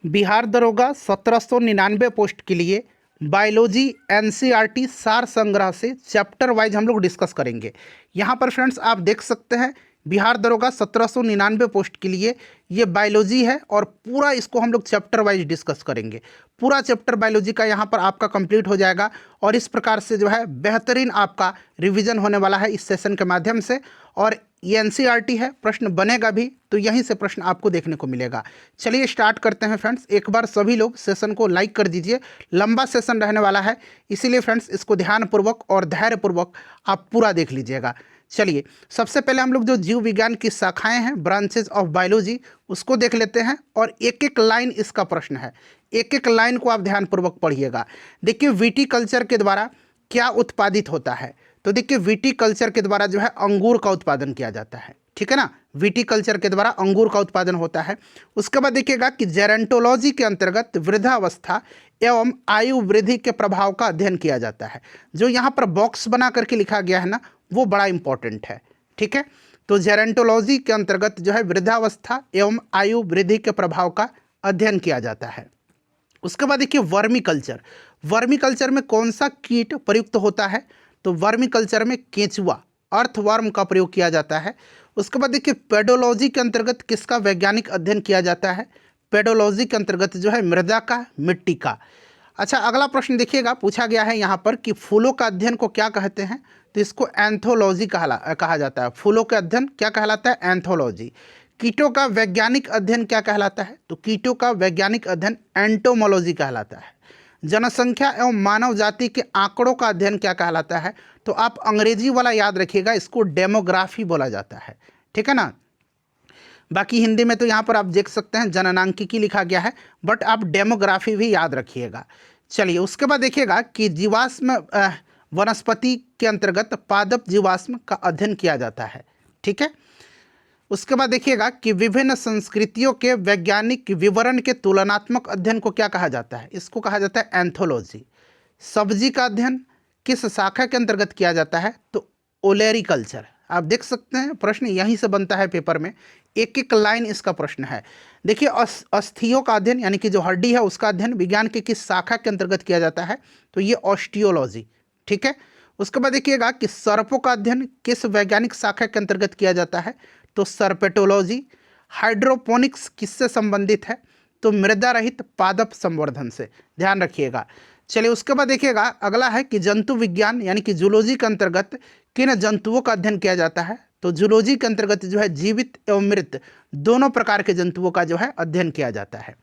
बिहार दरोगा 1799 पोस्ट के लिए बायोलॉजी एनसीईआरटी सार संग्रह से चैप्टर वाइज हम लोग डिस्कस करेंगे। यहाँ पर फ्रेंड्स आप देख सकते हैं बिहार दरोगा 1799 पोस्ट के लिए ये बायोलॉजी है और पूरा इसको हम लोग चैप्टर वाइज डिस्कस करेंगे। पूरा चैप्टर बायोलॉजी का यहाँ पर आपका कंप्लीट हो जाएगा और इस प्रकार से जो है बेहतरीन आपका रिवीजन होने वाला है इस सेशन के माध्यम से। और ये एनसीईआरटी है, प्रश्न बनेगा भी तो यहीं से प्रश्न आपको देखने को मिलेगा। चलिए स्टार्ट करते हैं फ्रेंड्स। एक बार सभी लोग सेशन को लाइक कर दीजिए, लंबा सेशन रहने वाला है, इसीलिए फ्रेंड्स इसको ध्यानपूर्वक और धैर्यपूर्वक आप पूरा देख लीजिएगा। चलिए सबसे पहले हम लोग जो जीव विज्ञान की शाखाएं हैं, ब्रांचेज ऑफ बायोलॉजी, उसको देख लेते हैं और एक एक लाइन इसका प्रश्न है, एक एक लाइन को आप ध्यानपूर्वक पढ़िएगा। देखिए विटीकल्चर के द्वारा क्या उत्पादित होता है, तो देखिए विटीकल्चर के द्वारा जो है अंगूर का उत्पादन किया जाता है, ठीक है ना। विटीकल्चर के द्वारा अंगूर का उत्पादन होता है। उसके बाद देखिएगा कि जेरेंटोलॉजी के अंतर्गत वृद्धावस्था एवं आयु वृद्धि के प्रभाव का अध्ययन किया जाता है। जो यहाँ पर बॉक्स बना करके लिखा गया है ना, वो बड़ा इंपॉर्टेंट है, ठीक है। तो जेरेंटोलॉजी के अंतर्गत जो है वृद्धावस्था एवं आयु वृद्धि के प्रभाव का अध्ययन किया जाता है। उसके बाद देखिए वर्मी कल्चर, वर्मी कल्चर में कौन सा कीट प्रयुक्त होता है, तो वर्मी कल्चर में केंचुआ अर्थवर्म का प्रयोग किया जाता है। उसके बाद देखिए पेडोलॉजी के अंतर्गत किसका वैज्ञानिक अध्ययन किया जाता है, पेडोलॉजी के अंतर्गत जो है मृदा का, मिट्टी का। अच्छा अगला प्रश्न देखिएगा, पूछा गया है यहाँ पर कि फूलों का अध्ययन को क्या कहते हैं, तो इसको एंथोलॉजी कहा जाता है। फूलों का अध्ययन क्या कहलाता है, एंथोलॉजी। कीटों का वैज्ञानिक अध्ययन क्या कहलाता है, तो कीटों का वैज्ञानिक अध्ययन एंटोमोलॉजी कहलाता है। जनसंख्या एवं मानव जाति के आंकड़ों का अध्ययन क्या कहलाता है, तो आप अंग्रेजी वाला याद रखिएगा, इसको डेमोग्राफी बोला जाता है, ठीक है ना। बाकी हिंदी में तो यहाँ पर आप देख सकते हैं जननांकिकी लिखा गया है, बट आप डेमोग्राफी भी याद रखिएगा। चलिए उसके बाद देखिएगा कि जीवाश्म वनस्पति के अंतर्गत पादप जीवाश्म का अध्ययन किया जाता है, ठीक है। उसके बाद देखिएगा कि विभिन्न संस्कृतियों के वैज्ञानिक विवरण के तुलनात्मक अध्ययन को क्या कहा जाता है, इसको कहा जाता है एंथोलॉजी। सब्जी का अध्ययन किस शाखा के अंतर्गत किया जाता है, तो ओलेरिकल्चर। आप देख सकते हैं प्रश्न यहीं से बनता है पेपर में, एक एक लाइन इसका प्रश्न है। देखिए अस्थियों का अध्ययन यानी कि जो हड्डी है उसका अध्ययन विज्ञान के किस शाखा के अंतर्गत किया जाता है, तो ये ऑस्टियोलॉजी, ठीक है। उसके बाद देखिएगा कि सर्पों का अध्ययन किस वैज्ञानिक शाखा के अंतर्गत किया जाता है, तो सर्पेटोलॉजी। हाइड्रोपोनिक्स किससे संबंधित है, तो मृदा रहित पादप संवर्धन से, ध्यान रखिएगा। चलिए उसके बाद देखिएगा अगला है कि जंतु विज्ञान यानी कि जूलॉजी के अंतर्गत किन जंतुओं का अध्ययन किया जाता है, तो जूलॉजी के अंतर्गत जो है जीवित एवं मृत दोनों प्रकार के जंतुओं का जो है अध्ययन किया जाता है।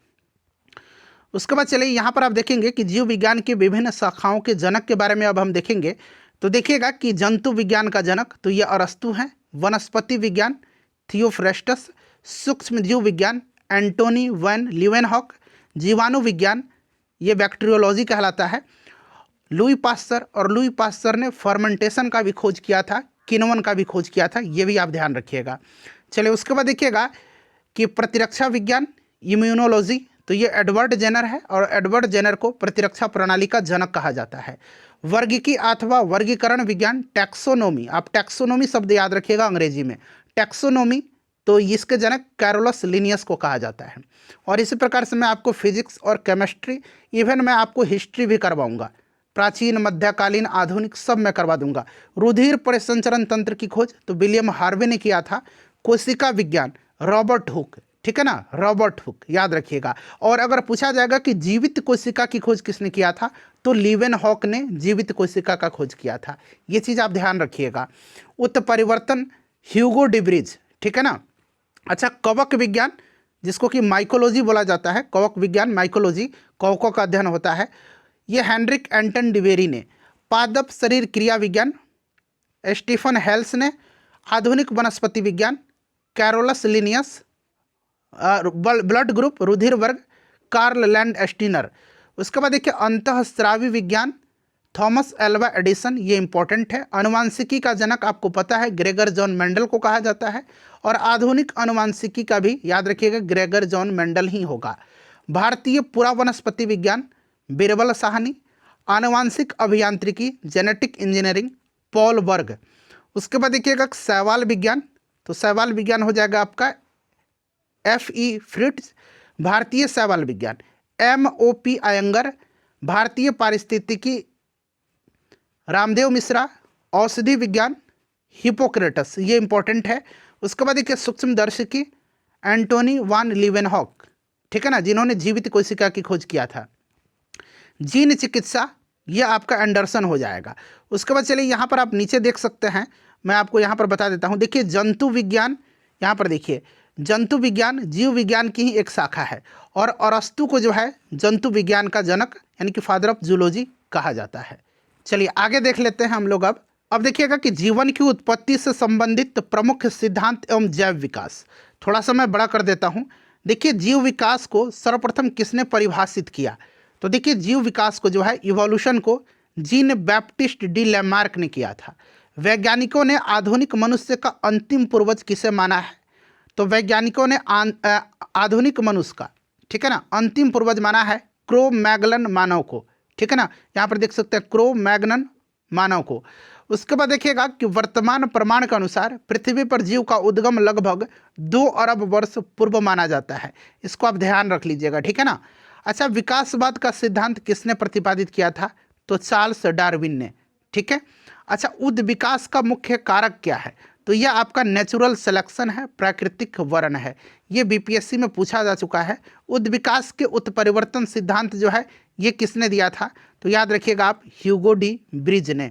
उसके बाद चलिए यहाँ पर आप देखेंगे कि जीव विज्ञान की विभिन्न शाखाओं के जनक के बारे में अब हम देखेंगे। तो देखिएगा कि जंतु विज्ञान का जनक तो ये अरस्तु हैं, वनस्पति विज्ञान थियोफ्रेस्टस, सूक्ष्म जीव विज्ञान एंटोनी वैन लीवेनहॉक, जीवाणु विज्ञान ये बैक्टीरियोलॉजी कहलाता है लुई पास्चर, और लुई पास्चर ने फर्मेंटेशन का भी खोज किया था, किण्वन का भी खोज किया था, ये भी आप ध्यान रखिएगा। चलिए उसके बाद देखिएगा कि प्रतिरक्षा विज्ञान इम्यूनोलॉजी, तो ये एडवर्ड जेनर है और एडवर्ड जेनर को प्रतिरक्षा प्रणाली का जनक कहा जाता है। वर्गीकी अथवा वर्गीकरण विज्ञान टैक्सोनोमी, आप टैक्सोनोमी शब्द याद रखिएगा अंग्रेजी में, टैक्सोनोमी, तो इसके जनक कैरोलस लिनियस को कहा जाता है। और इसी प्रकार से मैं आपको फिजिक्स और केमिस्ट्री, इवन मैं आपको हिस्ट्री भी करवाऊंगा, प्राचीन मध्यकालीन आधुनिक सब मैं करवा दूंगा। रुधिर परिसंचरण तंत्र की खोज तो विलियम हार्वे ने किया था। कोशिका विज्ञान रॉबर्ट हुक, ठीक है ना, रॉबर्ट हुक याद रखिएगा। और अगर पूछा जाएगा कि जीवित कोशिका की खोज किसने किया था, तो लीवेनहॉक ने जीवित कोशिका का खोज किया था, ये चीज़ आप ध्यान रखिएगा। उत्परिवर्तन ह्यूगो डिब्रिज, ठीक है ना। अच्छा कवक विज्ञान जिसको कि माइकोलॉजी बोला जाता है, कवक विज्ञान माइकोलॉजी, कवकों का अध्ययन होता है, ये हेनरिक एंटन डिवेरी ने। पादप शरीर क्रिया विज्ञान स्टीफन हेल्स ने। आधुनिक वनस्पति विज्ञान कैरोलस लिनियस। ब्लड ग्रुप रुधिर वर्ग कार्ल लैंड एस्टिनर। उसके बाद देखिए अंतःस्रावी विज्ञान थॉमस एल्वा एडिसन, ये इंपॉर्टेंट है। अनुवांशिकी का जनक आपको पता है ग्रेगर जॉन मेंडल को कहा जाता है, और आधुनिक अनुवांशिकी का भी याद रखिएगा ग्रेगर जॉन मेंडल ही होगा। भारतीय पुरा वनस्पति विज्ञान बीरबल साहनी। आनुवांशिक अभियांत्रिकी जेनेटिक इंजीनियरिंग पॉल वर्ग। उसके बाद देखिएगा शैवाल विज्ञान, तो शैवाल विज्ञान हो जाएगा आपका FE फ्रिट्ज। भारतीय शैवाल विज्ञान, MOP अयंगर, भारतीय पारिस्थितिकी रामदेव मिश्रा, औषधि विज्ञान हिपोक्रेटस, ये इंपॉर्टेंट है। उसके बाद देखिए सूक्ष्मदर्शिकी एंटोनी वान लीवेनहॉक, ठीक है ना, जिन्होंने जीवित कोशिका की खोज किया था। जीन चिकित्सा, ये आपका एंडरसन हो जाएगा। उसके बाद चलिए यहाँ पर आप नीचे देख सकते हैं, मैं आपको यहाँ पर बता देता हूँ। देखिए जंतु विज्ञान, यहाँ पर देखिए जंतु विज्ञान जीव विज्ञान की ही एक शाखा है और अरस्तु को जो है जंतु विज्ञान का जनक यानी कि फादर ऑफ जूलॉजी कहा जाता है। चलिए आगे देख लेते हैं हम लोग। अब देखिएगा कि जीवन की उत्पत्ति से संबंधित प्रमुख सिद्धांत एवं जैव विकास, थोड़ा सा मैं बड़ा कर देता हूँ। देखिए जीव विकास को सर्वप्रथम किसने परिभाषित किया, तो देखिए जीव विकास को जो है इवोल्यूशन को जीन बैप्टिस्ट डी लैमार्क ने किया था। वैज्ञानिकों ने आधुनिक मनुष्य का अंतिम पूर्वज किसे माना है, तो वैज्ञानिकों ने आधुनिक मनुष्य का, ठीक है ना, अंतिम पूर्वज माना है क्रो मैगलन मानव को, ठीक है ना, यहाँ पर देख सकते हैं क्रो मैगनन मानव को। उसके बाद देखिएगा कि वर्तमान प्रमाण के अनुसार पृथ्वी पर जीव का उद्गम लगभग 2 अरब वर्ष पूर्व माना जाता है। इसको आप ध्यान रख लीजिएगा, ठीक है ना। अच्छा, विकासवाद का सिद्धांत किसने प्रतिपादित किया था, तो चार्ल्स डार्विन ने, ठीक है। अच्छा, उद विकास का मुख्य कारक क्या है, तो यह आपका नेचुरल सिलेक्शन है, प्राकृतिक वर्ण है। ये BPSC में पूछा जा चुका है। उद विकास के उत्परिवर्तन सिद्धांत जो है ये किसने दिया था, तो याद रखिएगा आप ह्यूगो डी ब्रिज ने।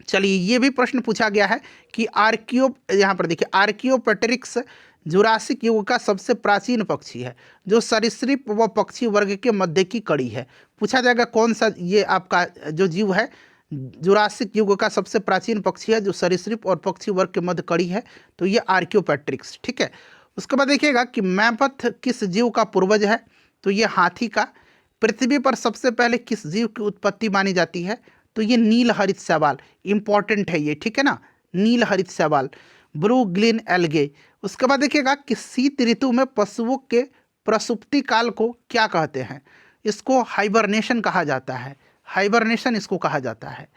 चलिए ये भी प्रश्न पूछा गया है कि यहाँ पर देखिए आर्कियोपेटेरिक्स जुरासिक युग का सबसे प्राचीन पक्षी है जो सरीसृप व पक्षी वर्ग के मध्य की कड़ी है। पूछा जाएगा कौन सा ये आपका जो जीव है जुरासिक युग का सबसे प्राचीन पक्षी है जो सरीसृप और पक्षी वर्ग के मध्य कड़ी है, तो ये आर्कियोपेट्रिक्स, ठीक है। उसके बाद देखिएगा कि मैमथ किस जीव का पूर्वज है, तो ये हाथी का। पृथ्वी पर सबसे पहले किस जीव की उत्पत्ति मानी जाती है, तो ये नील हरित शैवाल, इंपॉर्टेंट है ये, ठीक है ना, नील हरित शैवाल, ब्रू ग्लिन एल्गे। उसके बाद देखिएगा कि शीत ऋतु में पशुओं के प्रसुप्ति काल को क्या कहते हैं, इसको हाइबरनेशन कहा जाता है, हाइबरनेशन इसको कहा जाता है।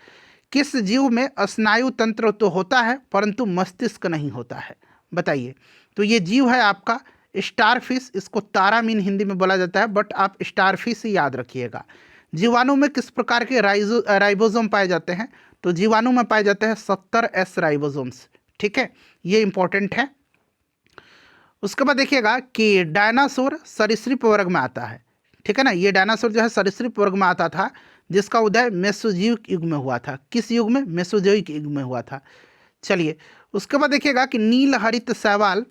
किस जीव में स्नायु तंत्र तो होता है परंतु मस्तिष्क नहीं होता है, बताइए। तो ये जीव है आपका स्टारफिश, इसको तारामीन हिंदी में बोला जाता है, बट आप स्टारफिश ही याद रखिएगा। जीवाणु में किस प्रकार के राइबोसोम पाए जाते हैं, तो जीवाणु में पाए जाते हैं 70S राइबोसोम्स, ठीक है, ये इंपॉर्टेंट है। उसके बाद देखिएगा कि डायनासोर सरीसृप वर्ग में आता है, ठीक है ना, ये डायनासोर जो है सरीसृप वर्ग में आता था जिसका उदय मेसोजोइक युग में हुआ था। किस युग में, मेसोजोइक युग में हुआ था। चलिए उसके बाद देखिएगा कि नील हरित शैवाल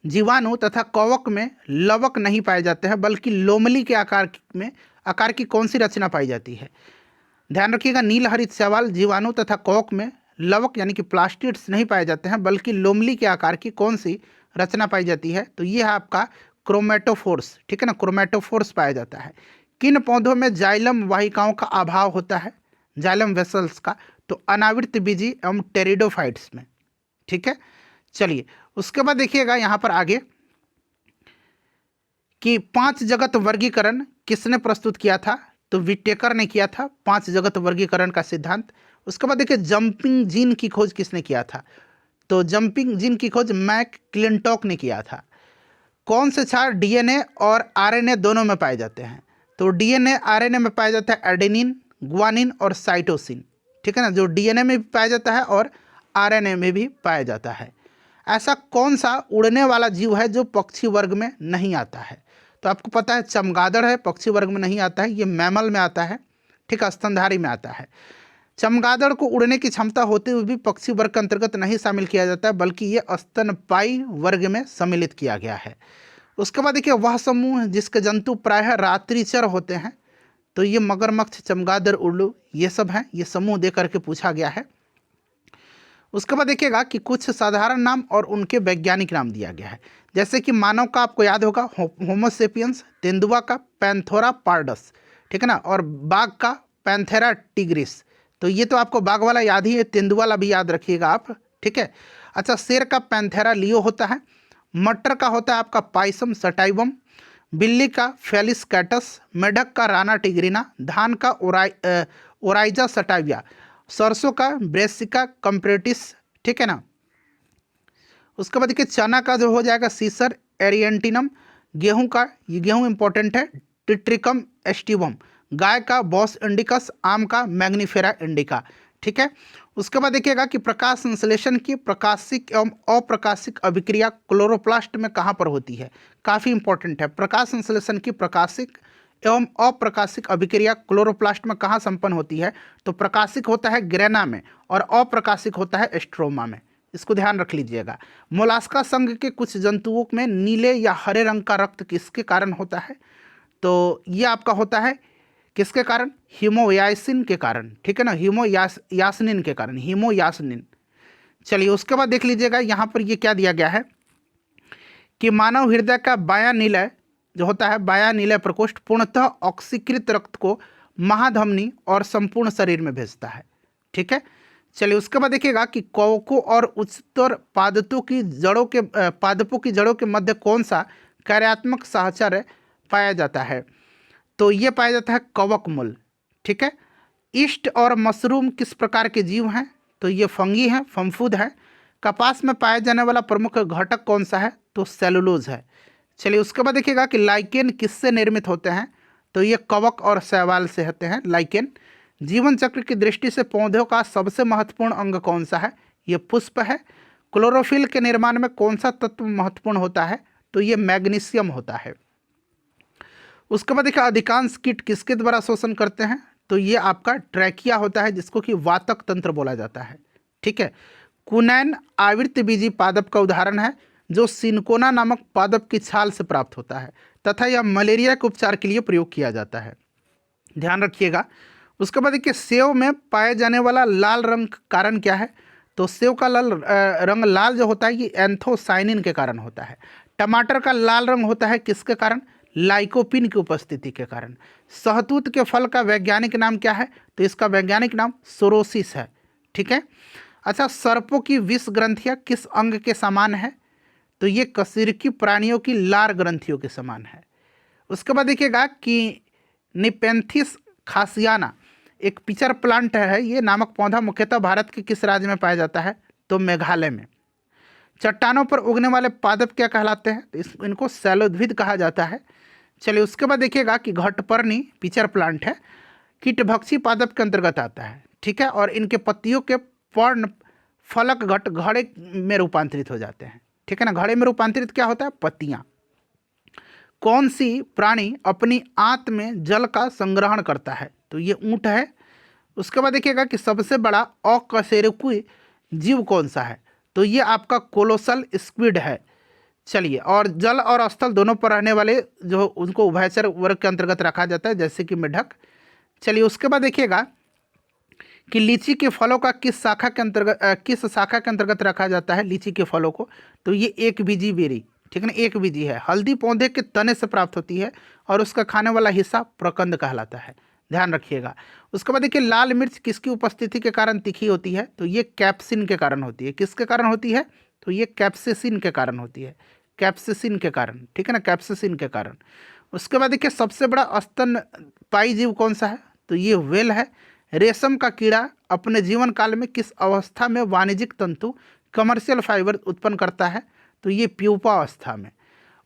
जीवाणु तथा कवक में लवक नहीं पाए जाते हैं बल्कि लोमली के आकार की कौन सी रचना पाई जाती है। ध्यान रखिएगा, नील हरित शैवाल जीवाणु तथा कवक में लवक यानी कि प्लास्टिड्स नहीं पाए जाते हैं बल्कि लोमली के आकार की कौन सी रचना पाई जाती है, तो ये है आपका क्रोमेटोफोर्स, ठीक है ना, क्रोमेटोफोर्स पाया जाता है। किन पौधों में जाइलम वाहिकाओं का अभाव होता है, जाइलम वेसल्स का, तो अनावृत बीजी एवं टेरिडोफाइट्स में, ठीक है। चलिए उसके बाद देखिएगा यहाँ पर आगे कि 5 जगत वर्गीकरण किसने प्रस्तुत किया था, तो विटेकर ने किया था 5 जगत वर्गीकरण का सिद्धांत। उसके बाद देखिए जंपिंग जीन की खोज किसने किया था, तो जंपिंग जीन की खोज मैक क्लिंटॉक ने किया था। कौन से क्षार DNA और RNA दोनों में पाए जाते हैं, तो DNA RNA में पाया जाता है एडेनिन, ग्वानिन और साइटोसिन, ठीक है ना, जो DNA में भी पाया जाता है और RNA में भी पाया जाता है। ऐसा कौन सा उड़ने वाला जीव है जो पक्षी वर्ग में नहीं आता है, तो आपको पता है चमगादड़ है, पक्षी वर्ग में नहीं आता है, ये मैमल में आता है, ठीक है, स्तनधारी में आता है। चमगादड़ को उड़ने की क्षमता होते हुए भी पक्षी वर्ग के अंतर्गत नहीं शामिल किया जाता है बल्कि ये स्तनपायी वर्ग में सम्मिलित किया गया है। उसके बाद देखिए वह समूह जिसके जंतु प्रायः रात्रिचर होते हैं, तो ये मगरमच्छ, चमगादड़, उल्लू, ये सब हैं, ये समूह दे करके पूछा गया है। उसके बाद देखिएगा कि कुछ साधारण नाम और उनके वैज्ञानिक नाम दिया गया है, जैसे कि मानव का आपको याद होगा होमोसेपियंस, तेंदुआ का पैंथोरा पार्डस, ठीक है ना, और बाघ का पैंथेरा टिग्रिस, तो ये तो आपको बाघ वाला याद ही है, तेंदुआ वाला भी याद रखिएगा आप, ठीक है। अच्छा, शेर का पैंथेरा लियो होता है, मटर का होता है आपका पाइसम सटाइवम, बिल्ली का फेलिस कैटस, मेढक का राना टिग्रिना, धान का ओराइजा सटाविया, सरसों का ब्रेसिका कंप्रेटिस, ठीक है ना। उसके बाद देखिए चना का जो हो जाएगा सीसर एरिएंटिनम, गेहूं का, ये गेहूं इंपॉर्टेंट है, टिट्रिकम एस्टिवम। गाय का बॉस इंडिकस। आम का मैग्नीफेरा इंडिका। ठीक है। उसके बाद देखिएगा कि प्रकाश संश्लेषण की प्रकाशिक एवं अप्रकाशिक अभिक्रिया क्लोरोप्लास्ट में कहाँ पर होती है। काफ़ी इंपॉर्टेंट है। प्रकाश संश्लेषण की प्रकाशिक एवं अप्रकाशिक अभिक्रिया क्लोरोप्लास्ट में कहाँ संपन्न होती है। तो प्रकाशिक होता है ग्रेना में और अप्रकाशिक होता है स्ट्रोमा में। इसको ध्यान रख लीजिएगा। मोलास्का संघ के कुछ जंतुओं में नीले या हरे रंग का रक्त किसके कारण होता है। तो ये आपका होता है किसके कारण, हीमोयासिन के कारण। ठीक है ना, हीमोयासनिन के कारण, हीमोयासनिन। चलिए उसके बाद देख लीजिएगा यहाँ पर ये क्या दिया गया है कि मानव हृदय का बायां निलय जो होता है, बायां निलय प्रकोष्ठ पूर्णतः ऑक्सीकृत रक्त को महाधमनी और संपूर्ण शरीर में भेजता है। ठीक है। चलिए उसके बाद देखिएगा कि कवकों और उच्चतर पादपों की जड़ों के मध्य कौन सा कार्यात्मक साहचर्य पाया जाता है। तो ये पाया जाता है कवक मूल। ठीक है। ईस्ट और मशरूम किस प्रकार के जीव हैं। तो ये फंगी हैं, फंफूद है। कपास में पाया जाने वाला प्रमुख घटक कौन सा है। तो सेलुलोज है। चलिए उसके बाद देखिएगा कि लाइकेन किससे निर्मित होते हैं। तो ये कवक और शैवाल से होते हैं लाइकेन। जीवन चक्र की दृष्टि से पौधों का सबसे महत्वपूर्ण अंग कौन सा है। ये पुष्प है। क्लोरोफिल के निर्माण में कौन सा तत्व महत्वपूर्ण होता है। तो ये मैग्नीशियम होता है। उसके बाद देखिए अधिकांश कीट किसके द्वारा शोषण करते हैं। तो ये आपका ट्रैकिया होता है, जिसको कि वातक तंत्र बोला जाता है। ठीक है। कुनैन आवृतबीजी पादप का उदाहरण है, जो सिनकोना नामक पादप की छाल से प्राप्त होता है तथा यह मलेरिया के उपचार के लिए प्रयोग किया जाता है। ध्यान रखिएगा। उसके बाद देखिए सेव में पाए जाने वाला लाल रंग कारण क्या है। तो सेव का रंग लाल जो होता है ये एंथोसाइनिन के कारण होता है। टमाटर का लाल रंग होता है किसके कारण, लाइकोपिन की उपस्थिति के कारण। सहतूत के फल का वैज्ञानिक नाम क्या है। तो इसका वैज्ञानिक नाम सोरोसिस है। ठीक है। अच्छा, सर्पों की विष ग्रंथियाँ किस अंग के समान है। तो ये कशेरुकी प्राणियों की लार ग्रंथियों के समान है। उसके बाद देखिएगा कि निपेंथिस खासियाना एक पिचर प्लांट है, ये नामक पौधा मुख्यतः भारत के किस राज्य में पाया जाता है। तो मेघालय में। चट्टानों पर उगने वाले पादप क्या कहलाते हैं। तो इनको शैलोद्भिद कहा जाता है। चलिए उसके बाद देखिएगा कि घटपर्णी पिचर प्लांट है, कीटभक्षी पादप के अंतर्गत आता है। ठीक है। और इनके पत्तियों के पर्ण फलक घट घड़े में रूपांतरित हो जाते हैं। ठीक है ना, घड़े में रूपांतरित क्या होता है, पत्तियां। कौन सी प्राणी अपनी आंत में जल का संग्रहण करता है। तो ये ऊंट है। उसके बाद देखिएगा कि सबसे बड़ा अकशेरुकी जीव कौन सा है। तो ये आपका कोलोसल स्क्विड है। चलिए, और जल और स्थल दोनों पर रहने वाले जो उनको उभयचर वर्ग के अंतर्गत रखा जाता है, जैसे कि मेढक। चलिए उसके बाद देखिएगा कि लीची के फलों का किस शाखा के अंतर्गत रखा जाता है लीची के फलों को। तो ये एक बीजी बेरी। ठीक है ना, एक बीजी है। हल्दी पौधे के तने से प्राप्त होती है और उसका खाने वाला हिस्सा प्रकंद कहलाता है। ध्यान रखिएगा। उसके बाद देखिए लाल मिर्च किसकी उपस्थिति के कारण तीखी होती है। तो ये कैप्सिन के कारण होती है। किसके कारण होती है। तो ये कैप्सेसिन के कारण होती है। कैप्सेसिन के कारण। ठीक है ना, कैप्सेसिन के कारण। उसके बाद देखिए सबसे बड़ा स्तनपायी जीव कौन सा है। तो ये व्हेल है। रेशम का कीड़ा अपने जीवन काल में किस अवस्था में वाणिज्यिक तंतु कमर्शियल फाइबर उत्पन्न करता है। तो ये प्यूपा अवस्था में।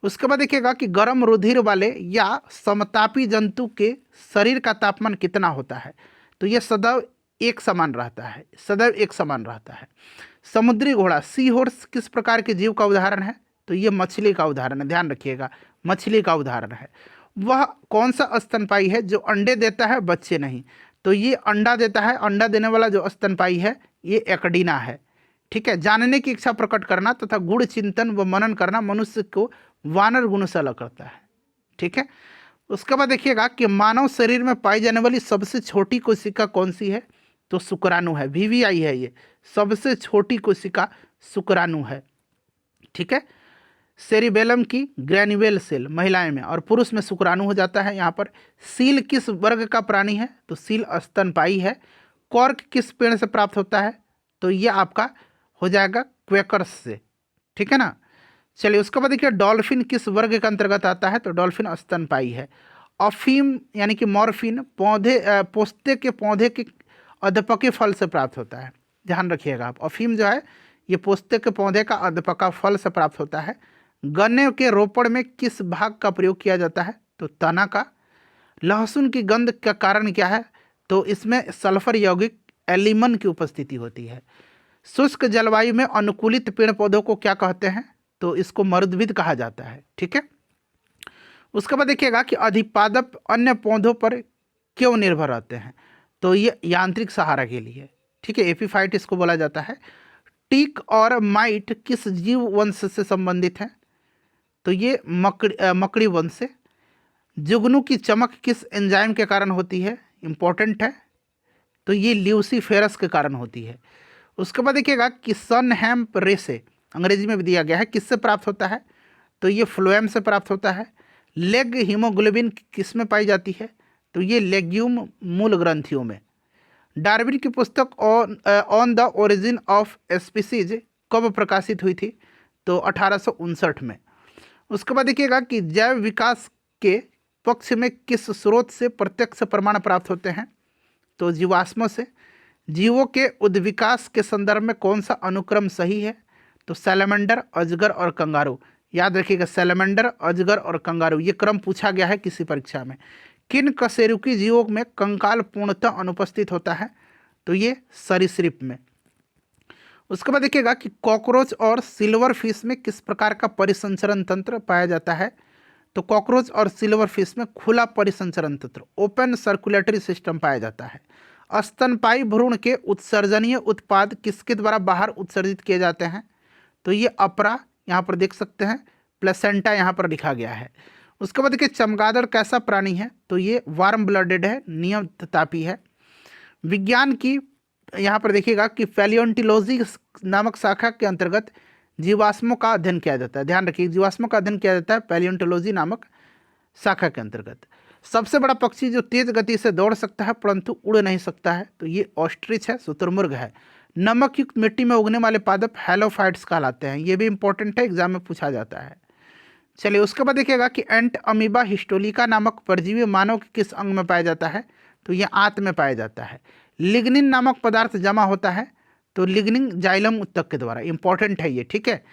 उसके बाद देखिएगा कि गर्म रुधिर वाले या समतापी जंतु के शरीर का तापमान कितना होता है। तो ये सदैव एक समान रहता है, सदैव एक समान रहता है। समुद्री घोड़ा सी हॉर्स किस प्रकार के जीव का उदाहरण है। तो ये मछली का उदाहरण है। ध्यान रखिएगा, मछली का उदाहरण है। वह कौन सा स्तनपायी है जो अंडे देता है बच्चे नहीं। तो ये अंडा देता है। अंडा देने वाला जो स्तनपायी है ये एक्डीना है। ठीक है। जानने की इच्छा प्रकट करना तथा गुण चिंतन व मनन करना मनुष्य को वानर गुण से अलग करता है। ठीक है। उसके बाद देखिएगा कि मानव शरीर में पाई जाने वाली सबसे छोटी कोशिका कौन सी है। तो शुक्राणु है, वीवीआई है। ये सबसे छोटी कोशिका शुक्राणु है। ठीक है। सेरिबेलम की ग्रैन्युल सेल महिलाएं में और पुरुष में शुक्राणु हो जाता है। यहाँ पर सील किस वर्ग का प्राणी है। तो सील स्तनपायी है। कॉर्क किस पेड़ से प्राप्त होता है। तो ये आपका हो जाएगा क्वेकर्स से। ठीक है ना। चलिए उसके बाद देखिए डॉल्फिन किस वर्ग के अंतर्गत आता है। तो डॉल्फिन स्तनपायी है। अफीम यानी कि मॉर्फिन पोस्ते के पौधे के अधपके फल से प्राप्त होता है। ध्यान रखिएगा आप, अफीम जो है ये पोस्ते के पौधे का अधपका फल से प्राप्त होता है। गन्ने के रोपण में किस भाग का प्रयोग किया जाता है? तो तना का। लहसुन की गंध का कारण क्या है? तो इसमें सल्फर यौगिक एलिमन की उपस्थिति होती है। शुष्क जलवायु में अनुकूलित पेड़ पौधों को क्या कहते हैं? तो इसको मरुद्भिद कहा जाता है। ठीक है। उसके बाद देखिएगा कि अधिपादप अन्य पौधों पर क्यों निर्भर रहते हैं? तो ये यांत्रिक सहारा के लिए। ठीक है, एपीफाइट इसको बोला जाता है। टिक और माइट किस जीव वंश से संबंधित हैं? तो ये मकड़ी वंश से। जुगनू की चमक किस एंजाइम के कारण होती है? इंपॉर्टेंट है। तो ये ल्यूसीफेरस के कारण होती है। उसके बाद देखिएगा कि सन हेम्प रेसे अंग्रेजी में भी दिया गया है, किससे प्राप्त होता है? तो ये फ्लोएम से प्राप्त होता है। लेग हीमोग्लोबिन किस में पाई जाती है? तो ये लेग्यूम मूल ग्रंथियों में। डार्विन की पुस्तक on the origin of species कब प्रकाशित हुई थी? तो 1859 में। उसके बाद देखिएगा कि जैव विकास के पक्ष में किस स्रोत से प्रत्यक्ष प्रमाण प्राप्त होते हैं? तो जीवाश्मों से। जीवों के उद्विकास के संदर्भ में कौन सा अनुक्रम सही है? तो सैलमेंडर, अजगर और कंगारू। याद रखिएगा, सैलमेंडर, अजगर और कंगारू, ये क्रम पूछा गया है किसी परीक्षा में। किन कशेरुकी जीवों में कंकाल पूर्णतः अनुपस्थित होता है? तो ये सरीसृप में। उसके बाद देखिएगा कि कॉकरोच और सिल्वर फिश में किस प्रकार का परिसंचरण तंत्र पाया जाता है? तो कॉकरोच और सिल्वर फिश में खुला परिसंचरण तंत्र, ओपन सर्कुलेटरी सिस्टम पाया जाता है। स्तनपायी भ्रूण के उत्सर्जनीय उत्पाद किसके द्वारा बाहर उत्सर्जित किए जाते हैं? तो ये अपरा, यहाँ पर देख सकते हैं, प्लेसेंटा यहाँ पर लिखा गया है। उसके बाद देखिए चमगादड़ कैसा प्राणी है? तो ये वार्म ब्लडेड है, नियमतापी है। विज्ञान की यहाँ पर देखिएगा कि पैलियोंटोलॉजी नामक शाखा के अंतर्गत जीवाश्मों का अध्ययन किया जाता है। ध्यान रखिए, जीवाश्मों का अध्ययन किया जाता है पैलियोंटोलॉजी नामक शाखा के अंतर्गत। सबसे बड़ा पक्षी जो तेज गति से दौड़ सकता है परंतु उड़ नहीं सकता है? तो ये ऑस्ट्रिच है, शुतुरमुर्ग है। नमक युक्त मिट्टी में उगने वाले पादप हैलोफाइट्स कहलाते हैं। ये भी इंपॉर्टेंट है, एग्जाम में पूछा जाता है। चलिए, उसके बाद देखिएगा कि एंट अमीबा हिस्टोलिका नामक परजीवी मानव के किस अंग में पाया जाता है? तो ये आंत में पाया जाता है। लिग्निन नामक पदार्थ जमा होता है? तो लिग्निन जाइलम उत्तक के द्वारा। इंपॉर्टेंट है ये। ठीक है।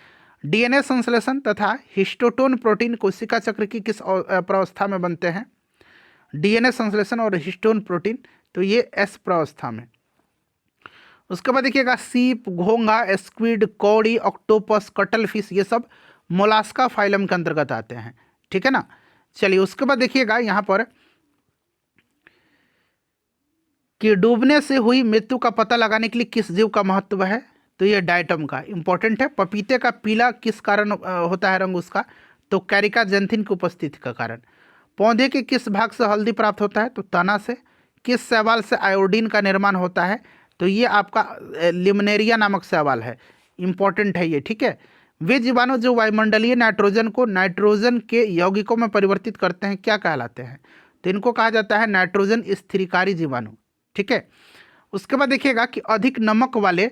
डीएनए संश्लेषण तथा हिस्टोटोन प्रोटीन कोशिका चक्र की किस प्रावस्था में बनते हैं? डीएनए संश्लेषण और हिस्टोन प्रोटीन, तो ये एस प्रावस्था में। उसके बाद देखिएगा सीप, घोंघा, स्क्विड, कौड़ी, ऑक्टोपस, कटल फिश, ये सब मोलास्का फाइलम के अंतर्गत आते हैं। ठीक है ना। चलिए, उसके बाद देखिएगा यहाँ पर कि डूबने से हुई मृत्यु का पता लगाने के लिए किस जीव का महत्व है? तो ये डायटम का। इंपॉर्टेंट है। पपीते का पीला किस कारण होता है रंग उसका? तो कैरिका जेंथिन की उपस्थिति का कारण। पौधे के किस भाग से हल्दी प्राप्त होता है? तो तना से। किस शैवाल से आयोडीन का निर्माण होता है? तो ये आपका लिमनेरिया नामक शैवाल है। इंपॉर्टेंट है ये। ठीक है। वे जीवाणु जो वायुमंडलीय नाइट्रोजन को नाइट्रोजन के यौगिकों में परिवर्तित करते हैं क्या कहलाते हैं? तो इनको कहा जाता है नाइट्रोजन स्थिरीकारी जीवाणु। ठीक है। उसके बाद देखिएगा कि अधिक नमक वाले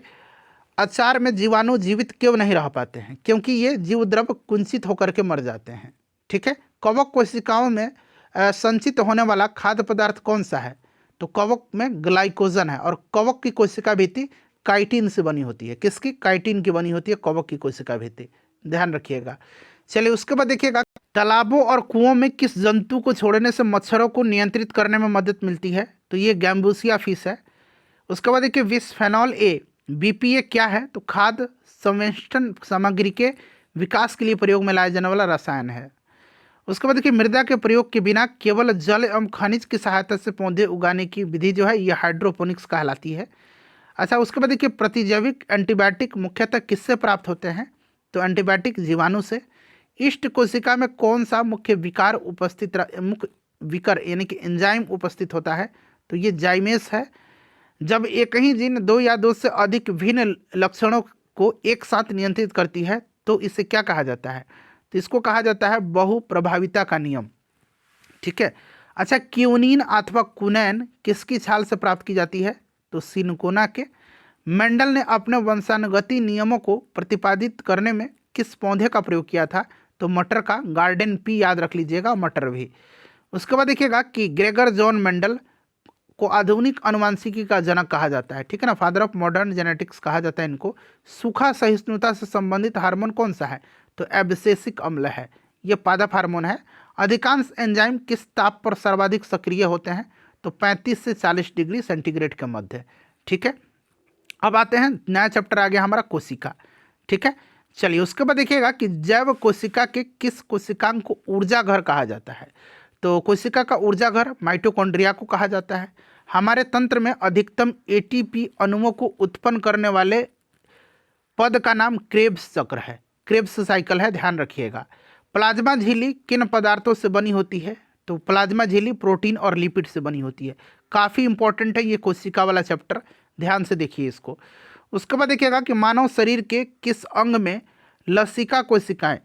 अचार में जीवाणु जीवित क्यों नहीं रह पाते हैं? क्योंकि ये जीव द्रव कुंचित होकर के मर जाते हैं। ठीक है। कवक कोशिकाओं में संचित होने वाला खाद्य पदार्थ कौन सा है? तो कवक में ग्लाइकोजन है। और कवक की कोशिका भित्ति काइटिन से बनी होती है। किसकी? काइटिन की बनी होती है कवक की कोशिका भित्ति। ध्यान रखिएगा। चलिए, उसके बाद देखिएगा तालाबों और कुओं में किस जंतु को छोड़ने से मच्छरों को नियंत्रित करने में मदद मिलती है? तो ये गैम्बूसिया फिश है। उसके बाद देखिए बिस्फेनॉल ए, बीपीए क्या है? तो खाद्य संवेष्टन सामग्री के विकास के लिए प्रयोग में लाया जाने वाला रसायन है। उसके बाद देखिए मृदा के प्रयोग के बिना केवल जल एवं खनिज की सहायता से पौधे उगाने की विधि जो है ये हाइड्रोपोनिक्स कहलाती है। अच्छा, उसके बाद देखिए प्रतिजैविक एंटीबायोटिक मुख्यतः किससे प्राप्त होते हैं? तो एंटीबायोटिक जीवाणु से। इष्ट कोशिका में कौन सा मुख्य विकार उपस्थित मुख्य विकर यानी कि एंजाइम उपस्थित होता है? तो ये जाइमेस है। जब एक ही जीन दो या दो से अधिक भिन्न लक्षणों को एक साथ नियंत्रित करती है तो इसे क्या कहा जाता है? तो इसको कहा जाता है बहुप्रभाविता का नियम। ठीक है। अच्छा, क्यूनिन अथवा कुनैन किसकी छाल से प्राप्त की जाती है? तो सिनकोना के। मेंडल ने अपने वंशानुगति नियमों को प्रतिपादित करने में किस पौधे का प्रयोग किया था? तो मटर का। गार्डन पी याद रख लीजिएगा, मटर भी। उसके बाद देखिएगा कि ग्रेगर जॉन मेंडल को आधुनिक अनुवांशिकी का जनक कहा जाता है, ठीक है ना, फादर ऑफ मॉडर्न जेनेटिक्स कहा जाता है इनको। सूखा सहिष्णुता से संबंधित हार्मोन कौन सा है? तो एब्सिसिक अम्ल है, ये पादप हार्मोन है। अधिकांश एंजाइम किस ताप पर सर्वाधिक सक्रिय होते हैं? तो 35 से 40 डिग्री सेंटीग्रेड के मध्य, ठीक है। अब आते हैं, नया चैप्टर आ गया हमारा कोशिका, ठीक है। चलिए उसके बाद देखिएगा कि जैव कोशिका के किस कोशिकांग को ऊर्जा घर कहा जाता है? तो कोशिका का ऊर्जा घर माइटोकॉन्ड्रिया को कहा जाता है। हमारे तंत्र में अधिकतम एटीपी अणुओं को उत्पन्न करने वाले पद का नाम क्रेब्स चक्र है, क्रेब्स साइकिल है, ध्यान रखिएगा। प्लाज्मा झिल्ली किन पदार्थों से बनी होती है? तो प्लाज्मा झिल्ली प्रोटीन और लिपिड से बनी होती है। काफ़ी इंपॉर्टेंट है ये कोशिका वाला चैप्टर, ध्यान से देखिए इसको। उसके बाद देखिएगा कि मानव शरीर के किस अंग में लसिका कोशिकाएं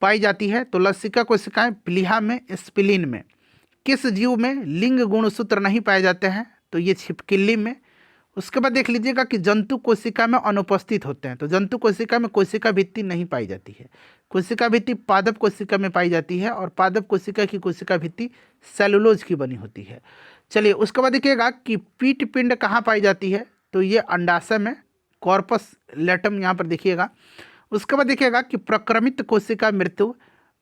पाई जाती है? तो लसिका कोशिकाएं प्लीहा में, स्प्लीन में। किस जीव में लिंग गुणसूत्र नहीं पाए जाते हैं? तो ये छिपकली में। उसके बाद देख लीजिएगा कि जंतु कोशिका में अनुपस्थित होते हैं। तो जंतु कोशिका में कोशिका भित्ति नहीं पाई जाती है। कोशिका भित्ति पादप कोशिका में पाई जाती है और पादप कोशिका की कोशिका भित्ति सेलुलोज की बनी होती है। चलिए उसके बाद देखिएगा कि पीट पिंड कहाँ पाई जाती है? तो ये अंडाशय में, कॉर्पस लेटम यहाँ पर देखिएगा। उसके बाद देखिएगा कि प्रक्रमित कोशिका मृत्यु,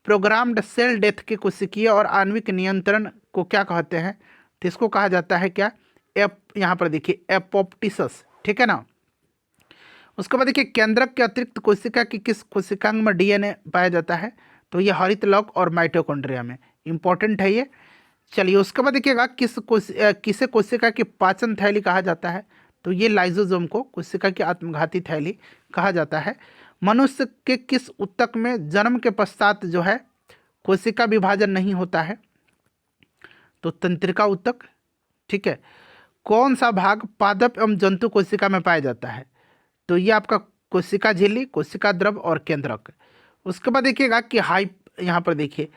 प्रोग्राम्ड सेल डेथ के कोशिकीय और आणविक नियंत्रण को क्या कहते हैं? तो इसको कहा जाता है क्या? यहाँ पर देखिए एपोप्टिसस, ठीक है ना। उसके बाद देखिए केंद्रक के अतिरिक्त कोशिका की किस कोशिकांग में डीएनए पाया जाता है? तो ये हरित लौक और माइटोकॉन्ड्रिया में, इंपॉर्टेंट है ये। चलिए उसके बाद देखिएगा किसे कोशिका की पाचन थैली कहा जाता है? तो ये लाइजोसोम को कोशिका की आत्मघाती थैली कहा जाता है। मनुष्य के किस ऊतक में जन्म के पश्चात जो है कोशिका विभाजन नहीं होता है? तो तंत्रिका ऊतक, ठीक है। कौन सा भाग पादप एवं जंतु कोशिका में पाया जाता है? तो ये आपका कोशिका झिल्ली, कोशिका द्रव और केंद्रक। उसके बाद देखिएगा कि यहाँ पर देखिए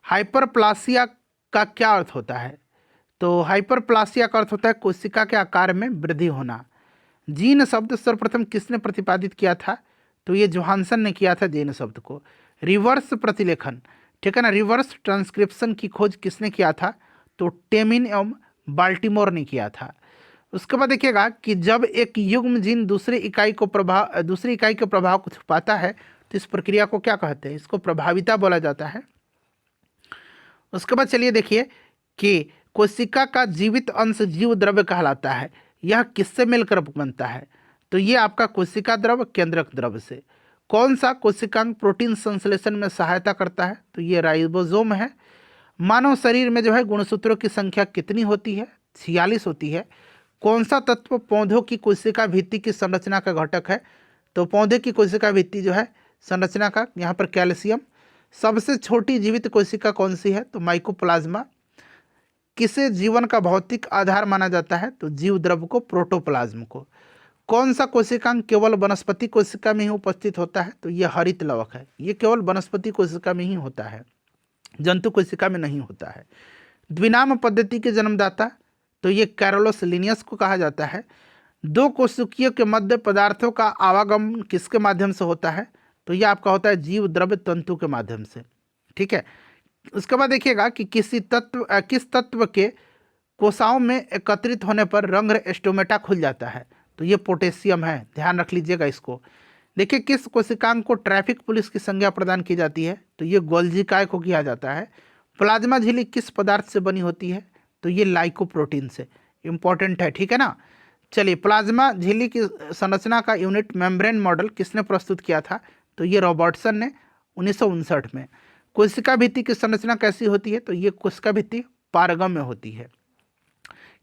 हाइपरप्लासिया का क्या अर्थ होता है? तो हाइपरप्लासिया का अर्थ होता है कोशिका के आकार में वृद्धि होना। जीन शब्द सर्वप्रथम किसने प्रतिपादित किया था? तो ये जोहानसन ने किया था जीन शब्द को। रिवर्स प्रतिलेखन, ठीक है ना, रिवर्स ट्रांसक्रिप्शन की खोज किसने किया था? तो टेमिन एवं बाल्टीमोर ने किया था। उसके बाद देखिएगा कि जब एक युग्म जीन दूसरी इकाई के प्रभाव को छुपाता है तो इस प्रक्रिया को क्या कहते हैं? इसको प्रभाविता बोला जाता है। उसके बाद चलिए देखिए कि कोशिका का जीवित अंश जीव द्रव्य कहलाता है। यह किससे मिलकर बनता है? तो ये आपका कोशिका द्रव केंद्रक द्रव से। कौन सा कोशिकांग प्रोटीन संश्लेषण में सहायता करता है? तो ये राइबोसोम है। मानव शरीर में जो है गुणसूत्रों की संख्या कितनी होती है? 46 होती है। कौन सा तत्व पौधों की कोशिका भित्ति की संरचना का घटक है? तो पौधे की कोशिका भित्ति जो है संरचना का, यहाँ पर कैल्शियम। सबसे छोटी जीवित कोशिका कौन सी है? तो माइकोप्लाज्मा। किसे जीवन का भौतिक आधार माना जाता है? तो जीव द्रव को, प्रोटोप्लाज्म को। कौन सा कोशिकांग केवल वनस्पति कोशिका में ही उपस्थित होता है? तो ये हरित लवक है, ये केवल वनस्पति कोशिका में ही होता है, जंतु कोशिका में नहीं होता है। द्विनाम पद्धति के जन्मदाता, तो ये कैरोलस लिनियस को कहा जाता है। दो कोशिकीयों के मध्य पदार्थों का आवागमन किसके माध्यम से होता है? तो ये आपका होता है जीव द्रव्य तंतु के माध्यम से, ठीक है। उसके बाद देखिएगा कि किस तत्व के कोशिकाओं में एकत्रित होने पर रंध्र स्टोमेटा खुल जाता है? तो ये पोटेशियम है, ध्यान रख लीजिएगा इसको। देखिए किस कोशिकांग को ट्रैफिक पुलिस की संज्ञा प्रदान की जाती है? तो ये गोल्जी काय को किया जाता है। प्लाज्मा झिल्ली किस पदार्थ से बनी होती है? तो ये लाइकोप्रोटीन से, इंपॉर्टेंट है, ठीक है ना। चलिए प्लाज्मा झिल्ली की संरचना का यूनिट मेम्ब्रेन मॉडल किसने प्रस्तुत किया था? तो ये रॉबर्टसन ने 1959 में। कोशिका भित्ति की संरचना कैसी होती है? तो ये कोशिका भित्ति पारगम में होती है।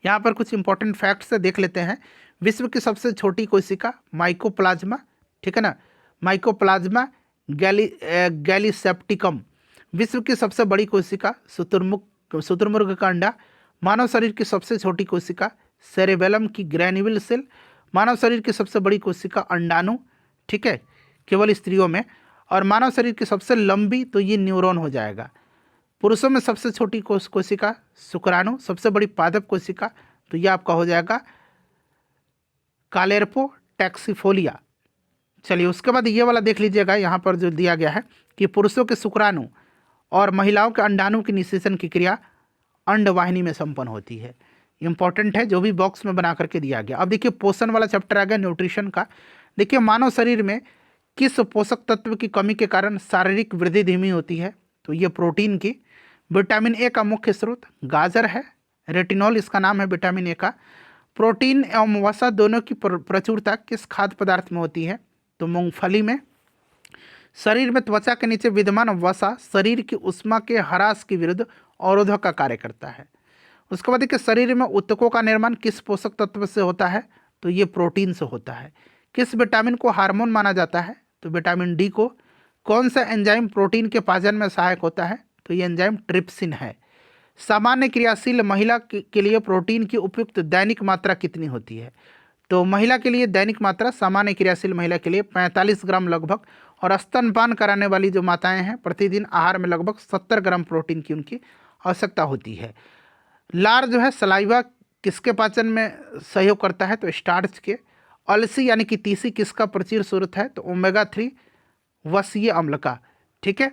यहाँ पर कुछ इंपॉर्टेंट फैक्ट्स देख लेते हैं। विश्व की सबसे छोटी कोशिका माइकोप्लाज्मा, ठीक है ना, माइकोप्लाज्मा गैलीसेप्टिकम। विश्व की सबसे बड़ी कोशिका शुतुरमुर्ग का अंडा। मानव शरीर की सबसे छोटी कोशिका सेरेबेलम की ग्रैन्युल सेल। मानव शरीर की सबसे बड़ी कोशिका अंडाणु, ठीक है, केवल स्त्रियों में। और मानव शरीर की सबसे लंबी, तो ये न्यूरॉन हो जाएगा। पुरुषों में सबसे छोटी कोशिका शुक्राणु। सबसे बड़ी पादप कोशिका, तो ये आपका हो जाएगा कालेर्पो टैक्सीफोलिया। चलिए उसके बाद ये वाला देख लीजिएगा, यहाँ पर जो दिया गया है कि पुरुषों के शुक्राणु और महिलाओं के अंडाणु की निषेचन की क्रिया अंडवाहिनी में संपन्न होती है। इंपॉर्टेंट है जो भी बॉक्स में बना करके दिया गया। अब देखिए पोषण वाला चैप्टर आ गया न्यूट्रिशन का। देखिए मानव शरीर में किस पोषक तत्व की कमी के कारण शारीरिक वृद्धि धीमी होती है, तो ये प्रोटीन की। विटामिन ए का मुख्य स्रोत गाजर है, रेटिनॉल इसका नाम है विटामिन ए का। प्रोटीन एवं वसा दोनों की प्रचुरता किस खाद्य पदार्थ में होती है, तो मूंगफली में। शरीर में त्वचा के नीचे विद्यमान वसा शरीर की ऊष्मा के ह्रास के विरुद्ध अवरोधक का कार्य करता है। उसके बाद देखिए शरीर में ऊतकों का निर्माण किस पोषक तत्व से होता है, तो ये प्रोटीन से होता है। किस विटामिन को हार्मोन माना जाता है, तो विटामिन डी को। कौन सा एंजाइम प्रोटीन के पाचन में सहायक होता है, तो ये एंजाइम ट्रिप्सिन है। सामान्य क्रियाशील महिला के लिए प्रोटीन की उपयुक्त दैनिक मात्रा कितनी होती है, तो महिला के लिए दैनिक मात्रा सामान्य क्रियाशील महिला के लिए 45 ग्राम लगभग, और स्तनपान कराने वाली जो माताएं हैं प्रतिदिन आहार में लगभग 70 ग्राम प्रोटीन की उनकी आवश्यकता होती है। लार जो है सलाइवा किसके पाचन में सहयोग करता है, तो स्टार्च के। अलसी यानी कि तीसी किसका प्रचुर स्रोत है, तो ओमेगा 3 वसीय अम्ल का। ठीक है,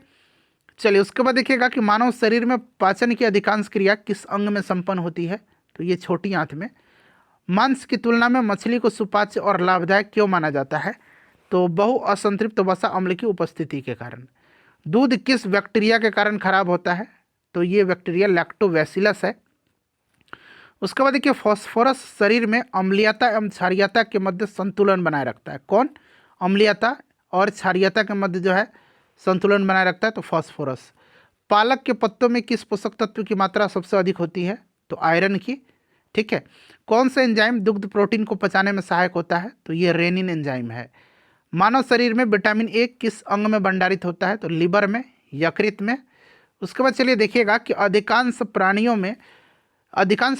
चलिए उसके बाद देखिएगा कि मानव शरीर में पाचन की अधिकांश क्रिया किस अंग में संपन्न होती है, तो ये छोटी आंत में। मांस की तुलना में मछली को सुपाच्य और लाभदायक क्यों माना जाता है, तो बहु असंतृप्त वसा अम्ल की उपस्थिति के कारण। दूध किस बैक्टीरिया के कारण खराब होता है, तो ये बैक्टीरिया लैक्टोबैसिलस है। उसके बाद देखिए फास्फोरस शरीर में अम्लीयता एवं क्षारीयता के मध्य संतुलन बनाए रखता है। कौन, अम्लीयता और क्षारीयता के मध्य जो है संतुलन बनाए रखता है, तो फास्फोरस। पालक के पत्तों में किस पोषक तत्व की मात्रा सबसे अधिक होती है, तो आयरन की। ठीक है, कौन सा एंजाइम दुग्ध प्रोटीन को पचाने में सहायक होता है, तो ये रेनिन एंजाइम है। मानव शरीर में विटामिन ए किस अंग में भंडारित होता है, तो लीवर में, यकृत में। उसके बाद चलिए देखिएगा कि अधिकांश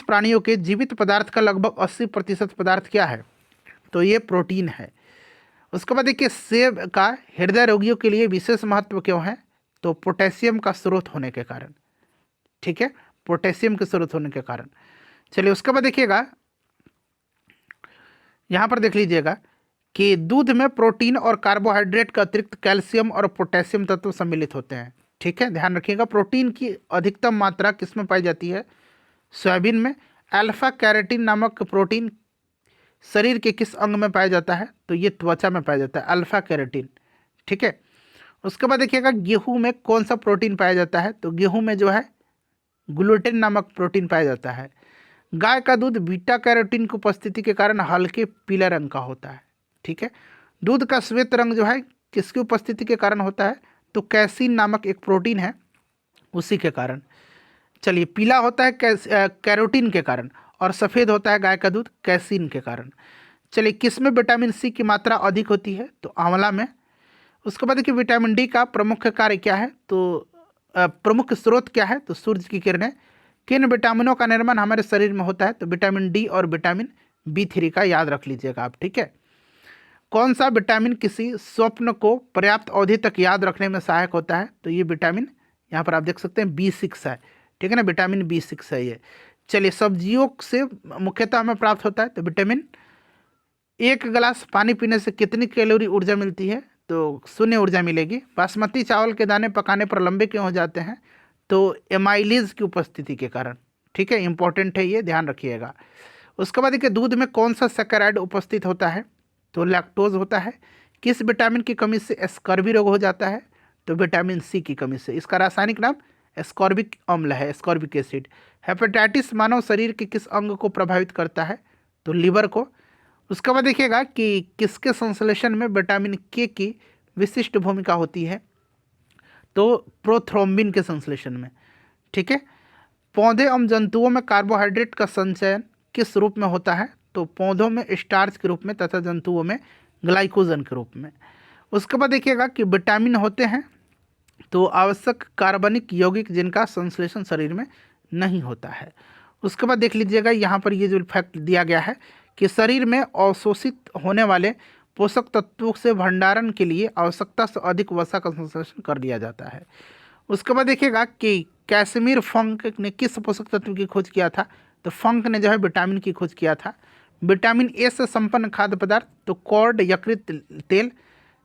प्राणियों के जीवित पदार्थ का लगभग 80% पदार्थ क्या है, तो ये प्रोटीन है। उसके बाद देखिए सेब का हृदय रोगियों के लिए विशेष महत्व क्यों है, तो पोटेशियम का स्रोत होने के कारण। ठीक है, पोटेशियम के स्रोत होने के कारण। चलिए उसके बाद देखिएगा यहाँ पर देख लीजिएगा कि दूध में प्रोटीन और कार्बोहाइड्रेट का अतिरिक्त कैल्शियम और पोटेशियम तत्व सम्मिलित होते हैं। ठीक है, ध्यान रखिएगा प्रोटीन की अधिकतम मात्रा किस में पाई जाती है, सोयाबीन में। अल्फा कैरोटीन नामक प्रोटीन शरीर के किस अंग में पाया जाता है, तो ये त्वचा में पाया जाता है, अल्फा कैरोटीन। ठीक है, उसके बाद देखिएगा गेहूं में कौन सा प्रोटीन पाया जाता है, तो गेहूं में जो है ग्लूटेन नामक प्रोटीन पाया जाता है। गाय का दूध बीटा कैरोटीन की उपस्थिति के कारण हल्के पीले रंग का होता है। ठीक है, दूध का श्वेत रंग जो है किसकी उपस्थिति के कारण होता है, तो कैसीन नामक एक प्रोटीन है उसी के कारण। चलिए पीला होता है कैरोटीन के कारण, और सफ़ेद होता है गाय का दूध कैसीन के कारण। चलिए किस में विटामिन सी की मात्रा अधिक होती है, तो आंवला में। उसके बाद देखिए विटामिन डी का प्रमुख कार्य क्या है, तो प्रमुख स्रोत क्या है, तो सूरज की किरणें। किन विटामिनों का निर्माण हमारे शरीर में होता है, तो विटामिन डी और विटामिन B3 का याद रख लीजिएगा आप। ठीक है, कौन सा विटामिन किसी स्वप्न को पर्याप्त अवधि तक याद रखने में सहायक होता है, तो ये विटामिन यहाँ पर आप देख सकते हैं B6 है। ठीक है ना, विटामिन B6 है ये। चलिए सब्जियों से मुख्यतः हमें प्राप्त होता है, तो विटामिन। एक गिलास पानी पीने से कितनी कैलोरी ऊर्जा मिलती है, तो 0 ऊर्जा मिलेगी। बासमती चावल के दाने पकाने पर लंबे क्यों हो जाते हैं, तो एमाइलेज की उपस्थिति के कारण। ठीक है, इंपॉर्टेंट है ये, ध्यान रखिएगा। उसके बाद देखिए दूध में कौन सा सैकराइड उपस्थित होता है, तो लैक्टोज होता है। किस विटामिन की कमी से स्कर्वी रोग हो जाता है, तो विटामिन सी की कमी से। इसका रासायनिक नाम एस्कॉर्बिक अम्ल है, एस्कॉर्बिक एसिड। हेपेटाइटिस मानव शरीर के किस अंग को प्रभावित करता है, तो लीवर को। उसके बाद देखिएगा कि किसके संश्लेषण में विटामिन के की विशिष्ट भूमिका होती है, तो प्रोथ्रोम्बिन के संश्लेषण में। ठीक है, पौधे एवं जंतुओं में कार्बोहाइड्रेट का संचयन किस रूप में होता है, तो पौधों में स्टार्च के रूप में तथा जंतुओं में ग्लाइकोजन के रूप में। उसके बाद देखिएगा कि विटामिन होते हैं तो आवश्यक कार्बनिक यौगिक जिनका संश्लेषण शरीर में नहीं होता है। उसके बाद देख लीजिएगा यहाँ पर ये जो फैक्ट दिया गया है कि शरीर में अवशोषित होने वाले पोषक तत्वों से भंडारण के लिए आवश्यकता से अधिक वसा का संश्लेषण कर लिया जाता है। उसके बाद देखिएगा कि कैसमीर फंक ने किस पोषक तत्व की खोज किया था, तो फंक ने जो है विटामिन की खोज किया था। विटामिन ए से संपन्न खाद्य पदार्थ, तो कॉर्ड यकृत तेल।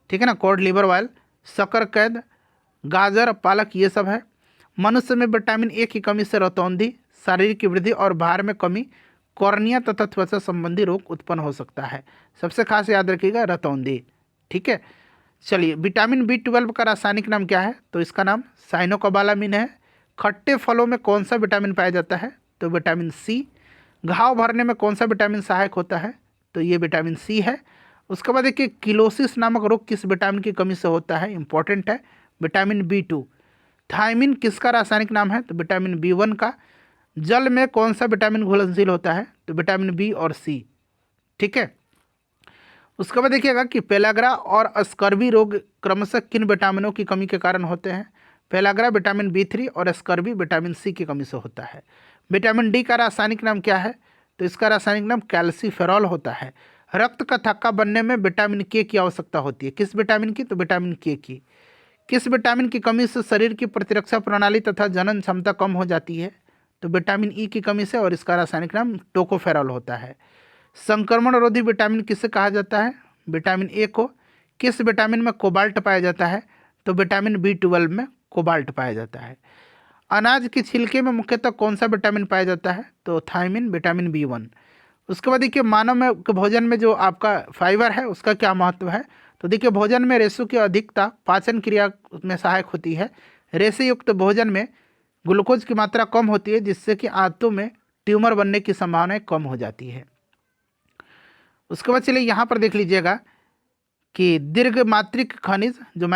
ठीक है ना, कॉर्ड लिवर ऑयल, शकरकंद, गाजर, पालक, ये सब है। मनुष्य में विटामिन ए की कमी से रतौंधी, शारीरिक वृद्धि और भार में कमी, कॉर्निया तथा त्वचा संबंधी रोग उत्पन्न हो सकता है। सबसे खास याद रखिएगा रतौंधी। ठीक है, चलिए विटामिन B12 का रासायनिक नाम क्या है? तो इसका नाम साइनोकोबालामिन है। खट्टे फलों में कौन सा विटामिन पाया जाता है? तो विटामिन सी। घाव भरने में कौन सा विटामिन सहायक होता है? तो ये विटामिन सी है। उसके बाद देखिए किलोसिस नामक रोग किस विटामिन की कमी से होता है? इंपॉर्टेंट है, विटामिन B2। थायमिन किसका रासायनिक नाम है? तो विटामिन B1 का। जल में कौन सा विटामिन घुलनशील होता है? तो विटामिन बी और सी। ठीक है, उसके बाद देखिएगा कि पेलाग्रा और स्कर्वी रोग क्रमशः किन विटामिनों की कमी के कारण होते हैं? पेलाग्रा विटामिन B3 और स्कर्वी विटामिन सी की कमी से होता है। विटामिन डी का रासायनिक नाम क्या है? तो इसका रासायनिक नाम कैल्सीफेरॉल होता है। रक्त का थक्का बनने में विटामिन के की आवश्यकता होती है। किस विटामिन की? तो विटामिन के की। किस विटामिन की कमी से शरीर की प्रतिरक्षा प्रणाली तथा जनन क्षमता कम हो जाती है? तो विटामिन ई की कमी से, और इसका रासायनिक नाम टोकोफेरॉल होता है। संक्रमण रोधी विटामिन किसे कहा जाता है? विटामिन ए को। किस विटामिन में कोबाल्ट पाया जाता है? तो विटामिन B12 में कोबाल्ट पाया जाता है। अनाज के छिलके में मुख्यतः कौन सा विटामिन पाया जाता है? तो थायमिन, विटामिन B1। उसके बाद देखिए मानव में के भोजन में जो आपका फाइबर है उसका क्या महत्व है? तो देखिए भोजन में रेशों की अधिकता पाचन क्रिया में सहायक होती है। रेशे युक्त भोजन में ग्लूकोज की मात्रा कम होती है, जिससे कि आंतों में ट्यूमर बनने की संभावना कम हो जाती है। उसके बाद चलिए यहाँ पर देख लीजिएगा कि दीर्घ मात्रिक खनिज जो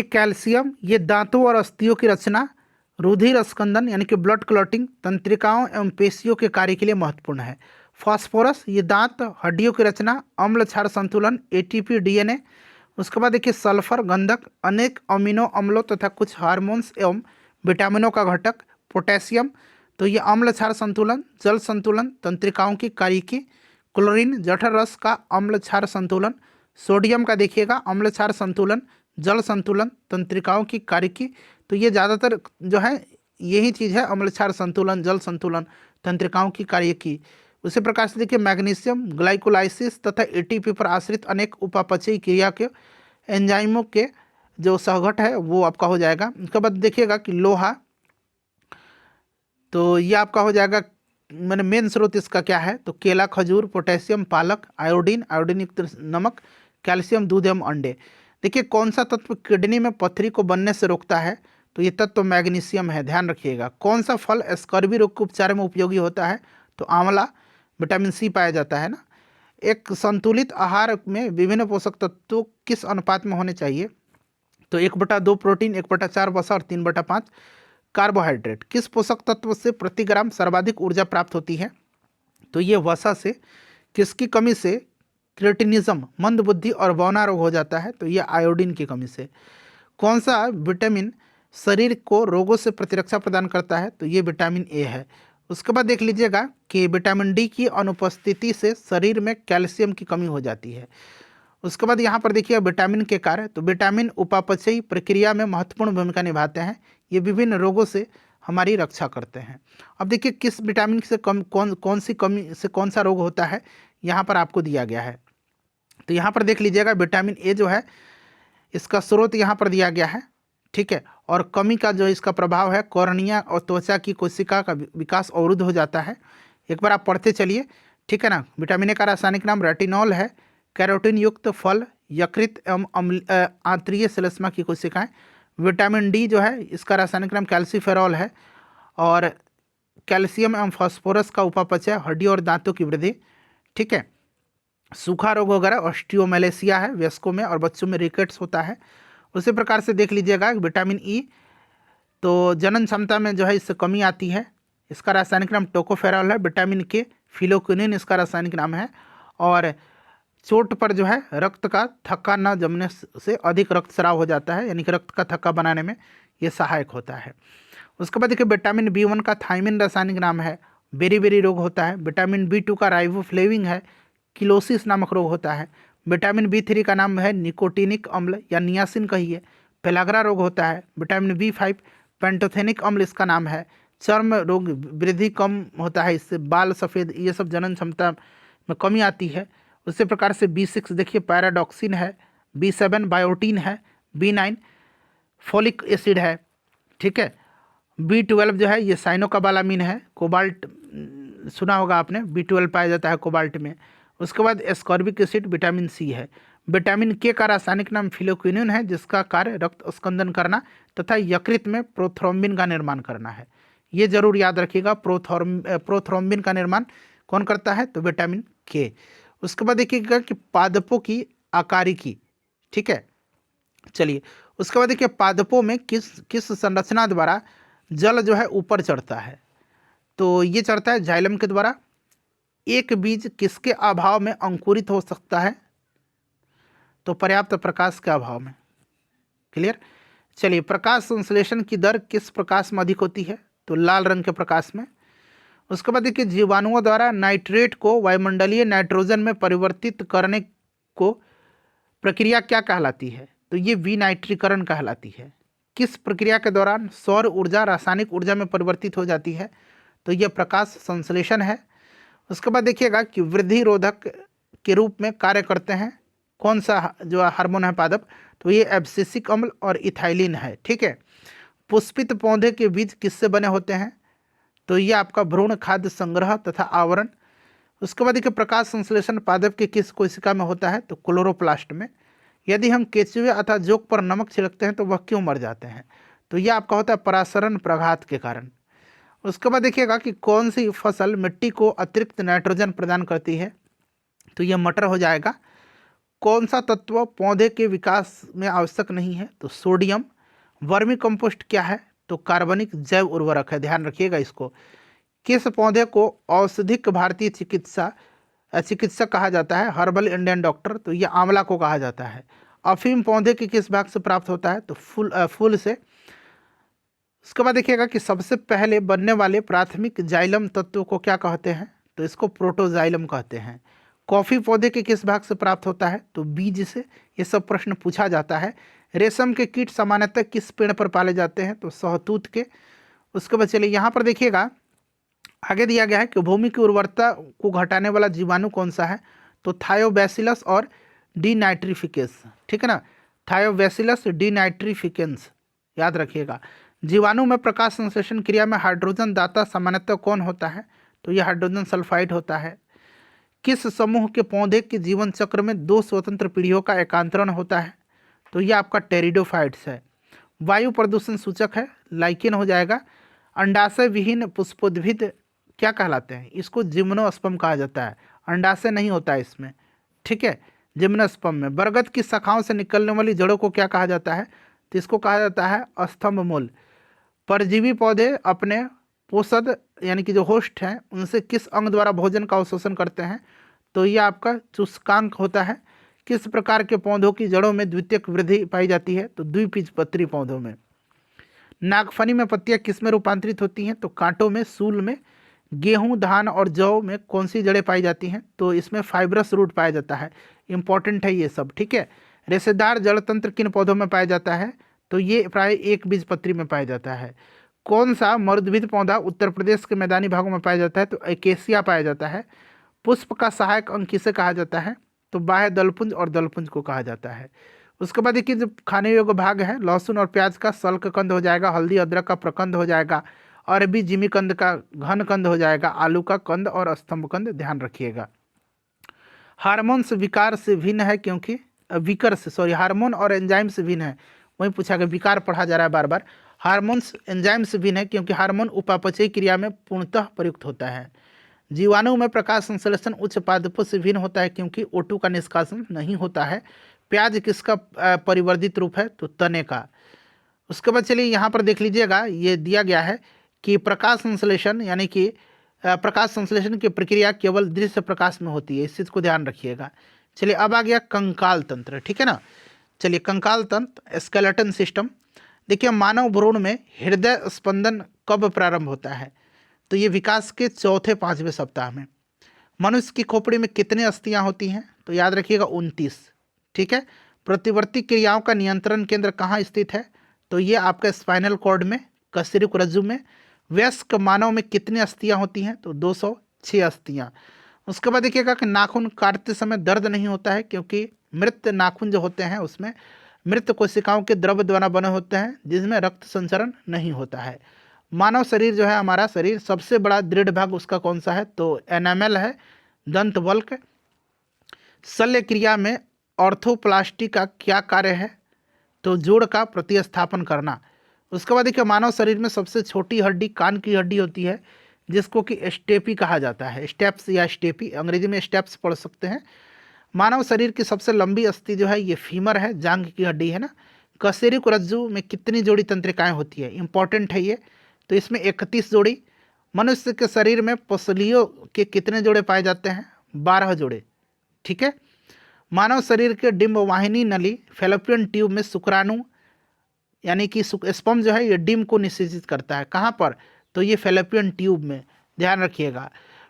कैल्शियम, ये दांतों और अस्थियों की रचना, रुधिर स्कंदन यानी कि ब्लड क्लॉटिंग, तंत्रिकाओं एवं पेशियों के कार्य के लिए महत्वपूर्ण है। फास्फोरस, ये दांत हड्डियों की रचना, अम्ल क्षार संतुलन, ATP DNA। उसके बाद देखिए सल्फर, गंधक, अनेक अमीनो अम्लों तथा कुछ हार्मोन्स एवं विटामिनों का घटक। पोटेशियम, तो ये अम्ल क्षार संतुलन, जल संतुलन, तंत्रिकाओं की कार्यकी। क्लोरीन, जठर रस का अम्ल क्षार संतुलन। सोडियम का देखिएगा अम्ल क्षार संतुलन, जल संतुलन, तंत्रिकाओं की कार्यकी। तो ये ज़्यादातर जो है यही चीज़ है, अम्ल क्षार संतुलन, जल संतुलन, तंत्रिकाओं की कार्यकी। उसी प्रकार से देखिए मैग्नीशियम, ग्लाइकोलाइसिस तथा ATP पर आश्रित अनेक उपापचयी क्रिया के एंजाइमों के जो सहगठ है वो आपका हो जाएगा। उसके बाद देखिएगा कि लोहा, तो ये आपका हो जाएगा, मैंने मेन स्रोत इसका क्या है? तो केला, खजूर, पोटेशियम, पालक, आयोडीन, आयोडीन युक्त नमक, कैल्शियम, दूध एवं अंडे। देखिए कौन सा तत्व किडनी में पथरी को बनने से रोकता है? तो ये तत्व मैग्नीशियम है, ध्यान रखिएगा। कौन सा फल स्कर्वी रोग के उपचार में उपयोगी होता है? तो आंवला, विटामिन सी पाया जाता है ना। एक संतुलित आहार में विभिन्न पोषक तत्व किस अनुपात में होने चाहिए? तो 1/2 प्रोटीन, 1/4 वसा और 3/5 कार्बोहाइड्रेट। किस पोषक तत्व से प्रति ग्राम सर्वाधिक ऊर्जा प्राप्त होती है? तो ये वसा से। किसकी कमी से क्रेटिनिज्म, मंदबुद्धि और बौना रोग हो जाता है? तो ये आयोडीन की कमी से। कौन सा विटामिन शरीर को रोगों से प्रतिरक्षा प्रदान करता है? तो ये विटामिन ए है। उसके बाद देख लीजिएगा कि विटामिन डी की अनुपस्थिति से शरीर में कैल्शियम की कमी हो जाती है। उसके बाद यहाँ पर देखिए विटामिन के कार्य, तो विटामिन उपापचयी प्रक्रिया में महत्वपूर्ण भूमिका निभाते हैं। ये विभिन्न रोगों से हमारी रक्षा करते हैं। अब देखिए किस विटामिन से कौन सी कमी से कौन सा रोग होता है, यहाँ पर आपको दिया गया है। तो यहाँ पर देख लीजिएगा विटामिन ए जो है इसका स्रोत यहाँ पर दिया गया है। ठीक है, और कमी का जो इसका प्रभाव है, कॉर्निया और त्वचा की कोशिका का विकास अवरुद्ध हो जाता है। एक बार आप पढ़ते चलिए, ठीक है ना। विटामिन ए का रासायनिक नाम रेटिनॉल है। कैरोटीन युक्त फल, यकृत एवं आंतरीय श्लेष्मा की कोशिकाएं। विटामिन डी जो है इसका रासायनिक नाम कैल्सीफेरॉल है। और कैल्शियम एवं फास्फोरस का उपापचय, हड्डियों और दांतों की वृद्धि। ठीक है, सूखा रोग वगैरह ऑस्टियोमेलेसिया है वयस्कों में, और बच्चों में रिकेट्स होता है। उसी प्रकार से देख लीजिएगा विटामिन ई, तो जनन क्षमता में जो है इससे कमी आती है। इसका रासायनिक नाम टोकोफेरॉल है। विटामिन के, फिलोक्विनिन इसका रासायनिक नाम है। और चोट पर जो है रक्त का थक्का न जमने से अधिक रक्तस्राव हो जाता है, यानी कि रक्त का थक्का बनाने में ये सहायक होता है। उसके बाद देखिए विटामिन B1 का थायमिन रासायनिक नाम है। बेरी रोग होता है। विटामिन B2 का राइबोफ्लेविन है। किलोसिस नामक रोग होता है। विटामिन B3 का नाम है निकोटिनिक अम्ल या नियासिन कहिए, पेलाग्रा रोग होता है। विटामिन B5 पेंटोथेनिक अम्ल इसका नाम है। चर्म रोग वृद्धि कम होता है, इससे बाल सफ़ेद, ये सब जनन क्षमता में कमी आती है। उसी प्रकार से B6 देखिए पैराडॉक्सिन है। B7 बायोटीन है। B9 फोलिक एसिड है। ठीक है, B12 जो है ये साइनोकोबालामिन है। कोबाल्ट सुना होगा आपने, B12 पाया जाता है कोबाल्ट में। उसके बाद एस्कॉर्बिक एसिड विटामिन सी है। विटामिन के का रासायनिक नाम फिलोक्विनिन है, जिसका कार्य रक्त स्कंदन करना तथा यकृत में प्रोथ्रोम्बिन का निर्माण करना है। ये जरूर याद रखिएगा, प्रोथ्रोम्बिन का निर्माण कौन करता है, तो विटामिन के। उसके बाद देखिएगा कि पादपों की आकारिकी, ठीक है। चलिए उसके बाद देखिए पादपों में किस किस संरचना द्वारा जल जो है ऊपर चढ़ता है, तो ये चढ़ता है जाइलम के द्वारा। एक बीज किसके अभाव में अंकुरित हो सकता है, तो पर्याप्त प्रकाश के अभाव में। क्लियर। चलिए प्रकाश संश्लेषण की दर किस प्रकाश में अधिक होती है, तो लाल रंग के प्रकाश में। उसके बाद देखिए जीवाणुओं द्वारा नाइट्रेट को वायुमंडलीय नाइट्रोजन में परिवर्तित करने को प्रक्रिया क्या कहलाती है, तो ये विनाइट्रीकरण कहलाती है। किस प्रक्रिया के दौरान सौर ऊर्जा रासायनिक ऊर्जा में परिवर्तित हो जाती है, तो यह प्रकाश संश्लेषण है। उसके बाद देखिएगा कि वृद्धि रोधक के रूप में कार्य करते हैं कौन सा जो हार्मोन है पादप, तो ये एब्सिसिक अम्ल और इथाइलिन है, ठीक है। पुष्पित पौधे के बीज किससे बने होते हैं, तो ये आपका भ्रूण खाद्य संग्रह तथा आवरण। उसके बाद देखिए प्रकाश संश्लेषण पादप के किस कोशिका में होता है, तो क्लोरोप्लास्ट में। यदि हम केचुए अथवा जोक पर नमक छिड़कते हैं तो वह क्यों मर जाते हैं, तो यह आपका होता है परासरण प्रघात के कारण। उसके बाद देखिएगा कि कौन सी फसल मिट्टी को अतिरिक्त नाइट्रोजन प्रदान करती है, तो यह मटर हो जाएगा। कौन सा तत्व पौधे के विकास में आवश्यक नहीं है, तो सोडियम। वर्मी कंपोस्ट क्या है, तो कार्बनिक जैव उर्वरक है, ध्यान रखिएगा इसको। किस पौधे को औषधिक भारतीय चिकित्सक कहा जाता है, हर्बल इंडियन डॉक्टर, तो ये आंवला को कहा जाता है। अफीम पौधे के किस भाग से प्राप्त होता है, तो फूल से। उसके बाद देखिएगा कि सबसे पहले बनने वाले प्राथमिक जाइलम तत्व को क्या कहते हैं, तो इसको प्रोटोजाइलम कहते हैं। कॉफ़ी पौधे के किस भाग से प्राप्त होता है, तो बीज से। ये सब प्रश्न पूछा जाता है। रेशम के कीट सामान्यतः किस पेड़ पर पाले जाते हैं, तो सहतूत के। उसके बाद चलिए यहाँ पर देखिएगा आगे दिया गया है कि भूमि की उर्वरता को घटाने वाला जीवाणु कौन सा है, तो थायोबैसिलस और डीनाइट्रिफिकेंस, ठीक है ना, थायोबैसिलस डीनाइट्रिफिकेंस, याद रखिएगा। जीवाणु में प्रकाश संश्लेषण क्रिया में हाइड्रोजन दाता सामान्यतः कौन होता है, तो यह हाइड्रोजन सल्फाइड होता है। किस समूह के पौधे के जीवन चक्र में 2 स्वतंत्र पीढ़ियों का एकांतरण होता है, तो यह आपका टेरिडोफाइट्स है। वायु प्रदूषण सूचक है, लाइकेन हो जाएगा। अंडाशय विहीन पुष्पोद्भिद क्या कहलाते हैं, इसको जिम्नोस्पर्म कहा जाता है। अंडाशय नहीं होता है इसमें, ठीक है, जिम्नोस्पर्म में। बरगद की शाखाओं से निकलने वाली जड़ों को क्या कहा जाता है, तो इसको कहा जाता है स्तंभ मूल। परजीवी पौधे अपने पोषद यानी कि जो होस्ट हैं उनसे किस अंग द्वारा भोजन का अवशोषण करते हैं, तो यह आपका चुस्कांक होता है। किस प्रकार के पौधों की जड़ों में द्वितीयक वृद्धि पाई जाती है, तो द्विबीजपत्री पौधों में। नागफनी में पत्तियां किस में रूपांतरित होती हैं, तो कांटों में, सूल में। गेहूं, धान और जौ में कौन सी जड़ें पाई जाती हैं, तो इसमें फाइब्रस रूट पाया जाता है। इंपॉर्टेंट है ये सब, ठीक है। रेशेदार जड़ तंत्र किन पौधों में पाया जाता है, तो ये प्राय एक बीजपत्री में पाया जाता है। कौन सा मरुद्भिद पौधा उत्तर प्रदेश के मैदानी भागों में पाया जाता है, तो एकेसिया पाया जाता है। पुष्प का सहायक अंग किसे कहा जाता है, तो बाह्य दलपुंज और दलपुंज को कहा जाता है। उसके बाद देखिए जो खाने योग्य भाग है, लहसुन और प्याज का सल्क कंद हो जाएगा, हल्दी अदरक का प्रकंद हो जाएगा, अरबी जिमी कंद का घन कंद हो जाएगा, आलू का कंद और स्तंभ कंद, ध्यान रखिएगा। हार्मोन्स विकार से भिन्न है क्योंकि हार्मोन और एंजाइम से भिन्न है, वहीं पूछा गया, विकार पढ़ा जा रहा है बार बार। हार्मोन्स एंजाइम से भिन्न है क्योंकि हार्मोन उपापचयी क्रिया में पूर्णतः प्रयुक्त होता है। जीवाणु में प्रकाश संश्लेषण उच्च पादपों से भिन्न होता है क्योंकि O2 का निष्कासन नहीं होता है। प्याज किसका परिवर्धित रूप है, तो तने का। उसके बाद चलिए यहाँ पर देख लीजिएगा, ये दिया गया है कि प्रकाश संश्लेषण यानी कि प्रकाश संश्लेषण की प्रक्रिया केवल दृश्य प्रकाश में होती है, इस चीज़ को ध्यान रखिएगा। चलिए अब आ गया कंकाल तंत्र, ठीक है ना। चलिए कंकाल तंत्र, स्केलेटन सिस्टम। देखिए मानव भ्रूण में हृदय स्पंदन कब प्रारंभ होता है, तो ये विकास के चौथे 5वें सप्ताह में। मनुष्य की खोपड़ी में कितनी अस्थियां होती हैं, तो याद रखिएगा 29, ठीक है। प्रतिवर्ती क्रियाओं का नियंत्रण केंद्र कहाँ स्थित है, तो ये आपका स्पाइनल कॉर्ड में, कशेरुक रज्जु में। वयस्क मानव में कितनी अस्थियां होती हैं, तो 206 अस्थियां। उसके बाद देखिएगा कि नाखून काटते समय दर्द नहीं होता है क्योंकि मृत नाखून जो होते हैं उसमें मृत कोशिकाओं के द्रव द्वारा बने होते हैं जिसमें रक्त संचरण नहीं होता है। मानव शरीर जो है, हमारा शरीर सबसे बड़ा दृढ़ भाग उसका कौन सा है, तो एनामेल है, दंत वल्क। शल्य क्रिया में ऑर्थोप्लास्टी का क्या कार्य है, तो जोड़ का प्रतिस्थापन करना। उसके बाद देखिए मानव शरीर में सबसे छोटी हड्डी कान की हड्डी होती है, जिसको कि स्टेपी कहा जाता है, स्टेप्स या स्टेपी, अंग्रेजी में स्टेप्स पढ़ सकते हैं। मानव शरीर की सबसे लंबी अस्थि जो है ये फीमर है, जांघ की हड्डी है ना। कशेरुक रज्जु में कितनी जोड़ी तंत्रिकाएं होती है, इंपॉर्टेंट है ये, तो इसमें 31 जोड़ी। मनुष्य के शरीर में पसलियों के कितने जोड़े पाए जाते हैं, 12 जोड़े, ठीक है। मानव शरीर के डिम्बवाहिनी नली फैलोपियन ट्यूब में शुक्राणु यानी कि स्पर्म जो है ये डिम्ब को निषेचित करता है, कहाँ पर, तो ये फैलोपियन ट्यूब में, ध्यान रखिएगा।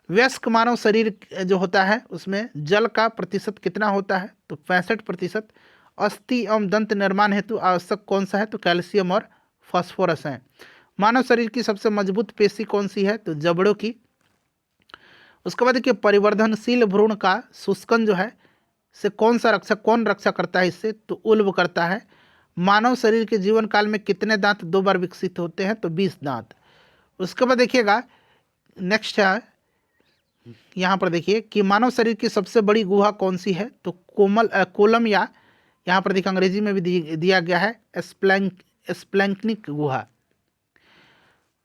वयस्क मानव शरीर जो होता है उसमें जल का प्रतिशत कितना होता है, तो 65%। अस्थि एवं दंत निर्माण हेतु आवश्यक कौन सा है, तो कैल्शियम और फास्फोरस है। मानव शरीर की सबसे मजबूत पेशी कौन सी है, तो जबड़ों की। उसके बाद देखिए परिवर्धनशील भ्रूण का शुष्कन जो है से कौन रक्षा करता है इससे, तो उल्ब करता है। मानव शरीर के जीवन काल में कितने दांत 2 बार विकसित होते हैं, तो 20 दांत। उसके बाद देखिएगा नेक्स्ट है, यहाँ पर देखिए कि मानव शरीर की सबसे बड़ी गुहा कौन सी है, तो कोलम, या यहाँ पर देखिए अंग्रेजी में भी दिया गया है स्प्लैंक्निक गुहा।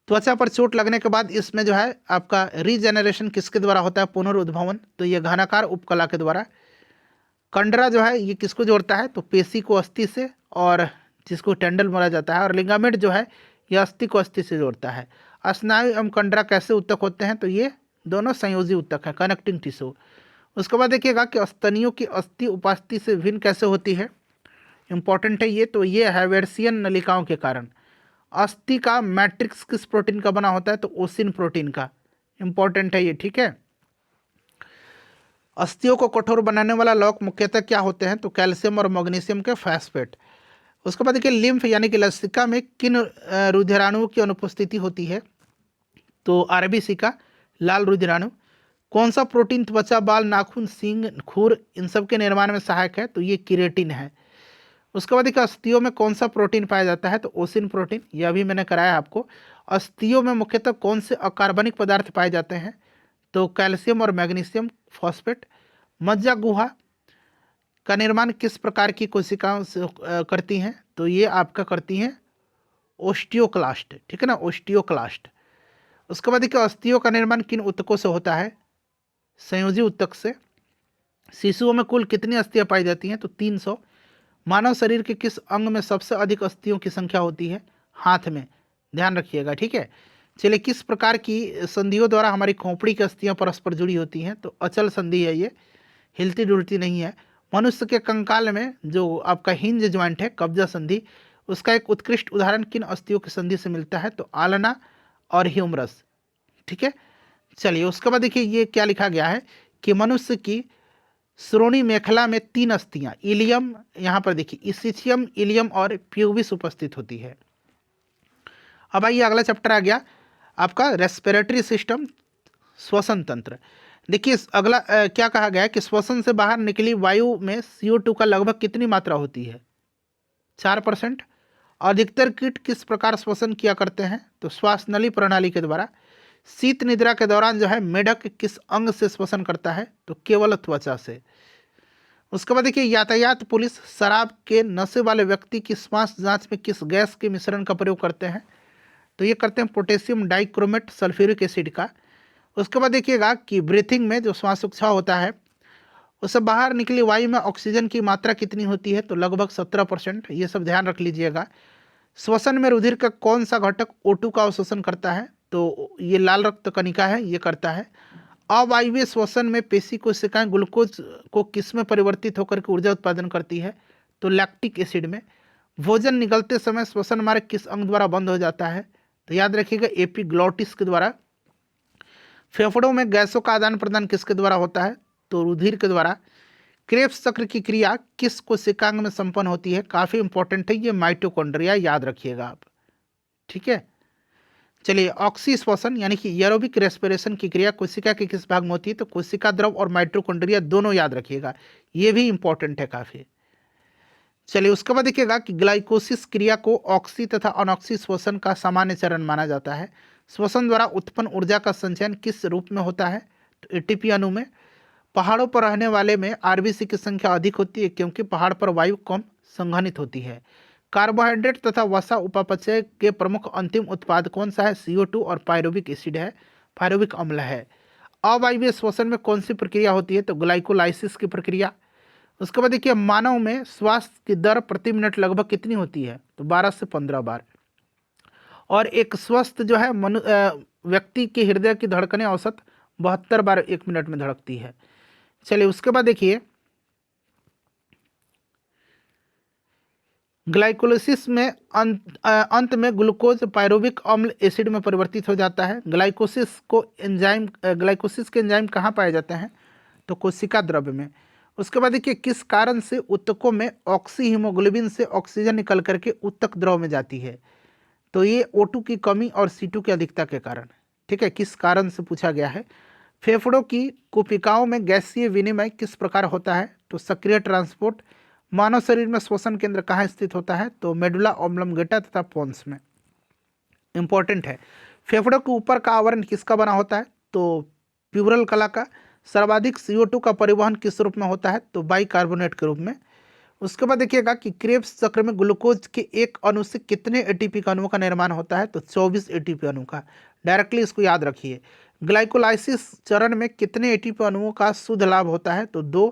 त्वचा पर चोट लगने के बाद इसमें जो है आपका रीजेनरेशन किसके द्वारा होता है, पुनरुद्भवन, तो ये घनाकार उपकला के द्वारा। कंडरा जो है ये किसको जोड़ता है, तो पेशी को अस्थि से, और जिसको टेंडल बोला जाता है, और लिगामेंट जो है यह अस्थि को अस्थि से जोड़ता है। स्नायु एवं कंडरा कैसे उत्तक होते हैं, तो ये दोनों संयोजी उत्तक है, कनेक्टिंग टिश्यू। उसके बाद देखिएगा कि स्तनियों की अस्थि उपास्थि से भिन्न कैसे होती है, इंपॉर्टेंट है ये, तो ये हैवेर्सियन नलिकाओं के कारण। अस्थि का मैट्रिक्स किस प्रोटीन का बना होता है, तो ओसिन प्रोटीन का, इंपॉर्टेंट है ये, ठीक है। अस्थियों को कठोर बनाने वाला लौक मुख्यतः क्या होते हैं, तो कैल्शियम और मैग्नीशियम के फॉस्फेट। उसके बाद देखिए लिम्फ यानी कि लसिका में किन रुधिराणुओं की अनुपस्थिति होती है, तो आरबीसी का, लाल रुधिराणु। कौन सा प्रोटीन त्वचा, बाल, नाखून, सींग, खुर इन सब के निर्माण में सहायक है, तो ये केराटिन है। उसके बाद देखिए अस्थियों में कौन सा प्रोटीन पाया जाता है, तो ओसिन प्रोटीन, यह भी मैंने कराया आपको। अस्थियों में मुख्यतः कौन से अकार्बनिक पदार्थ पाए जाते हैं, तो कैल्शियम और मैग्नीशियम फॉस्फेट। मज्जा गुहा का निर्माण किस प्रकार की कोशिकाओं से करती हैं, तो ये आपका करती हैं ओस्टियोक्लास्ट, ठीक है ना, ओस्टियोक्लास्ट। उसके बाद देखिए अस्थियों का निर्माण किन ऊतकों से होता है, संयोजी ऊतक से। शिशुओं में कुल कितनी अस्थियां पाई जाती हैं, तो 300। मानव शरीर के किस अंग में सबसे अधिक अस्थियों की संख्या होती है, हाथ में, ध्यान रखिएगा, ठीक है। चलिए किस प्रकार की संधियों द्वारा हमारी खोपड़ी की अस्थियां परस्पर जुड़ी होती हैं, तो अचल संधि है, ये हिलती डुलती नहीं है। मनुष्य के कंकाल में जो आपका हिंज ज्वाइंट है, कब्जा संधि, उसका एक उत्कृष्ट उदाहरण किन अस्थियों की संधि से मिलता है, तो आलना और ह्यूमरस, ठीक है। चलिए उसके बाद देखिए ये क्या लिखा गया है कि मनुष्य की श्रोणी मेखला में 3 अस्थियां, इलियम, यहाँ पर देखिए इसिथियम, इलियम और प्यूबिस उपस्थित होती है। अब आइए अगला चैप्टर आ गया आपका रेस्पिरेटरी सिस्टम, श्वसन तंत्र। देखिए अगला क्या कहा गया है कि श्वसन से बाहर निकली वायु में CO2 का लगभग कितनी मात्रा होती है, 4%। अधिकतर कीट किस प्रकार श्वसन किया करते हैं, तो श्वास नली प्रणाली के द्वारा। शीत निद्रा के दौरान जो है मेढक किस अंग से श्वसन करता है, तो केवल त्वचा से। उसके बाद देखिए यातायात पुलिस शराब के नशे वाले व्यक्ति की श्वास जांच में किस गैस के मिश्रण का प्रयोग करते हैं, तो ये करते हैं पोटेशियम डाइक्रोमेट सल्फ्यूरिक एसिड का। उसके बाद देखिएगा कि ब्रीथिंग में जो श्वासोच्छ्वास होता है उससे बाहर निकली वायु में ऑक्सीजन की मात्रा कितनी होती है, तो लगभग 17%, ये सब ध्यान रख लीजिएगा। श्वसन में रुधिर का कौन सा घटक O2 का अवशोषण करता है, तो ये लाल रक्त कणिका है, ये करता है। अवायवीय श्वसन में पेशी कोशिकाएं ग्लूकोज को किस में परिवर्तित होकर के ऊर्जा उत्पादन करती है, तो लैक्टिक एसिड में। भोजन निगलते समय श्वसन मार्ग किस अंग द्वारा बंद हो जाता है, तो याद रखिएगा एपिग्लॉटिस के द्वारा। फेफड़ों में गैसों का आदान प्रदान किसके द्वारा होता है, तो रुधिर के द्वारा। क्रेब्स चक्र की क्रिया किस कोशिकांग में संपन्न होती है, काफ़ी इंपॉर्टेंट है ये, माइटोकॉन्ड्रिया, याद रखिएगा आप, ठीक है। चलिए ऑक्सी श्वसन यानी कि एरोबिक रेस्पिरेशन की क्रिया कोशिका के किस भाग में होती है, तो कोशिका द्रव और माइटोकॉन्ड्रिया दोनों, याद रखिएगा, ये भी इंपॉर्टेंट है काफ़ी। चलिए उसके बाद देखिएगा कि ग्लाइकोसिस क्रिया को ऑक्सी तथा अनॉक्सी श्वसन का सामान्य चरण माना जाता है। श्वसन द्वारा उत्पन्न ऊर्जा का संचयन किस रूप में होता है? तो एटीपी अणु में। पहाड़ों पर रहने वाले में आरबीसी की संख्या अधिक होती है क्योंकि पहाड़ पर वायु कम संघनित होती है। कार्बोहाइड्रेट तथा वसा उपापचय के प्रमुख अंतिम उत्पाद कौन सा है? CO2 और पायरुविक एसिड है, पायरुविक अम्ल है। अवायवीय श्वसन में कौन सी प्रक्रिया होती है? तो ग्लाइकोलाइसिस की प्रक्रिया। उसके बाद देखिए मानव में श्वास की दर प्रति मिनट लगभग कितनी होती है? तो 12 से 15 बार। और एक स्वस्थ जो है व्यक्ति के हृदय की धड़कनें औसत 72 बार 1 मिनट में धड़कती है। चलिए उसके बाद देखिए ग्लाइकोलाइसिस में अंत में ग्लूकोज पायरुविक अम्ल एसिड में परिवर्तित हो जाता है। ग्लाइकोसिस के एंजाइम कहाँ पाए जाते हैं? तो कोशिका द्रव्य में। उसके बाद देखिए किस कारण से ऊतकों में ऑक्सी हीमोग्लोबिन से ऑक्सीजन निकल करके ऊतक द्रव में जाती है? तो ये O2 की कमी और C2 की अधिकता के कारण। ठीक है, किस कारण से पूछा गया है। फेफड़ों की कुपिकाओं में गैसीय विनिमय किस प्रकार होता है? तो सक्रिय ट्रांसपोर्ट। मानव शरीर में श्वसन केंद्र कहाँ स्थित होता है? तो मेडुला ऑब्लंगेटा तथा पोन्स में। इंपॉर्टेंट है। फेफड़ों के ऊपर का आवरण किसका बना होता है? तो प्यूरल कला का। सर्वाधिक CO2 का परिवहन किस रूप में होता है? तो बाइकार्बोनेट के रूप में। उसके बाद देखिएगा कि क्रेब्स चक्र में ग्लूकोज के एक अणु से कितने एटीपी का अणुओं का निर्माण होता है? तो 24 एटीपी अणु का। डायरेक्टली इसको याद रखिए। ग्लाइकोलाइसिस चरण में कितने एटीपी अणुओं का शुद्ध लाभ होता है? तो 2।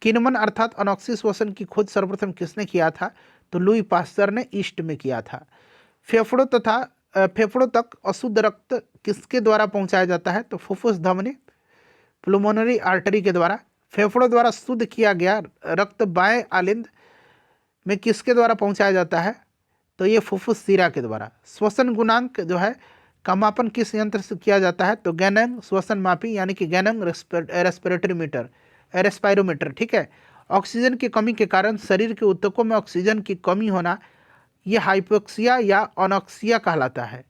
किन्वन अर्थात अनॉक्सी श्वसन की खोज सर्वप्रथम किसने किया था? तो लुई पास्चर ने ईस्ट में किया था। फेफड़ों तक अशुद्ध रक्त किसके द्वारा पहुंचाया जाता है? तो फुफ्फुस धमनी प्लुमोनरी आर्टरी के द्वारा। फेफड़ों द्वारा शुद्ध किया गया रक्त बाएं आलिंद में किसके द्वारा पहुंचाया जाता है? तो ये फुफ्फुस सिरा के द्वारा। श्वसन गुणांक जो है का मापन किस यंत्र से किया जाता है? तो गैनंग श्वसन मापी यानी कि गैनंग रेस्पिरेटरी मीटर, रेस्पायरोमीटर। ठीक है। ऑक्सीजन की कमी के कारण शरीर के ऊतकों में ऑक्सीजन की कमी होना यह हाइपोक्सिया या अनॉक्सिया कहलाता है।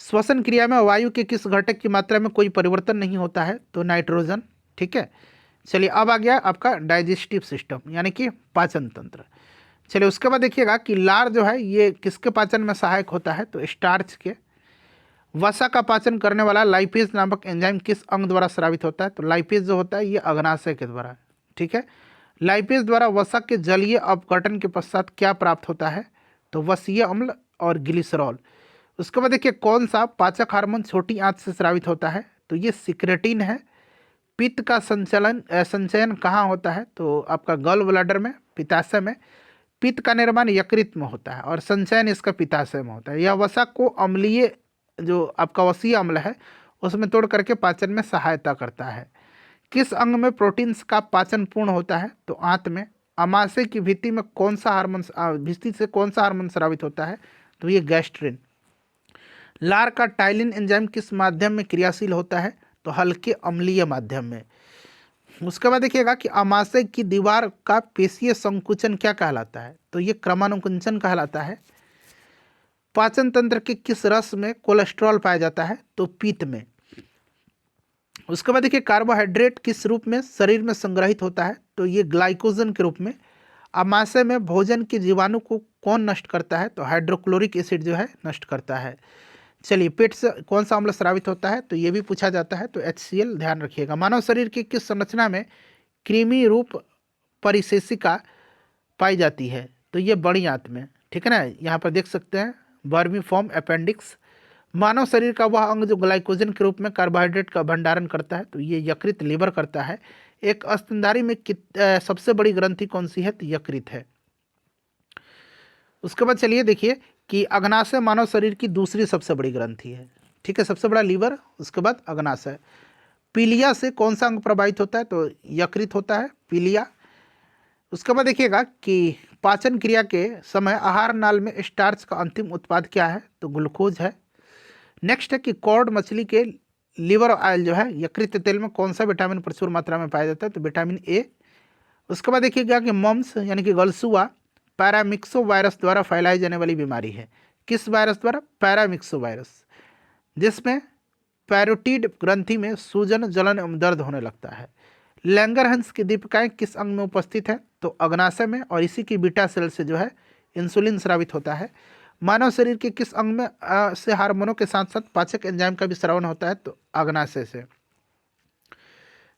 श्वसन क्रिया में वायु के किस घटक की मात्रा में कोई परिवर्तन नहीं होता है? तो नाइट्रोजन। ठीक है। चलिए अब आ गया आपका डाइजेस्टिव सिस्टम यानी कि पाचन तंत्र। चलिए उसके बाद देखिएगा कि लार जो है ये किसके पाचन में सहायक होता है? तो स्टार्च के। वसा का पाचन करने वाला लाइपेज नामक एंजाइम किस अंग द्वारा स्रावित होता है? तो लाइपेज जो होता है ये अग्नाशय के द्वारा। ठीक है। लाइपेज द्वारा वसा के जलीय अपघटन के पश्चात क्या प्राप्त होता है? तो वसीय अम्ल और ग्लिसरॉल। उसके बाद देखिए कौन सा पाचक हार्मोन छोटी आंत से स्रावित होता है? तो ये सिक्रेटिन है। पित्त का संचयन कहाँ होता है? तो आपका गॉल ब्लैडर में, पित्ताशय में। पित्त का निर्माण यकृत में होता है और संचयन इसका पित्ताशय में होता है। यह वसा को अम्लीय जो आपका वसीय अम्ल है उसमें तोड़ करके पाचन में सहायता करता है। किस अंग में प्रोटीन्स का पाचन पूर्ण होता है? तो आंत में। अमाशय की भित्ति में कौन सा हार्मोन भित्ति से कौन सा हार्मोन स्रावित होता है? तो ये गैस्ट्रिन। लार का टाइलिन एंजाइम किस माध्यम में क्रियाशील होता है? तो हल्के अम्लीय माध्यम में। उसके बाद देखिएगा कि अमाशय की दीवार का पेशीय संकुचन क्या कहलाता है? तो ये क्रमानुकुंचन कहलाता है। पाचन तंत्र के किस रस में कोलेस्ट्रॉल पाया जाता है? तो पीत में। उसके बाद देखिए कार्बोहाइड्रेट किस रूप में शरीर में संग्रहित होता है? तो ये ग्लाइकोजन के रूप में। अमाशय में भोजन के जीवाणु को कौन नष्ट करता है? तो हाइड्रोक्लोरिक एसिड जो है नष्ट करता है। चलिए पेट से कौन सा अम्ल स्रावित होता है? तो ये भी पूछा जाता है, तो HCl ध्यान रखिएगा। मानव शरीर की किस संरचना में कृमि रूप परिशेषिका पाई जाती है? तो ये बड़ी आंत में। ठीक है ना, यहाँ पर देख सकते हैं वर्मीफॉर्म अपेंडिक्स। मानव शरीर का वह अंग जो ग्लाइकोजन के रूप में कार्बोहाइड्रेट का भंडारण करता है? तो ये यकृत लीवर करता है। एक स्तनधारी में सबसे बड़ी ग्रंथि कौन सी है? तो यकृत है। उसके बाद चलिए देखिए कि अग्नाशय मानव शरीर की दूसरी सबसे बड़ी ग्रंथि है। ठीक है, सबसे बड़ा लीवर, उसके बाद अग्नाशय। पीलिया से कौन सा अंग प्रभावित होता है? तो यकृत होता है, पीलिया। उसके बाद देखिएगा कि पाचन क्रिया के समय आहार नाल में स्टार्च का अंतिम उत्पाद क्या है? तो ग्लूकोज है। नेक्स्ट है कि कॉड मछली के लिवर ऑयल जो है यकृत तेल में कौन सा विटामिन प्रचुर मात्रा में पाया जाता है? तो विटामिन ए। उसके बाद देखिएगा कि मम्स यानी कि गलसुआ पैरामिक्सो वायरस द्वारा फैलाई जाने वाली बीमारी है। किस वायरस द्वारा? पैरामिक्सो वायरस, जिसमें पैरोटिड ग्रंथि में सूजन, जलन एवं दर्द होने लगता है। लैंगरहंस की दीपिकाएं किस अंग में उपस्थित है? तो अग्नाशय में, और इसी की बीटा सेल से जो है इंसुलिन स्रावित होता है। मानव शरीर के किस अंग में से हार्मोनों के साथ साथ पाचक एंजाइम का भी स्रावन होता है? तो अग्नाशय से।